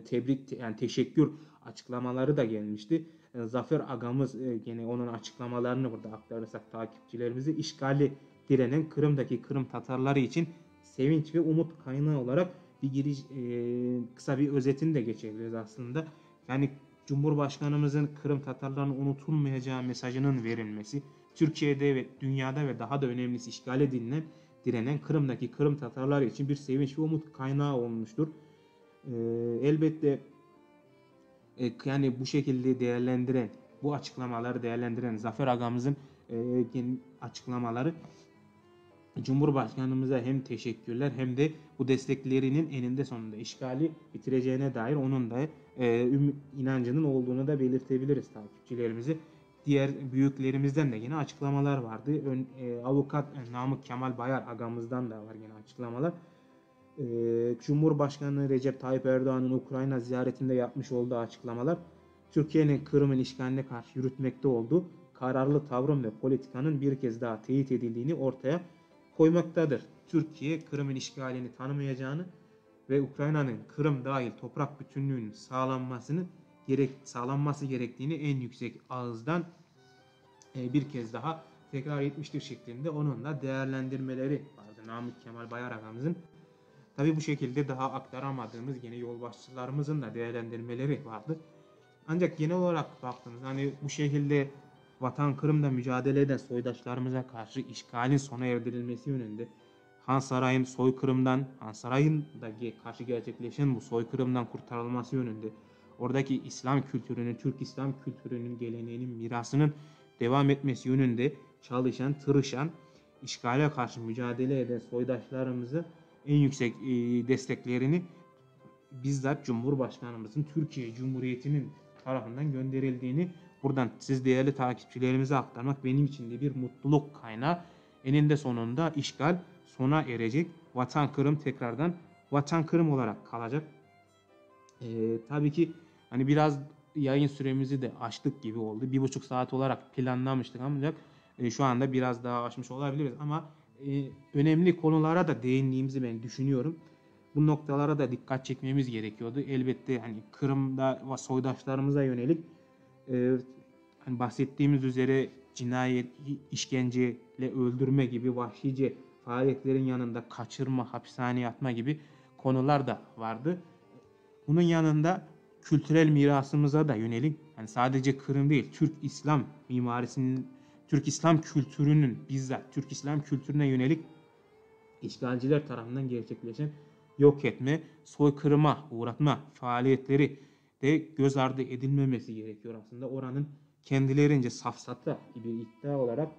tebrik yani teşekkür açıklamaları da gelmişti. Zafer agamız gene onun açıklamalarını burada aktarırsak takipçilerimize işgali direnen Kırım'daki Kırım Tatarları için sevinç ve umut kaynağı olarak bir kısa bir özetini de geçebiliriz aslında. Yani Cumhurbaşkanımızın Kırım Tatarlarının unutulmayacağı mesajının verilmesi, Türkiye'de ve dünyada ve daha da önemlisi işgale direnen Kırım'daki Kırım Tatarları için bir sevinç ve umut kaynağı olmuştur. Elbette yani bu şekilde değerlendiren, bu açıklamaları değerlendiren Zafer agamızın açıklamaları Cumhurbaşkanımıza hem teşekkürler hem de bu desteklerinin eninde sonunda işgali bitireceğine dair onun da inancının olduğunu da belirtebiliriz takipçilerimizi. Diğer büyüklerimizden de yine açıklamalar vardı. Avukat Namık Kemal Bayar agamızdan da var yine açıklamalar. Cumhurbaşkanı Recep Tayyip Erdoğan'ın Ukrayna ziyaretinde yapmış olduğu açıklamalar Türkiye'nin Kırım'ın işgaline karşı yürütmekte olduğu kararlı tavrın ve politikanın bir kez daha teyit edildiğini ortaya koymaktadır. Türkiye Kırım'ın işgalini tanımayacağını ve Ukrayna'nın Kırım dahil toprak bütünlüğünün sağlanması gerektiğini en yüksek ağızdan bir kez daha tekrar etmiştir şeklinde onun da değerlendirmeleri vardı Namık Kemal Bayar agamızın. Tabi bu şekilde daha aktaramadığımız yine yolbaşçılarımızın da değerlendirmeleri vardı. Ancak genel olarak baktığımız hani bu şekilde Vatan Kırım'da mücadele eden soydaşlarımıza karşı işgalin sona erdirilmesi yönünde Han Saray'ın soykırımdan, Han Saray'ın da karşı gerçekleşen bu soykırımdan kurtarılması yönünde, oradaki İslam kültürünün, Türk İslam kültürünün, geleneğinin, mirasının devam etmesi yönünde çalışan, tırışan, işgale karşı mücadele eden soydaşlarımızı en yüksek desteklerini bizzat Cumhurbaşkanımızın, Türkiye Cumhuriyeti'nin tarafından gönderildiğini buradan siz değerli takipçilerimize aktarmak benim için de bir mutluluk kaynağı. Eninde sonunda işgal sona erecek. Vatan Kırım tekrardan Vatan Kırım olarak kalacak. Tabii ki hani biraz yayın süremizi de aştık gibi oldu. 1,5 saat olarak planlamıştık ancak şu anda biraz daha aşmış olabiliriz ama önemli konulara da değindiğimizi ben düşünüyorum. Bu noktalara da dikkat çekmemiz gerekiyordu. Elbette hani Kırım'da soydaşlarımıza yönelik hani bahsettiğimiz üzere cinayet, işkenceyle öldürme gibi vahşice faaliyetlerin yanında kaçırma, hapishaneye atma gibi konular da vardı. Bunun yanında kültürel mirasımıza da yönelik, yani sadece Kırım değil, Türk İslam mimarisinin, Türk İslam kültürünün bizzat Türk İslam kültürüne yönelik işgalciler tarafından gerçekleşen yok etme, soykırıma uğratma faaliyetleri de göz ardı edilmemesi gerekiyor aslında. Oranın kendilerince safsata gibi iddia olarak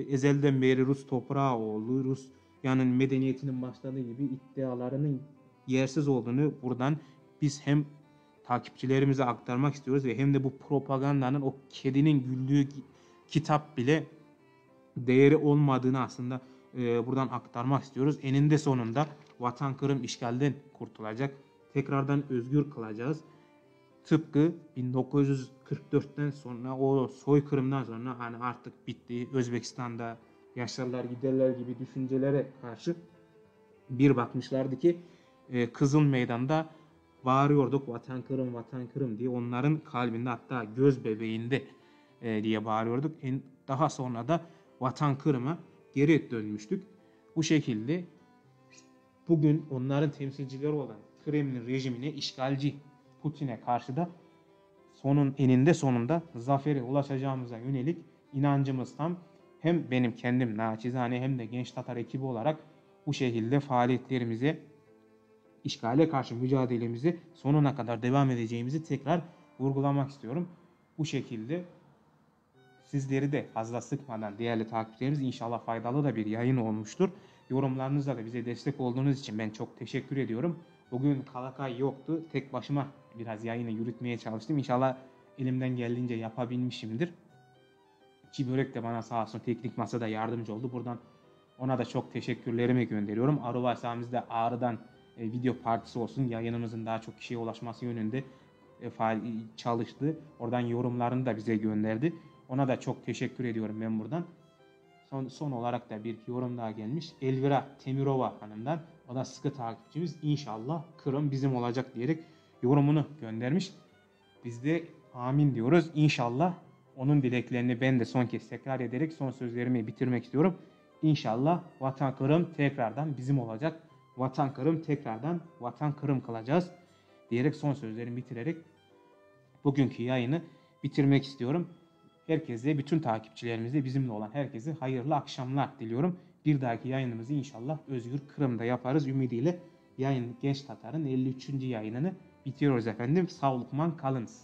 ezelden beri Rus toprağı olduğu, Rus yani medeniyetinin başladığı gibi iddialarının yersiz olduğunu buradan biz hem takipçilerimize aktarmak istiyoruz ve hem de bu propagandanın o kedinin güldüğü kitap bile değeri olmadığını aslında buradan aktarmak istiyoruz. Eninde sonunda Vatan Kırım işgalden kurtulacak. Tekrardan özgür kılacağız. Tıpkı 1944'ten sonra o soykırımdan sonra hani artık bitti, Özbekistan'da yaşarlar giderler gibi düşüncelere karşı bir bakmışlardı ki Kızıl Meydan'da bağırıyorduk Vatan Kırım, Vatan Kırım diye, onların kalbinde hatta göz bebeğinde diye bağırıyorduk. Daha sonra da Vatan Kırım'a geri dönmüştük. Bu şekilde bugün onların temsilcileri olan Kremlin rejimine, işgalci Putin'e karşı da eninde sonunda zafere ulaşacağımıza yönelik inancımız tam. Hem benim kendim naçizane hem de Genç Tatar ekibi olarak bu şekilde faaliyetlerimize, işgale karşı mücadelemizi sonuna kadar devam edeceğimizi tekrar vurgulamak istiyorum. Bu şekilde sizleri de fazla sıkmadan değerli takipçilerimiz, inşallah faydalı da bir yayın olmuştur. Yorumlarınızla da bize destek olduğunuz için ben çok teşekkür ediyorum. Bugün Kalakay yoktu. Tek başıma biraz yayını yürütmeye çalıştım. İnşallah elimden geldiğince yapabilmişimdir. Çi Börek de bana sağ olsun teknik masada yardımcı oldu. Buradan ona da çok teşekkürlerimi gönderiyorum. Aruba sahamızda Ağrı'dan video partisi olsun, yayınımızın daha çok kişiye ulaşması yönünde çalıştı. Oradan yorumlarını da bize gönderdi. Ona da çok teşekkür ediyorum ben buradan. Son olarak da bir yorum daha gelmiş. Elvira Temirova hanımdan. O da sıkı takipçimiz. İnşallah Kırım bizim olacak diyerek yorumunu göndermiş. Biz de amin diyoruz. İnşallah onun dileklerini ben de son kez tekrar ederek son sözlerimi bitirmek istiyorum. İnşallah Vatan Kırım tekrardan bizim olacak. Vatan Kırım tekrardan Vatan Kırım kılacağız diyerek son sözlerimi bitirerek bugünkü yayını bitirmek istiyorum. Herkese, bütün takipçilerimize, bizimle olan herkese hayırlı akşamlar diliyorum. Bir dahaki yayınımızı inşallah Özgür Kırım'da yaparız ümidiyle. Yayın Genç Tatar'ın 53. yayınını bitiriyoruz efendim. Sağlıkla kalınız.